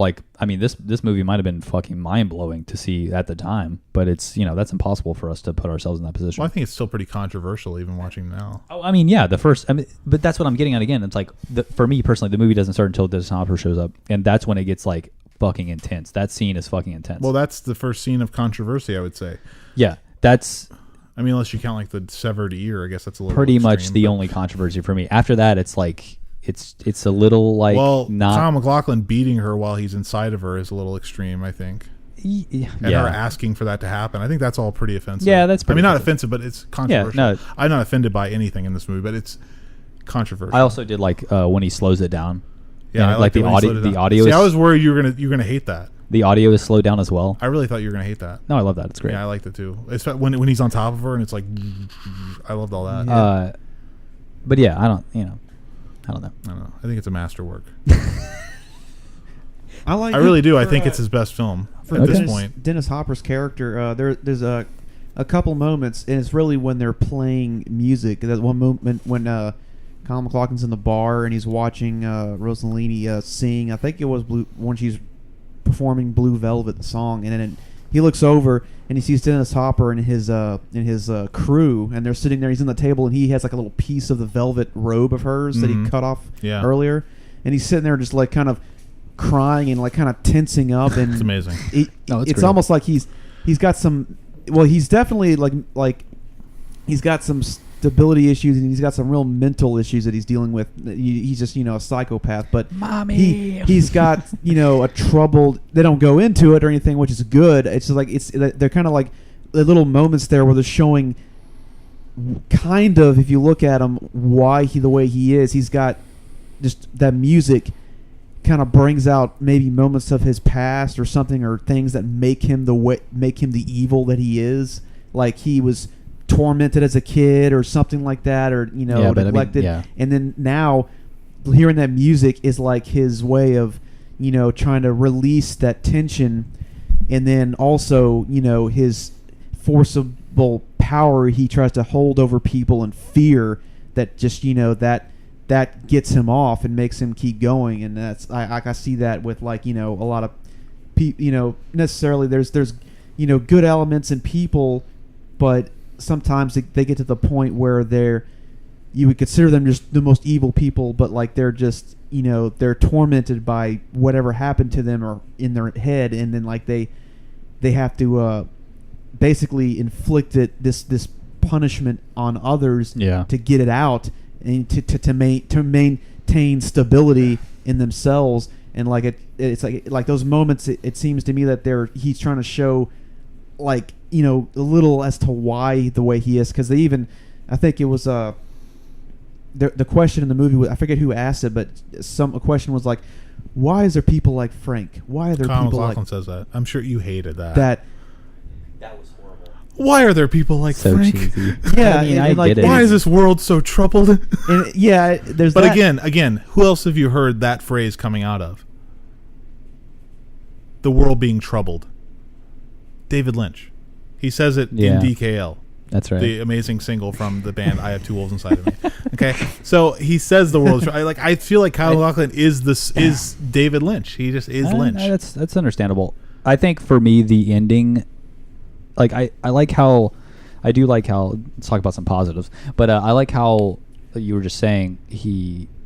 this movie might have been fucking mind-blowing to see at the time, but it's, that's impossible for us to put ourselves in that position. Well, I think it's still pretty controversial even watching now. Oh, I mean, yeah, but that's what I'm getting at again. It's like, for me personally, the movie doesn't start until Dennis Hopper shows up, and that's when it gets like fucking intense. That scene is fucking intense. Well, that's the first scene of controversy, I would say. Yeah, that's... I mean, unless you count like the severed ear, I guess that's a little pretty extreme, much the only controversy for me. After that, it's like... It's a little like not. Kyle MacLachlan beating her while he's inside of her is a little extreme, I think. And her asking for that to happen, I think that's all pretty offensive. Yeah, that's. Pretty not offensive, but it's controversial. Yeah, no. I'm not offended by anything in this movie, but it's controversial. I also did like when he slows it down. Yeah, I like the audio. The audio. See, I was worried you're gonna hate that. The audio is slowed down as well. I really thought you were gonna hate that. No, I love that. It's great. Yeah, I liked it too. It's when he's on top of her and it's like, I loved all that. Yeah. But yeah, I don't know. I don't know. I think it's a masterwork. I really do. I think it's his best film at this point. Dennis Hopper's character, there's a couple moments, and it's really when they're playing music. That one moment when Kyle MacLachlan's in the bar and he's watching Rossellini sing. I think it was when she's performing Blue Velvet, the song, and then he looks over and he sees Dennis Hopper and his crew, and they're sitting there. He's on the table, and he has like a little piece of the velvet robe of hers that he cut off earlier, and he's sitting there just like kind of crying and like kind of tensing up. And it's amazing. It's almost like he's got some. Well, he's definitely like he's got some stability issues, and he's got some real mental issues that he's dealing with. He's just a psychopath, but Mommy. he's got a troubled. They don't go into it or anything, which is good. It's just like they're kind of like the little moments there where they're showing kind of, if you look at him, why the way he is. He's got just that music kind of brings out maybe moments of his past or something, or things that make him the evil that he is. Like he was tormented as a kid or something like that, or neglected. And then now hearing that music is like his way of trying to release that tension, and then also his forcible power he tries to hold over people, and fear that just that gets him off and makes him keep going. And that's I see that with a lot of people. Necessarily there's good elements in people, but sometimes they get to the point where you would consider them just the most evil people, but like they're just they're tormented by whatever happened to them or in their head, and then like they they have to basically inflict this punishment on others to get it out and to maintain stability in themselves. And like it's like those moments. It seems to me that he's trying to show, like, you know, a little as to why the way he is, because I think it was the question in the movie, I forget who asked it, but a question was like, why is there people like Frank? Why are there Kyle people MacLachlan like says that? I'm sure you hated that. That was horrible. Why are there people like So Frank? cheesy. Yeah, I mean, and I like, get it. Why is this world so troubled? and yeah, there's But that. again, who else have you heard that phrase coming out of? The world being troubled. David Lynch. He says it in DKL. That's right. The amazing single from the band I Have Two Wolves Inside of Me. Okay, so he says the world. I feel like Kyle MacLachlan is David Lynch. He just is Lynch. That's understandable. I think for me the ending, like I like how, I do like how, let's talk about some positives. But I like how you were just saying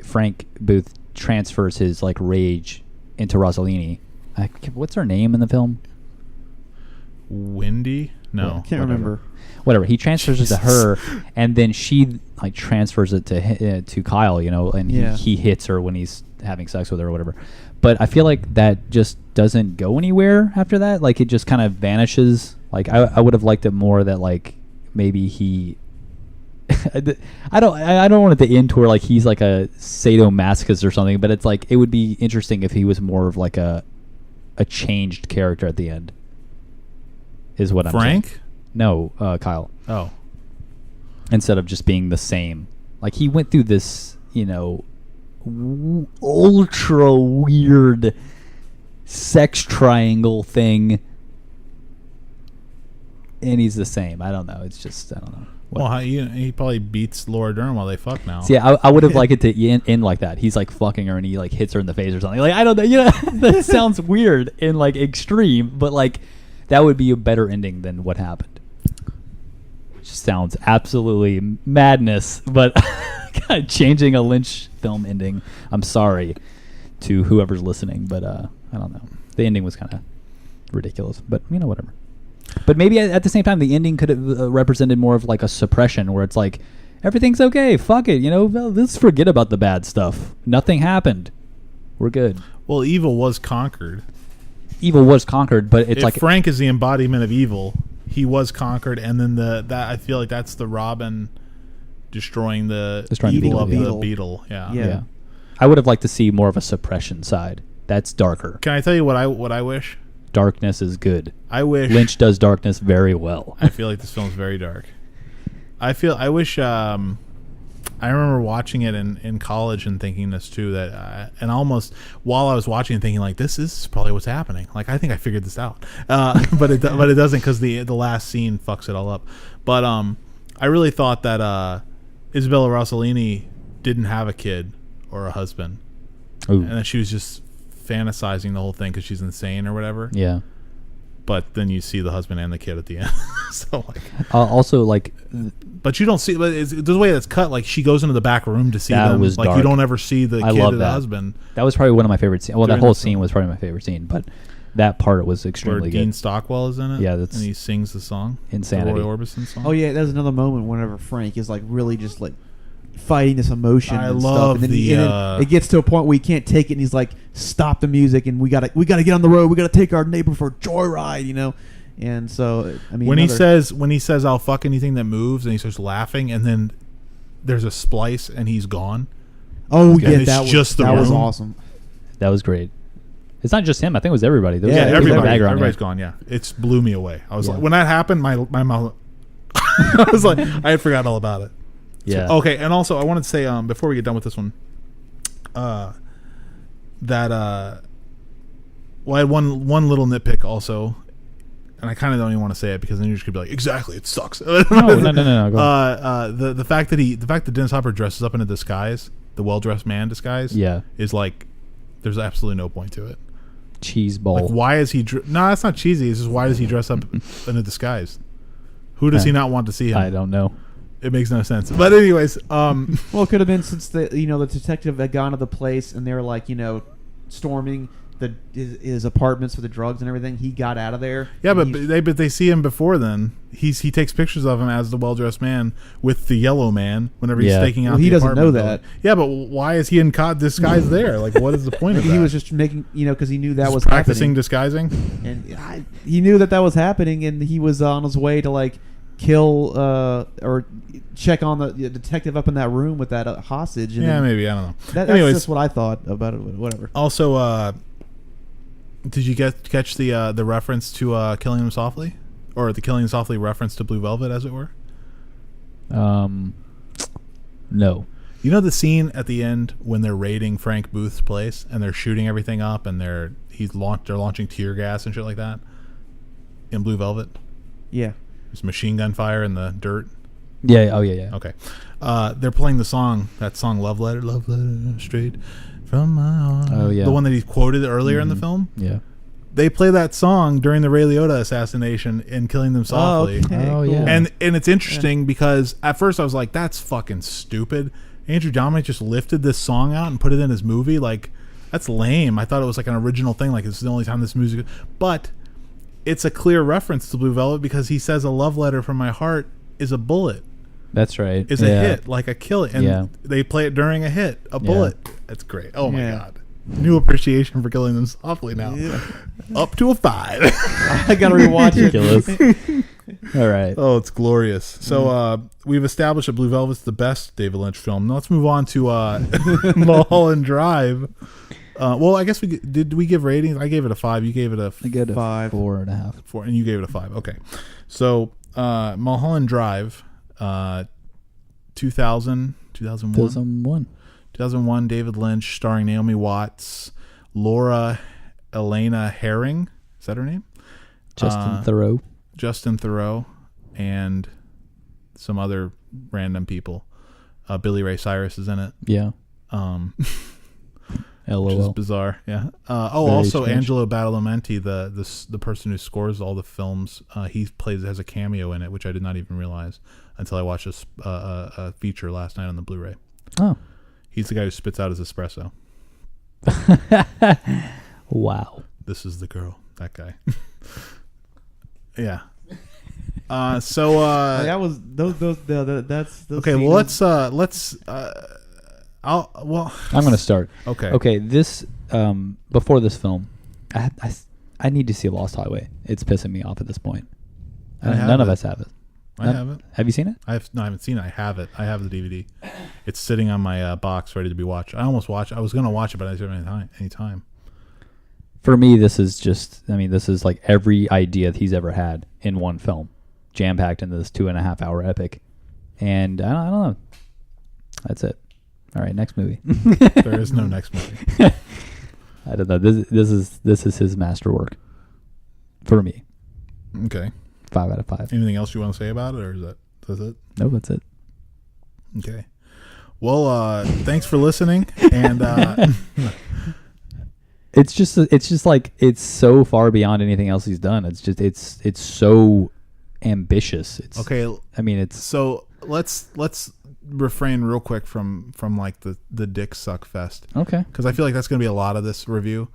Frank Booth transfers his like rage into Rossellini. What's her name in the film? Wendy? No, Can't remember. Whatever. He transfers it to her, and then she like transfers it to Kyle, you know, and he hits her when he's having sex with her or whatever. But I feel like that just doesn't go anywhere after that. Like it just kind of vanishes. Like I would have liked it more that like maybe he. I don't want it to end to where like he's like a sadomasochist or something. But it's like it would be interesting if he was more of like a changed character at the end. Is what I'm saying. Frank? No, Kyle. Oh. Instead of just being the same. Like, he went through this, you know, ultra weird sex triangle thing, and he's the same. I don't know. It's just, I don't know. Well, he probably beats Laura Dern while they fuck now. See, I would have liked it to end like that. He's, like, fucking her, and he, like, hits her in the face or something. Like, I don't know. You know, that sounds weird and, like, extreme, but, like, that would be a better ending than what happened. Which sounds absolutely madness, but God, changing a Lynch film ending. I'm sorry to whoever's listening, but I don't know. The ending was kind of ridiculous, but you know, whatever. But maybe at the same time, the ending could have represented more of like a suppression, where it's like everything's okay, fuck it, you know, let's forget about the bad stuff. Nothing happened. We're good. Well, evil was conquered. Evil was conquered, but it's if like Frank is the embodiment of evil, he was conquered, and then that I feel like that's the Robin destroying the evil of the beetle. Yeah. I would have liked to see more of a suppression side. That's darker. Can I tell you what I wish? Darkness is good. I wish Lynch does darkness very well. I feel like this film is very dark. I wish. I remember watching it in college and thinking this too. That and almost while I was watching, thinking like, this is probably what's happening. Like I think I figured this out, but it doesn't, because the last scene fucks it all up. But I really thought that Isabella Rossellini didn't have a kid or a husband, and that she was just fantasizing the whole thing because she's insane or whatever. Yeah. But then you see the husband and the kid at the end. So like, also like, but you don't see. But it's the way that's cut. Like she goes into the back room to see that them. Was like dark. you don't ever see the kid or the husband. That was probably one of my favorite scenes. Well, that whole scene film. was probably my favorite scene. But that part was Where extremely Dean good. Stockwell is in it. Yeah, and he sings the song. Insanity. The Roy Orbison song. Oh yeah, there's another moment whenever Frank is like really just like fighting this emotion. I and love stuff. And then, the. and then it gets to a point where he can't take it, and he's like, "Stop the music!" And we gotta get on the road. We gotta take our neighbor for a joyride, you know. And so I mean, when he says I'll fuck anything that moves, and he starts laughing, and then there's a splice, and he's gone. Oh yeah, that was awesome. That was great. It's not just him. I think it was everybody. There was everybody's gone. Yeah, it blew me away. I was like, when that happened, my mouth. I was like, I had forgotten all about it. Yeah. So, okay, and also I wanted to say before we get done with this one, that well, I had one little nitpick also, and I kind of don't even want to say it because then you're just gonna be like, exactly, it sucks. No. Go on. The fact that Dennis Hopper dresses up in a disguise, the well-dressed man disguise, is like, there's absolutely no point to it. Cheese ball. Like, why is he? No, that's not cheesy. It's just, why does he dress up in a disguise? Who does he not want to see him? I don't know. It makes no sense. But anyways, well, it could have been since the detective had gone to the place and they were like, storming his apartments for the drugs and everything. He got out of there. Yeah, but they see him before then. He takes pictures of him as the well-dressed man with the yellow man whenever he's staking out. Well, he doesn't know that. Yeah, but why is he in disguise there? Like, what is the point of that? He was just making, because he knew that was practicing happening. disguising, And he knew that was happening, and he was on his way to like kill or check on the detective up in that room with that hostage. And maybe, I don't know. That's Anyways, just what I thought about it. Whatever. Also, did you catch the reference to Killing Him Softly, or the Killing Him Softly reference to Blue Velvet, as it were? No. You know the scene at the end when they're raiding Frank Booth's place and they're shooting everything up and they're launching tear gas and shit like that in Blue Velvet? Yeah. There's machine gun fire in the dirt. Yeah. Oh yeah. Okay. They're playing that song, Love Letter, straight from my heart. Oh yeah. The one that he quoted earlier in the film. Yeah. They play that song during the Ray Liotta assassination in Killing Them Softly. Okay, Oh, cool. yeah. And it's interesting because at first I was like, that's fucking stupid. Andrew Dominik just lifted this song out and put it in his movie. Like, that's lame. I thought it was like an original thing. Like, this is the only time this music... But it's a clear reference to Blue Velvet because he says a love letter from my heart is a bullet. That's right. Is a hit, like a kill. And they play it during a hit, a bullet. That's great. Oh, my God. New appreciation for Killing Them Softly now. Yeah. Up to a 5. I gotta rewatch Ridiculous. All right. Oh, it's glorious. So we've established that Blue Velvet's the best David Lynch film. Now let's move on to Mulholland Drive. Well, I guess we give ratings. I gave it a 5. You gave it a I get a 5. 4.5. 4, and you gave it a 5. Okay. So Mulholland Drive, 2001. 2001, David Lynch, starring Naomi Watts, Laura Elena Herring. Is that her name? Justin Theroux, and some other random people. Billy Ray Cyrus is in it. Yeah. Which Which is bizarre. Yeah. Also strange. Angelo Badalamenti, the person who scores all the films, he has a cameo in it, which I did not even realize until I watched a feature last night on the Blu-ray. Oh. He's the guy who spits out his espresso. Wow. This is the girl. That guy. Yeah. That was that's those Okay. scenes. Well, let's. I'm gonna start. Okay. Okay. This before this film, I need to see Lost Highway. It's pissing me off at this point. None of us have it. I have it. Have you seen it? I haven't seen it. I have it. I have the DVD. It's sitting on my box, ready to be watched. I was gonna watch it, but I didn't have any time. For me, this is like every idea that he's ever had in one film, jam packed into this 2.5 hour epic, and I don't know. That's it. All right, next movie. There is no next movie. I don't know. This is his masterwork. For me, Okay. 5 out of 5. Anything else you want to say about it, or that's it? No, that's it. Okay. Well, thanks for listening, and It's just like it's so far beyond anything else he's done. It's so ambitious. okay. I mean, it's So let's refrain real quick from like the dick suck fest, okay. because I feel like that's going to be a lot of this review,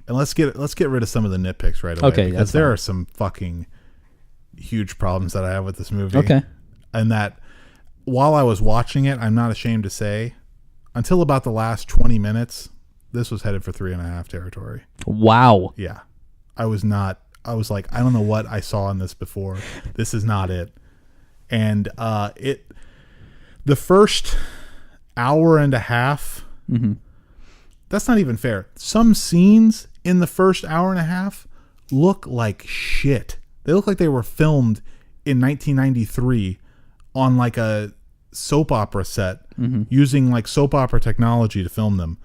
and let's get rid of some of the nitpicks right away. Okay, because that's there fine. are some fucking huge problems that I have with this movie. Okay. And that while I was watching it, I'm not ashamed to say, until about the last 20 minutes, this was headed for 3.5 territory. Wow. Yeah. I was like, I don't know what I saw in this before. This is not it. And the first hour and a half, that's not even fair. Some scenes in the first hour and a half look like shit. They look like they were filmed in 1993 on like a soap opera set using like soap opera technology to film them.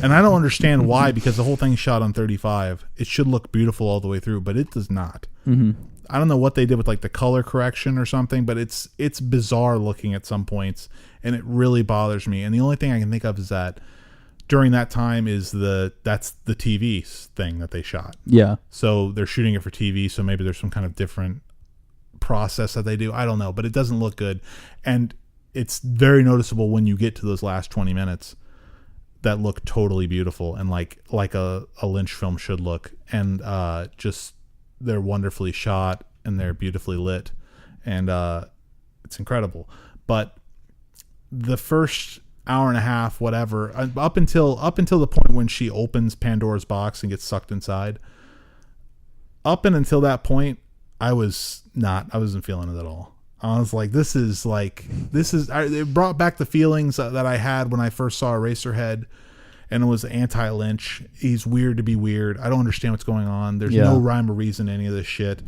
And I don't understand why, because the whole thing's shot on 35. It should look beautiful all the way through, but it does not. I don't know what they did with like the color correction or something, but it's bizarre looking at some points, and it really bothers me. And the only thing I can think of is that during that time that's the TV thing that they shot. Yeah. So they're shooting it for TV, so maybe there's some kind of different process that they do. I don't know, but it doesn't look good. And it's very noticeable when you get to those last 20 minutes that look totally beautiful and like a Lynch film should look, and just they're wonderfully shot and they're beautifully lit, and it's incredible. But the first hour and a half, whatever, up until the point when she opens Pandora's box and gets sucked inside, up and until that point, I wasn't feeling it at all. I was like, it brought back the feelings that I had when I first saw Eraserhead, and it was anti-Lynch. He's weird to be weird. I don't understand what's going on. There's no rhyme or reason to any of this shit.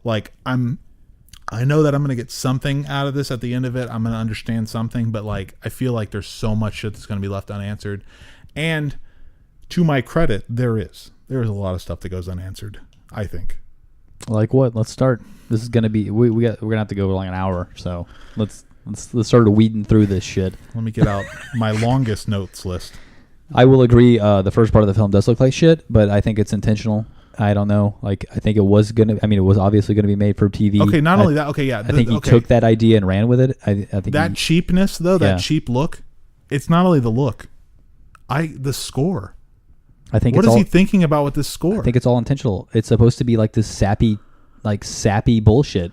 Like, I know that I'm going to get something out of this at the end of it. I'm going to understand something, but like, I feel like there's so much shit that's going to be left unanswered. And to my credit, there is a lot of stuff that goes unanswered, I think. Like what? Let's start. This is going to be, we're going to have to go like an hour. So let's start weeding through this shit. Let me get out my longest notes list. I will agree. The first part of the film does look like shit, but I think it's intentional. I don't know. Like, I think it was obviously going to be made for TV. Okay, not only that. Okay, yeah. I think he took that idea and ran with it. I think that cheapness, though, that cheap look, it's not only the look. The score. I think what is he thinking about with this score? I think it's all intentional. It's supposed to be like this sappy bullshit.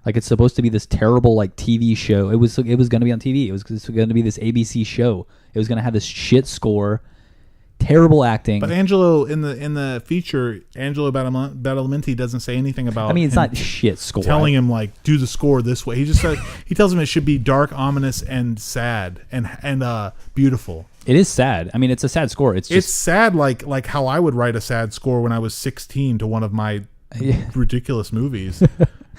Like, it's supposed to be this terrible like TV show. It was going to be on TV. It was going to be this ABC show. It was going to have this shit score. Terrible acting. But Angelo in the feature, Angelo Badalamenti doesn't say anything about. I mean, it's not shit score. Telling him like do the score this way. He just said he tells him it should be dark, ominous, and sad and beautiful. It is sad. I mean, it's a sad score. It's sad like how I would write a sad score when I was 16 to one of my ridiculous movies.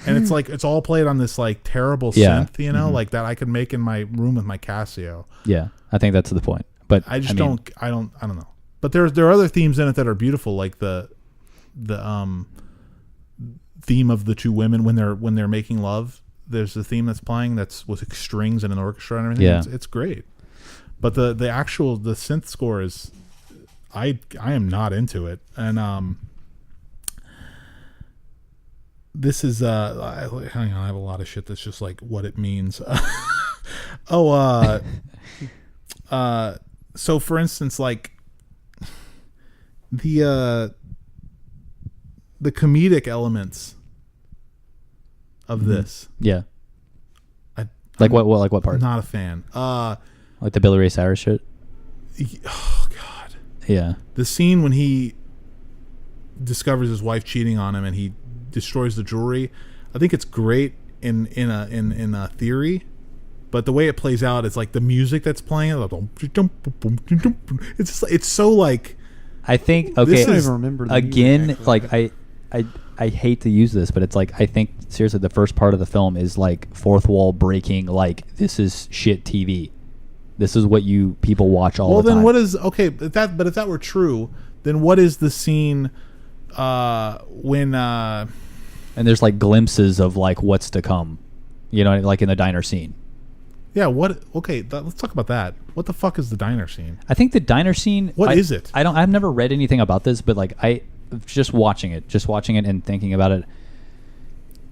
And it's like it's all played on this like terrible synth, like that I could make in my room with my Casio. Yeah, I think that's the point. But I don't know. But there are other themes in it that are beautiful, like the theme of the two women when they're making love. There's a theme that's playing that's with strings and an orchestra and everything. Yeah. It's great. But the synth score is I am not into it. And this is hang on, I have a lot of shit that's just like what it means. So for instance, like the comedic elements of this. Yeah. What part? Not a fan. Like the Billy Ray Cyrus shit? Oh God. Yeah. The scene when he discovers his wife cheating on him and he destroys the jewelry. I think it's great in a theory. But the way it plays out, it's like the music that's playing. It's so like. I think I don't even remember the again. music, like I hate to use this, but it's like I think seriously the first part of the film is like fourth wall breaking. Like this is shit TV. This is what you people watch all the time. Well, then what is But if that were true, then what is the scene when? And there's like glimpses of like what's to come. You know, like in the diner scene. Yeah, let's talk about that. What the fuck is the diner scene? I think the diner scene... What is it? I've never read anything about this, but like just watching it and thinking about it,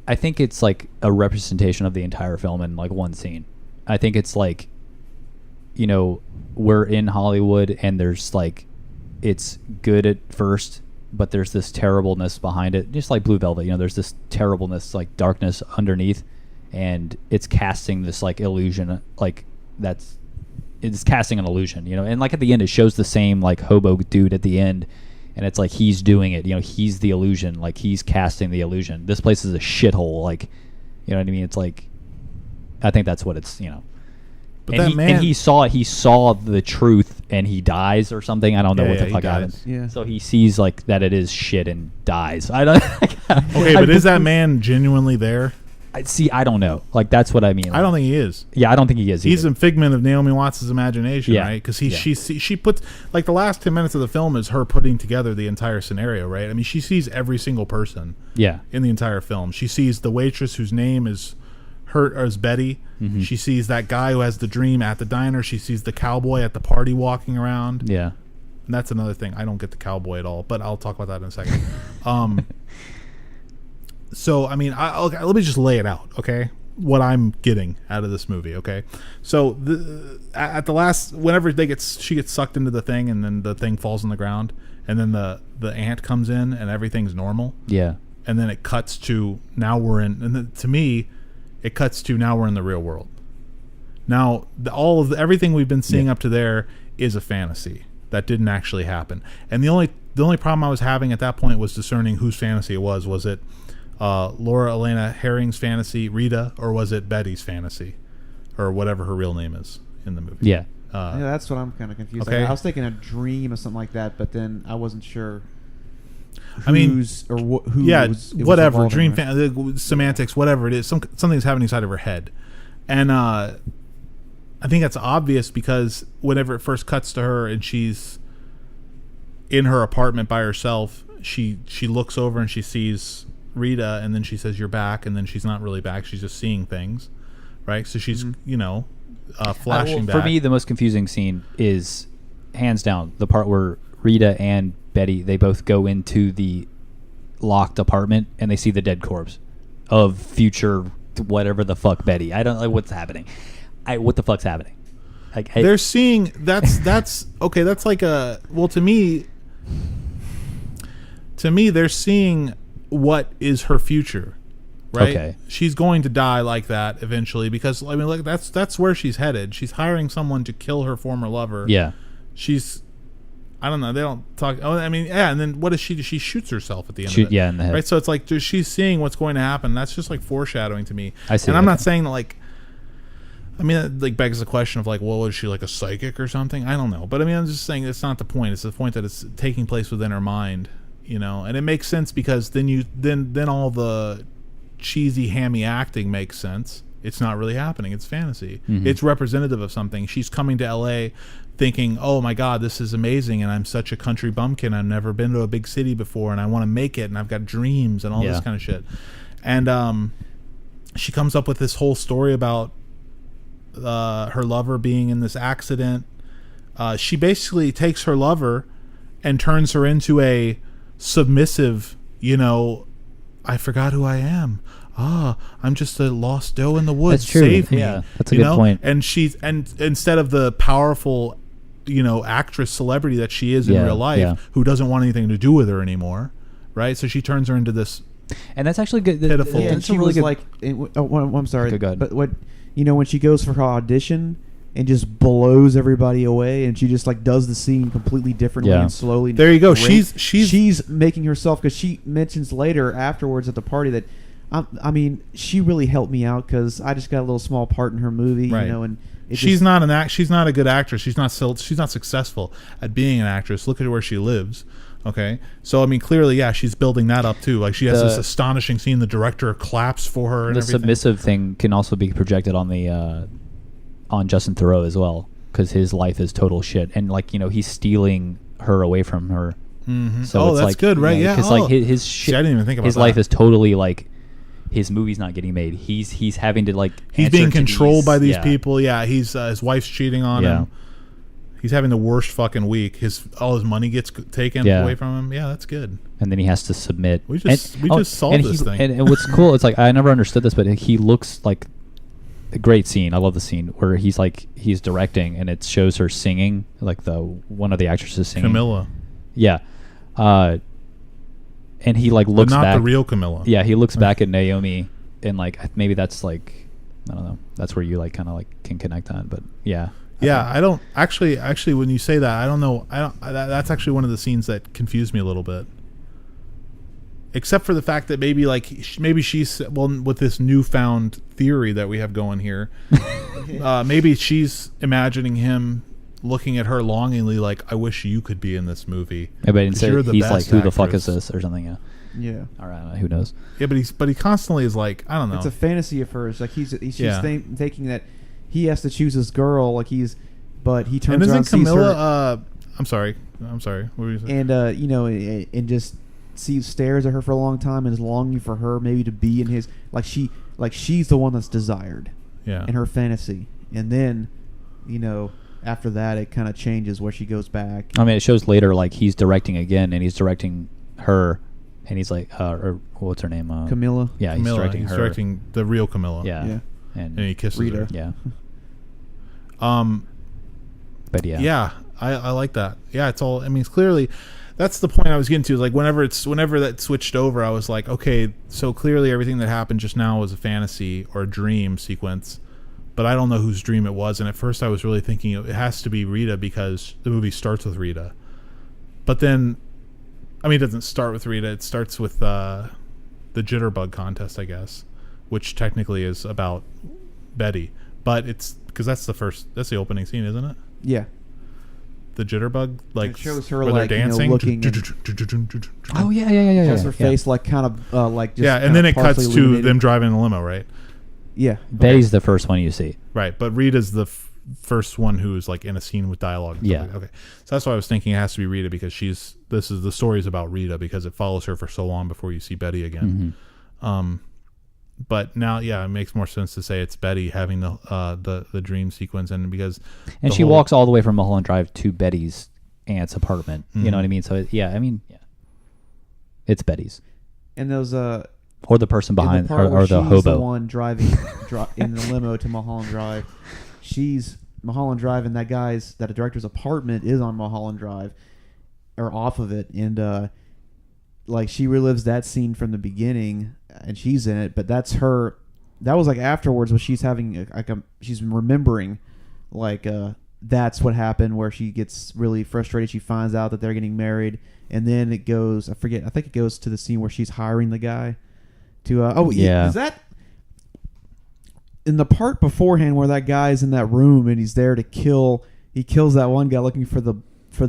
I think it's like a representation of the entire film in like one scene. I think it's like, we're in Hollywood and there's like, it's good at first, but there's this terribleness behind it. Just like Blue Velvet, there's this terribleness, like darkness underneath. And it's casting this like illusion, like it's casting an illusion, and like at the end it shows the same like hobo dude at the end, and it's like he's doing it, he's the illusion, like he's casting the illusion. This place is a shithole, like, you know what I mean? It's like, I think that's what it's, But and he saw the truth and he dies or something. I don't know what the fuck happened. Yeah. So he sees like that it is shit and dies. I don't. Okay, but is that man genuinely there? I don't know. Like, that's what I mean. Like, I don't think he is. Yeah, I don't think he is either. He's a figment of Naomi Watts' imagination, right? Because she puts, like, the last 10 minutes of the film is her putting together the entire scenario, right? I mean, she sees every single person in the entire film. She sees the waitress whose name is Betty. Mm-hmm. She sees that guy who has the dream at the diner. She sees the cowboy at the party walking around. Yeah. And that's another thing. I don't get the cowboy at all, but I'll talk about that in a second. So, I mean, let me just lay it out, okay? what I'm getting out of this movie. Okay, so at the last, whenever she gets sucked into the thing, and then the thing falls on the ground, and then the ant comes in, and everything's normal. Yeah. And then it cuts to now we're in, and then, to me, it cuts to now we're in the real world. Now everything we've been seeing up to there is a fantasy that didn't actually happen, and the only problem I was having at that point was discerning whose fantasy it was. Was it Laura Elena Herring's fantasy, Rita, or was it Betty's fantasy, or whatever her real name is in the movie? Yeah. Yeah, that's what I'm kind of confused. Okay. I was thinking a dream or something like that, but then I wasn't sure. I mean, who? Yeah, was whatever. Dream around. semantics, whatever it is. Something's happening inside of her head, and I think that's obvious because whenever it first cuts to her and she's in her apartment by herself, she looks over and she sees Rita, and then she says, "You're back," and then she's not really back. She's just seeing things, right? So she's flashing back. For me, the most confusing scene is hands down the part where Rita and Betty, they both go into the locked apartment and they see the dead corpse of future whatever the fuck Betty. I don't know what's happening. What the fuck's happening? They're seeing that's okay. That's like to me they're seeing what is her future, right? Okay. She's going to die like that eventually because I mean, like that's where she's headed. She's hiring someone to kill her former lover. Yeah. I don't know. They don't talk. Oh, I mean, yeah. And then what does she do? She shoots herself at the end of it. Yeah, in the head. Right. So it's like she's seeing what's going to happen. That's just like foreshadowing to me. I see. And I'm not saying that like. I mean, that like begs the question of like, well, was she like a psychic or something? I don't know. But I mean, I'm just saying it's not the point. It's the point that it's taking place within her mind, and it makes sense because then all the cheesy, hammy acting makes sense. It's not really happening. It's fantasy. Mm-hmm. It's representative of something. She's coming to L.A. thinking, oh my God, this is amazing, and I'm such a country bumpkin. I've never been to a big city before, and I want to make it, and I've got dreams and all this kind of shit. And she comes up with this whole story about her lover being in this accident. She basically takes her lover and turns her into a submissive, I forgot who I am. I'm just a lost doe in the woods. That's true. Save me. Yeah, that's a good point. And instead of the powerful, actress celebrity that she is in real life, who doesn't want anything to do with her anymore, right? So she turns her into this. And that's actually good. Pitiful. Yeah, That's and she a really was good. like, I'm sorry, Okay, go ahead. but what when she goes for her audition and just blows everybody away, and she just like does the scene completely differently and slowly. There you go. Great. She's making herself, because she mentions later afterwards at the party that. I mean, she really helped me out because I just got a little small part in her movie, right. and she's not a good actress. She's not successful at being an actress. Look at where she lives. Okay, so I mean, clearly, she's building that up too. Like she has this astonishing scene. The director claps for her. And the everything. Submissive thing can also be projected on the on Justin Theroux as well, because his life is total shit, and like he's stealing her away from her. Mm-hmm. So it's that's like, good, right? Yeah, because like his shit. See, I didn't even think about his that. life is totally like. His movie's not getting made. He's having to like. He's answer being to controlled by these yeah. people. Yeah, he's his wife's cheating on him. He's having the worst fucking week. All his money gets taken away from him. Yeah, that's good. And then he has to submit. We just solved this thing. And what's cool, it's like I never understood this, but he looks like a great scene. I love the scene where he's directing and it shows her singing, like one of the actresses singing. Camilla. Yeah. And he like looks but not back. the real Camilla. Yeah, he looks back at Naomi, and like maybe that's like I don't know. That's where you like kind of like can connect on. But yeah. I don't actually. When you say that, I don't know. That's actually one of the scenes that confused me a little bit. Except for the fact that maybe she's with this newfound theory that we have going here. Maybe she's imagining him looking at her longingly, like, I wish you could be in this movie. Yeah, but instead you're the he's best like, who the fuck actress. is this or something? Yeah. Yeah. All right. Who knows? Yeah, but he constantly is like, I don't know. It's a fantasy of hers. Like she's thinking that he has to choose his girl. Like but he turns around and sees Camilla, her. I'm sorry. What were you saying? And and just stares at her for a long time and is longing for her maybe to be in his she's the one that's desired. Yeah. In her fantasy, and then after that it kind of changes where she goes back. I mean, it shows later like he's directing again, and he's directing her, and he's like, or what's her name? Camilla. Yeah, he's Camilla, directing her. directing the real Camilla. Yeah. Yeah. And And he kisses Rita. her. yeah. But yeah. Yeah, I like that. Yeah, it's all. I mean, it's clearly, that's the point I was getting to. Is like whenever that switched over, I was like, okay, so clearly everything that happened just now was a fantasy or a dream sequence, but I don't know whose dream it was. And at first, I was really thinking it has to be Rita because the movie starts with Rita. But then, I mean, it doesn't start with Rita. It starts with the jitterbug contest, I guess, which technically is about Betty. But it's because that's the opening scene, isn't it? Yeah. The jitterbug, like It shows her, where like, they're you know, dancing. looking Oh yeah. Has her face like kind of like just Yeah, and kinda then it cuts partially to illuminated. them driving a limo, right? Yeah. Betty's the first one you see. Right, but Rita's the first one who's like in a scene with dialogue. And Yeah. stuff like that. Okay, so that's why I was thinking it has to be Rita because the story's about Rita because it follows her for so long before you see Betty again. But now, yeah, it makes more sense to say it's Betty having the dream sequence, and because And the she whole- walks all the way from Mulholland Drive to Betty's aunt's apartment. You know what I mean? So yeah, I mean, yeah, it's Betty's And those or the person in the behind part or where the she's hobo. the one driving in the limo to Mulholland Drive. She's Mulholland Drive, and that director's apartment is on Mulholland Drive, or off of it, and like she relives that scene from the beginning, and she's in it. But that's her. That was like afterwards, when she's having she's remembering, like that's what happened, where she gets really frustrated. She finds out that they're getting married, and then it goes. I think it goes to the scene where she's hiring the guy to. Yeah. Is that in the part beforehand where that guy's in that room and he's there to kill? He kills that one guy looking for the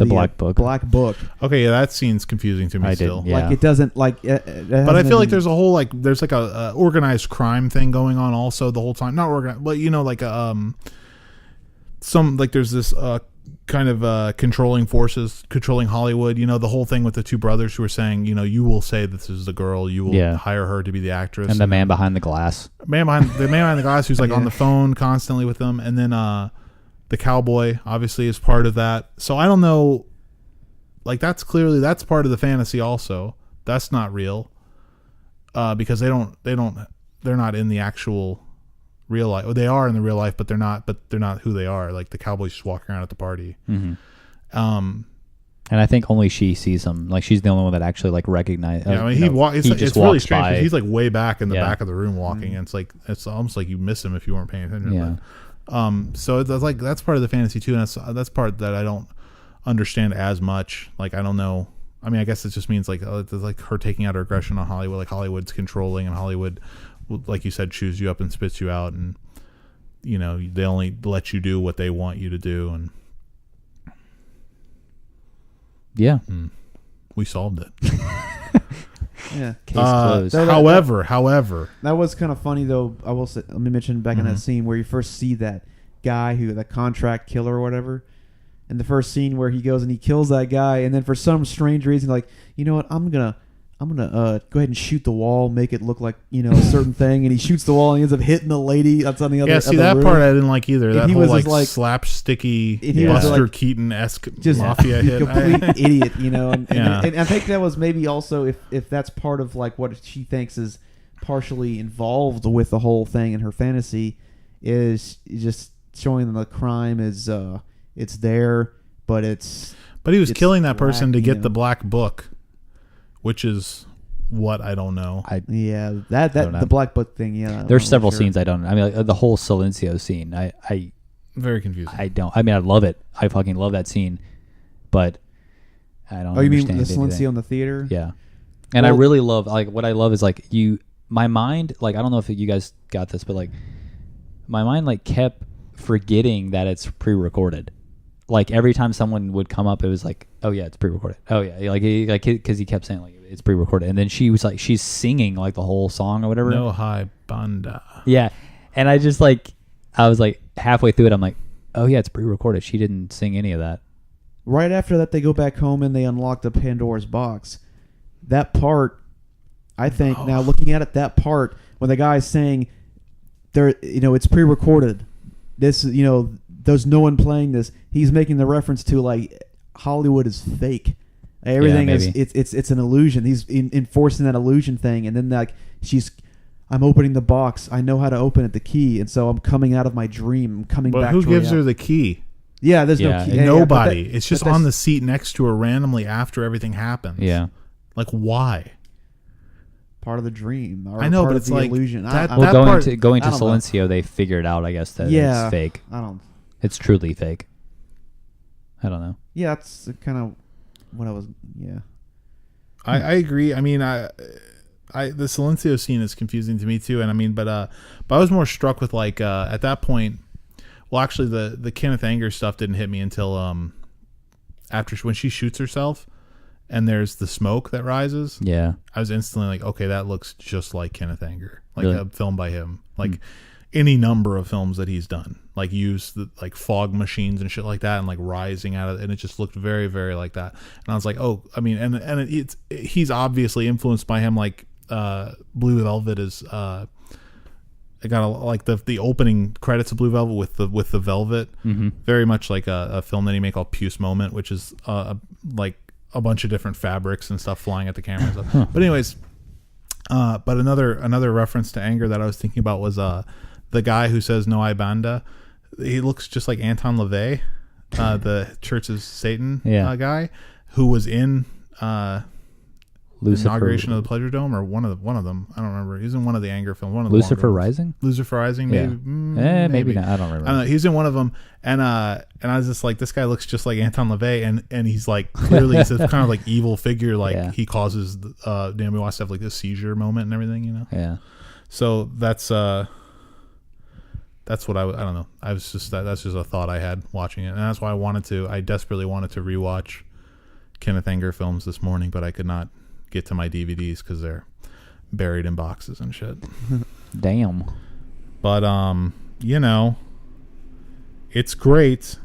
Black Book. Black Book. Okay, yeah, that scene's confusing to me I did, still. yeah. Like it doesn't like. But I feel like there's a whole there's like a organized crime thing going on also the whole time. Not organized, but like some like there's this kind of controlling forces controlling Hollywood. The whole thing with the two brothers who are saying, you will say this is the girl, you will hire her to be the actress, and the man behind the glass. man behind the glass who's like on the phone constantly with them, and then the cowboy obviously is part of that. So I don't know, like that's part of the fantasy also. That's not real because they're not in the actual real life. Well, they are in the real life, but they're not who they are. Like the cowboy's just walking around at the party. And I think only she sees him. Like she's the only one that actually like recognizes. Yeah, I mean it's just really walks strange. by. He's like way back in the back of the room walking, and it's almost like you miss him if you weren't paying attention. Yeah. So it's like that's part of the fantasy too, and that's part that I don't understand as much. Like I don't know. I mean, I guess it just means like it's like her taking out her aggression on Hollywood. Like Hollywood's controlling, and Hollywood, like you said, chews you up and spits you out, and they only let you do what they want you to do, and yeah. We solved it. Yeah. Case closed. However, That was kind of funny though. I will say, let me mention back in that scene where you first see that guy the contract killer or whatever. In the first scene where he goes and he kills that guy, and then for some strange reason, like, you know what, I'm gonna go ahead and shoot the wall, make it look like a certain thing, and he shoots the wall and he ends up hitting the lady that's on the other. yeah. See other that room. part I didn't like either. And That he whole was like, just, like slapsticky he was, Buster like, Keaton-esque just mafia hit. complete idiot, and Yeah. I think that was maybe also if that's part of like what she thinks is partially involved with the whole thing in her fantasy, is just showing them the crime is it's there, but But he was it's killing that person to lacking, get the black book, which is what I don't know. yeah, that don't know. the Black Book thing. Yeah, There's several scenes I don't. I mean, like, the whole Silencio scene. I Very confusing. don't. I mean, I love it. I fucking love that scene, but I don't. Oh, you mean the understand Silencio in the theater? Yeah, and I Well- really love what I love is like my mind. Like I don't know if you guys got this, but like my mind like kept forgetting that it's pre-recorded. Like every time someone would come up, it was like, oh yeah, it's pre-recorded. Oh yeah, because he kept saying like it's pre-recorded, and then she was like, she's singing like the whole song or whatever. No hi banda. Yeah, and I just I was like halfway through it, I'm like, oh yeah, it's pre-recorded. She didn't sing any of that. Right after that, they go back home and they unlock the Pandora's box. That part, I think, now looking at it, that part when the guy's saying, "There, it's pre-recorded." This, there's no one playing this. He's making the reference to like Hollywood is fake. Everything Yeah, is maybe. it's an illusion. He's enforcing that illusion thing, and then like I'm opening the box. I know how to open it, the key, and so I'm coming out of my dream. I'm coming But back. who to gives her reality. the key? Yeah, there's Yeah, no key. yeah, Nobody. But It's just but on the that's- seat next to her randomly after everything happens. Yeah. Like, why? part of the dream. Or I know, part but of it's the like illusion. that- I Well, part- going I to don't know. Silencio, they figured out, I guess, that Yeah. it's fake. I don't. It's truly fake. I don't know. Yeah, that's kind of what I was. Yeah. I agree. I mean, the Silencio scene is confusing to me too, and I mean, but I was more struck with like at that point. Well, actually, the Kenneth Anger stuff didn't hit me until after when she shoots herself, and there's the smoke that rises. Yeah. I was instantly like, okay, that looks just like Kenneth Anger, like Really? a film by him, like any number of films that he's done, like use the like fog machines and shit like that, and like rising out of it, and it just looked very, very like that. And I was like, oh, I mean, and he's obviously influenced by him, like Blue Velvet is. I got like the opening credits of Blue Velvet with the velvet, very much like a film that he made called Puce Moment, which is like a bunch of different fabrics and stuff flying at the camera and stuff. But anyways, but another reference to Anger that I was thinking about was the guy who says "No hay banda." He looks just like Anton LaVey, the Church of Satan guy, who was in Lucifer, Inauguration of the Pleasure Dome, or one of them. I don't remember. He's in one of the Anger films. One of the Lucifer longer ones. Rising? Lucifer Rising, Yeah. maybe. Maybe not. I don't remember. I don't know. He's in one of them, and I was just like, this guy looks just like Anton LaVey, and he's like clearly he's a kind of like evil figure. Like Yeah. he causes Naomi Watts to have like this seizure moment and everything, you know. Yeah. So that's what I don't know. I was just that's just a thought I had watching it, and that's why I desperately wanted to rewatch Kenneth Anger films this morning, but I could not get to my DVDs because they're buried in boxes and shit. Damn. But you know, it's great.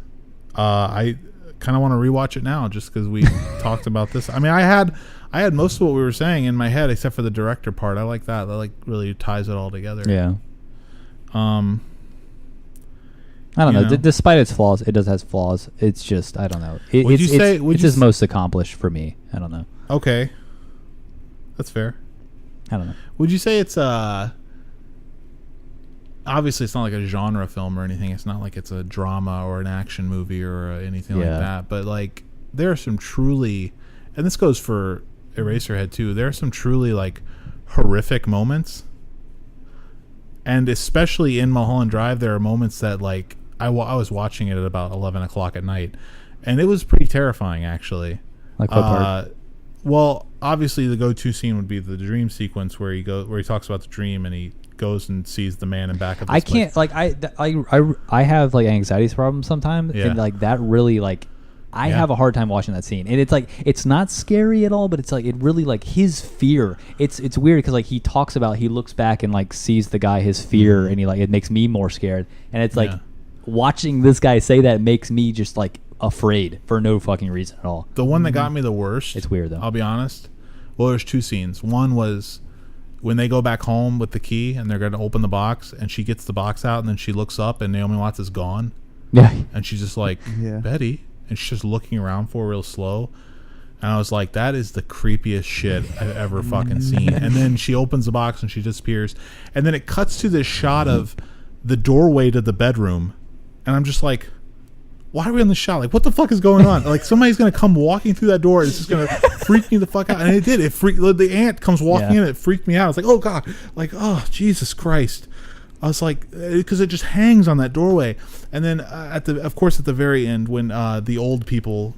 I kind of want to rewatch it now just because we talked about this. I mean, I had most of what we were saying in my head except for the director part. I like that. That like really ties it all together. Yeah. I don't know. Despite its flaws, it does has flaws. It's just I don't know. Would you say it's his most accomplished for me. I don't know. Okay, that's fair. I don't know. Would you say it's obviously it's not like a genre film or anything. It's not like it's a drama or an action movie or anything like that. But like there are some truly, and this goes for Eraserhead too. There are some truly like horrific moments, and especially in Mulholland Drive, there are moments that like I was watching it at about 11 o'clock at night, and it was pretty terrifying actually. Like what part? Well, obviously the go-to scene would be the dream sequence where he talks about the dream and he goes and sees the man in back of. I can't like I have like anxiety problems sometimes, and like that really like I have a hard time watching that scene, and it's like it's not scary at all, but it's like it really like his fear. It's weird because like he talks about he looks back and like sees the guy his fear, and he like it makes me more scared, and it's like watching this guy say that makes me just like afraid for no fucking reason at all. The one that got me the worst. It's weird though. I'll be honest. Well, there's two scenes. One was when they go back home with the key and they're going to open the box, and she gets the box out, and then she looks up and Naomi Watts is gone. Yeah. And she's just like, Betty, and she's just looking around for her real slow. And I was like, that is the creepiest shit I've ever fucking seen. And then she opens the box and she disappears. And then it cuts to this shot of the doorway to the bedroom. And I'm just like, why are we on the shot? Like, what the fuck is going on? Like, somebody's going to come walking through that door. It's just going to freak me the fuck out. And it did. The ant comes walking in. It freaked me out. I was like, oh, God. Like, oh, Jesus Christ. I was like, because it just hangs on that doorway. And then, of course, at the very end, when the old people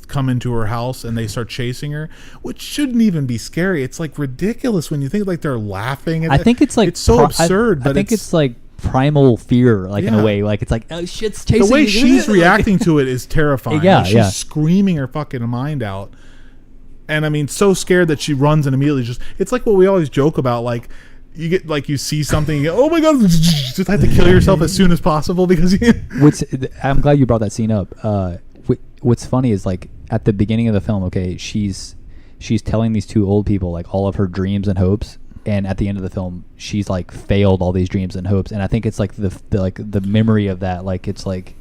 come into her house and they start chasing her, which shouldn't even be scary. It's like ridiculous when you think like they're laughing. I think it's like it's so absurd. I think it's like primal fear, like in a way, like it's like oh shit's chasing the way me. she's reacting to it is terrifying. Yeah, like, she's screaming her fucking mind out, and I mean, so scared that she runs and immediately just. It's like what we always joke about, like. You get like you see something, you go, oh my god! Just have to kill yourself as soon as possible because. I'm glad you brought that scene up. What's funny is like at the beginning of the film, okay, she's telling these two old people like all of her dreams and hopes, and at the end of the film, she's like failed all these dreams and hopes, and I think it's like the memory of that, like it's like,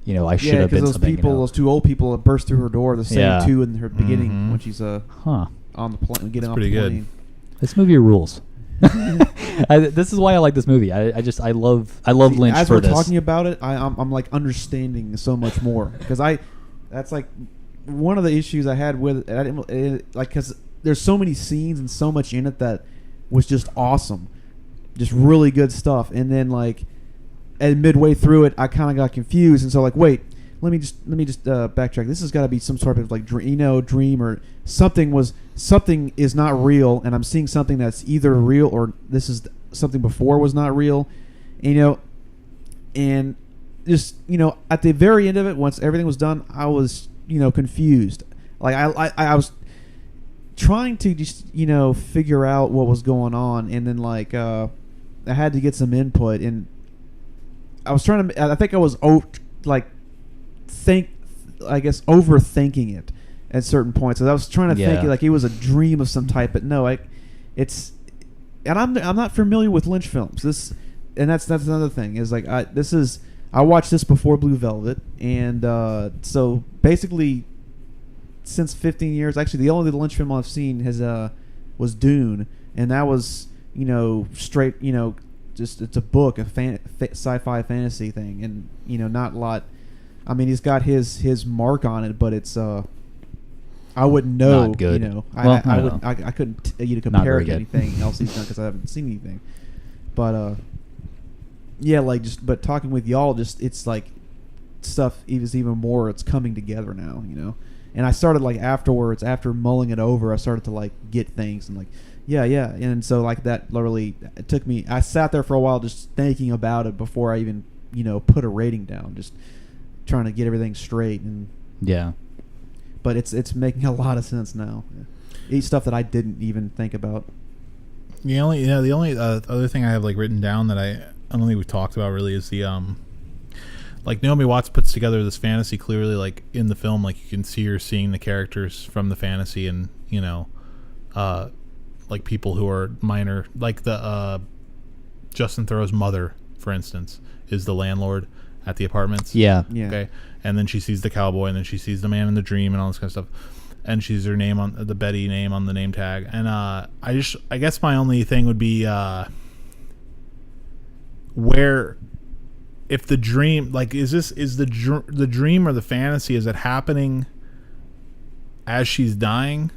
I should have been those something. people, those two old people that burst through her door, the same Yeah. two in her beginning Mhm. when she's on the plane, getting off pretty the good. plane. This movie rules. This is why I like this movie. I love Lynch As for we're this. talking about it, I'm like understanding so much more because that's like one of the issues I had with it, like because there's so many scenes and so much in it that was just awesome, just really good stuff. And then like, and midway through it, I kind of got confused, and so like, wait, let me just backtrack. This has got to be some sort of like dream or something is not real, and I'm seeing something that's either real or this is something before was not real, and just at the very end of it, once everything was done, I was confused. Like I was trying to just figure out what was going on, and then like I had to get some input, and I was trying to. I think I was overthinking it at certain points. So I was trying to think like it was a dream of some type, but no, it's. And I'm not familiar with Lynch films. That's another thing is like I watched this before Blue Velvet, and so basically since 15 years, actually the only Lynch film I've seen was Dune, and that was straight just it's a book, a sci-fi fantasy thing, and not a lot. I mean, he's got his mark on it, but it's I wouldn't know. Not good. I couldn't compare it to good. anything else he's done because I haven't seen anything. But yeah, like but talking with y'all, just it's like stuff is even more. It's coming together now, And I started like afterwards, after mulling it over, I started to like get things and like. Yeah, and so like that literally it took me. I sat there for a while just thinking about it before I even put a rating down, just trying to get everything straight and Yeah. But it's making a lot of sense now. It's stuff that I didn't even think about. The only other thing I have like written down that I don't think we've talked about really is the like Naomi Watts puts together this fantasy clearly, like in the film, like you can see her seeing the characters from the fantasy, and like people who are minor, like the Justin Theroux's mother, for instance, is the landlord at the apartments. Yeah. Okay. And then she sees the cowboy, and then she sees the man in the dream, and all this kind of stuff. And she sees her name on the Betty name on the name tag. And I guess my only thing would be where, if the dream, like, is the dream or the fantasy, is it happening as she's dying?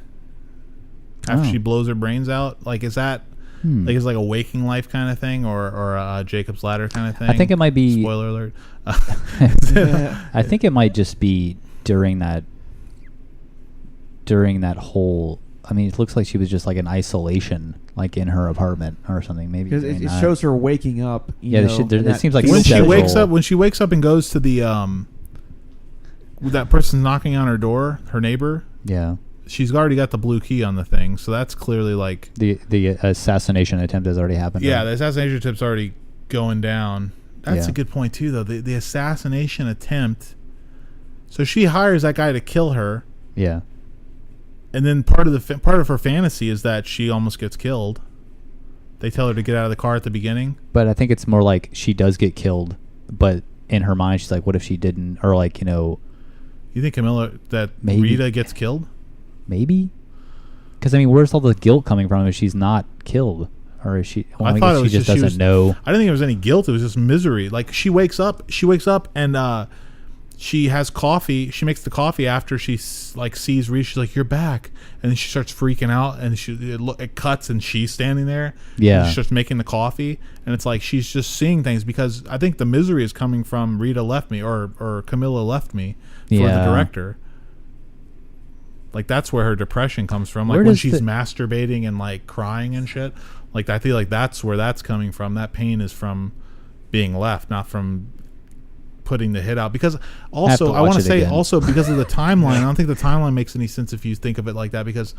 After she blows her brains out, like, is that like, is like a waking life kind of thing, or a Jacob's Ladder kind of thing? I think it might be. Spoiler alert. I think it might just be during that whole. I mean, it looks like she was just like in isolation, like in her apartment or something. Maybe because it shows her waking up. It seems like when schedule. she wakes up and goes to the that person's knocking on her door, her neighbor. Yeah. She's already got the blue key on the thing, so that's clearly like the assassination attempt has already happened. Yeah, right? the assassination attempt's already going down. That's Yeah. a good point too, though. The assassination attempt. So she hires that guy to kill her. Yeah. And then part of her fantasy is that she almost gets killed. They tell her to get out of the car at the beginning. But I think it's more like she does get killed, but in her mind she's like, what if she didn't? Or like, You think Camilla that Maybe. Rita gets killed? maybe? Because I mean, where's all the guilt coming from if she's not killed? Or is she? Well, I I thought guess it was she just just doesn't know. I didn't think there was any guilt. It was just misery. Like she wakes up and she has coffee. She makes the coffee after she like sees Rita. She's like, "You're back," and then she starts freaking out. And it cuts and she's standing there. Yeah. And she starts making the coffee, and it's like she's just seeing things because I think the misery is coming from Rita left me or Camilla left me for the director. Like that's where her depression comes from. Like when she's masturbating and like crying and shit. Like I feel like that's where that's coming from. That pain is from being left, not from putting the hit out. Because also I want to say also because of the timeline. I don't think the timeline makes any sense if you think of it like that. Because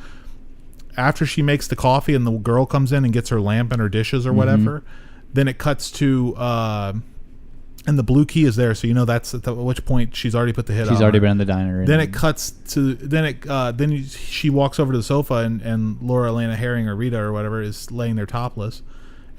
after she makes the coffee and the girl comes in and gets her lamp and her dishes or whatever, then it cuts to and the blue key is there, so that's at which point she's already put the hit on. She's already been in the diner. Then it cuts to then she walks over to the sofa and Laura Elena Herring or Rita or whatever is laying there topless,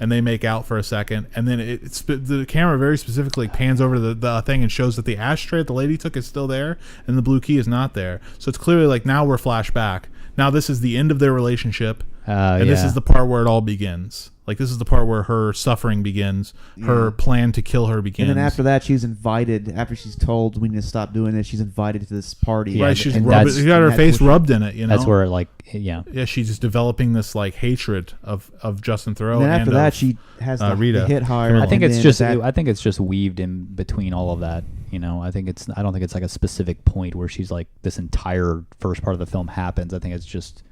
and they make out for a second, and then the camera very specifically pans over to the thing and shows that the ashtray that the lady took is still there, and the blue key is not there. So it's clearly like now we're flashback. Now this is the end of their relationship, and this is the part where it all begins. Like this is the part where her suffering begins, her plan to kill her begins. And then after that, she's invited. After she's told we need to stop doing this, she's invited to this party. Yeah, right, she's got her face rubbed in it. You know, that's where like yeah, she's developing this like hatred of Justin Theroux. And then after that, of, she has the Rita. hit higher. I think it's just weaved in between all of that. You know, I don't think it's like a specific point where she's like this entire first part of the film happens. I think it's just,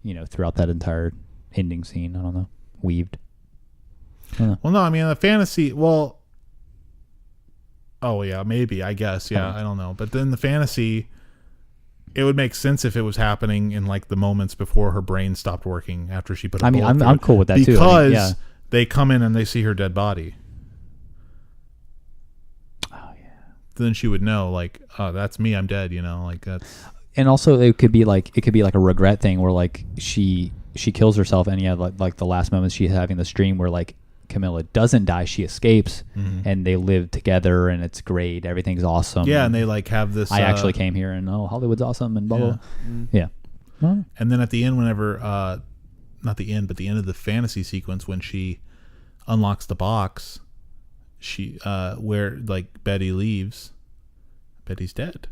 you know, throughout that entire ending scene. I don't know. Weaved. Well, no, I mean the fantasy. Well, oh yeah, maybe I guess I don't know. But then the fantasy, it would make sense if it was happening in like the moments before her brain stopped working after she put. I'm cool with that too. Because they come in and they see her dead body. Oh yeah. Then she would know, like, oh, that's me. I'm dead. You know, like that's. And also, it could be like a regret thing where like she kills herself, and like the last moments she's having this dream where like Camilla doesn't die, she escapes, and they live together, and it's great, everything's awesome. Yeah, and they like have this. I actually came here, and Hollywood's awesome, and blah blah. Yeah. Well, and then at the end, whenever not the end, but the end of the fantasy sequence when she unlocks the box, she where like Betty leaves, Betty's dead.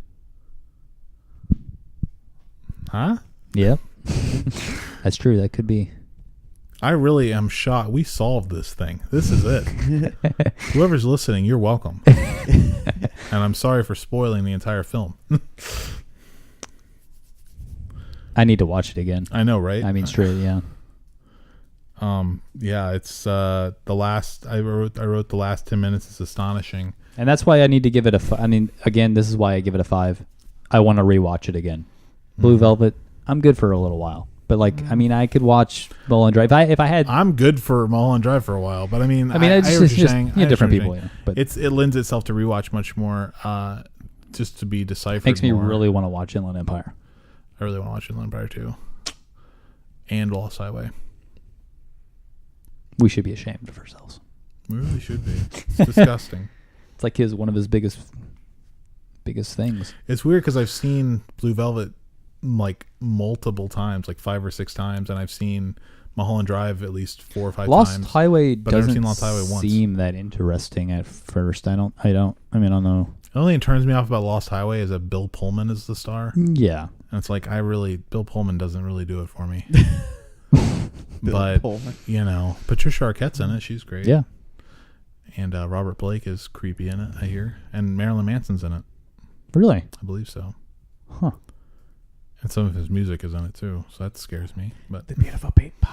Huh? Yep. That's true. That could be. I really am shocked. We solved this thing. This is it. Whoever's listening, you're welcome. And I'm sorry for spoiling the entire film. I need to watch it again. I know, right? I mean, straight, yeah. Yeah, it's the last. I wrote the last 10 minutes. It's astonishing, and that's why I need to give it a. I mean, again, this is why I give it a 5. I want to rewatch it again. Blue Velvet, I'm good for a little while, but like, I mean, I could watch Mulholland Drive if I had. I'm good for Mulholland Drive for a while, but I mean, it's just different people. Yeah, but it lends itself to rewatch much more, just to be deciphered. Makes me more. really want to watch Inland Empire. I really want to watch Inland Empire too, and Lost Highway. We should be ashamed of ourselves. We really should be. It's disgusting. It's like one of his biggest things. It's weird because I've seen Blue Velvet like multiple times, like 5 or 6 times, and I've seen Mulholland Drive at least 4 or 5 Lost times. Highway but I've never doesn't seen Lost Highway once. seem that interesting at first. I mean, I don't know. The only thing that turns me off about Lost Highway is that Bill Pullman is the star. Yeah. And it's like, Bill Pullman doesn't really do it for me. But, you know, Patricia Arquette's in it. She's great. Yeah. And Robert Blake is creepy in it, I hear. And Marilyn Manson's in it. Really? I believe so. Huh. And some of his music is in it, too. So that scares me. But The beautiful people.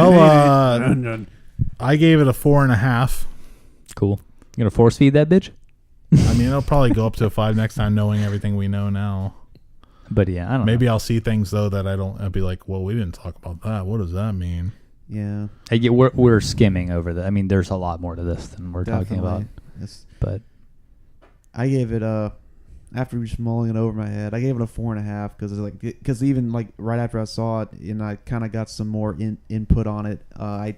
well, I gave it a 4.5. Cool. You gonna force feed that bitch? I mean, it'll probably go up to a 5 next time, knowing everything we know now. But yeah, I don't know. Maybe I'll see things, though, that I'll be like, well, we didn't talk about that. What does that mean? Yeah. We're skimming over that. I mean, there's a lot more to this than we're talking about. Yes. But I gave it after just mulling it over my head, I gave it a 4.5 because even like right after I saw it and I kind of got some more input on it. I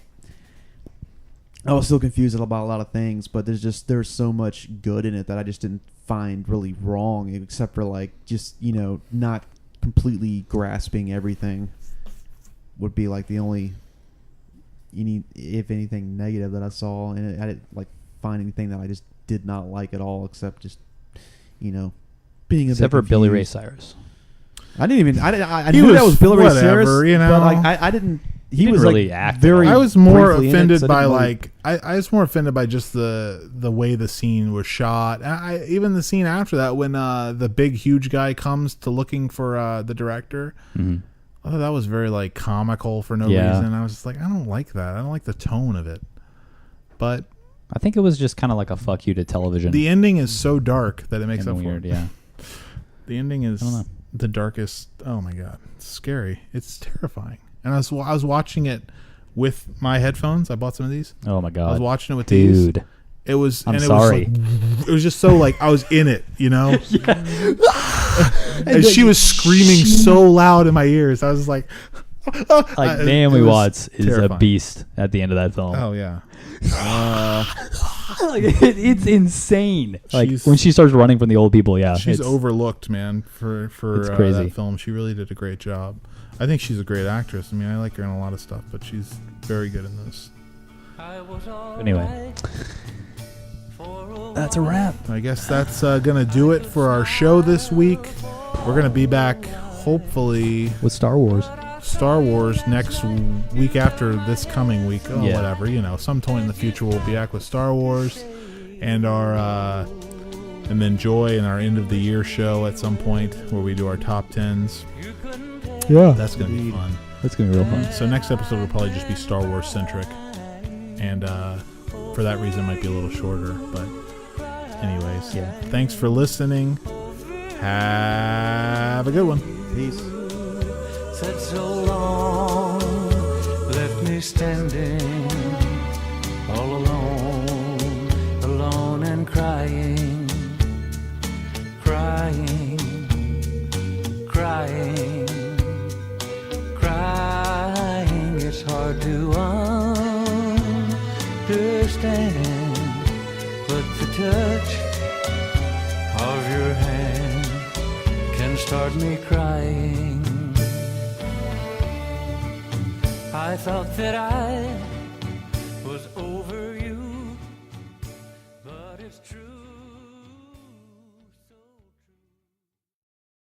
was still confused about a lot of things, but there's so much good in it that I just didn't find really wrong, except for like just, you know, not completely grasping everything would be like the only if anything negative that I saw, and I didn't like find anything that I just did not like at all, except just, you know, being except for Billy Ray Cyrus. I didn't even I knew that was Billy Ray Cyrus, you know, but like I didn't. He was really like act. Very. I was more briefly offended so by like I was more offended by just the way the scene was shot. Even the scene after that when the big huge guy comes to looking for the director. Mm-hmm. I thought that was very like comical for no reason. I was just like, I don't like that. I don't like the tone of it. But I think it was just kind of like a fuck you to television. The ending is so dark that it makes up weird, for it. Yeah. The ending is the darkest. Oh my god, it's scary. It's terrifying. And I was watching it with my headphones. I bought some of these. Oh my god. I was watching it with these. Dude. It was. I'm and sorry. It was just so like I was in it, you know. And she was screaming so loud in my ears. I was like, Like Naomi it was Watts is a terrifying. beast at the end of that film. Oh yeah. Like, it's insane. Like She's- when she starts running from the old people, yeah, She's it's- overlooked, man, for It's crazy. that film. She really did a great job. I think she's a great actress. I mean, I like her in a lot of stuff, but she's very good in this. Anyway, that's a wrap. I guess that's gonna do it for our show this week. We're gonna be back, hopefully, With Star Wars. Star Wars next week after this coming week. Oh, Yeah. whatever, some point in the future we'll be back with Star Wars and our and then Joy and our end of the year show at some point where we do our top 10s. Yeah, That's gonna be fun. that's gonna be real fun. So next episode will probably just be Star Wars centric, and for that reason it might be a little shorter. But anyways, Yeah. Thanks for listening. Have a good one. Peace. Said so long, left me standing all alone, alone and crying, crying, crying, crying. It's hard to understand, but the touch of your hand can start me crying. I thought that I was over you, but it's true.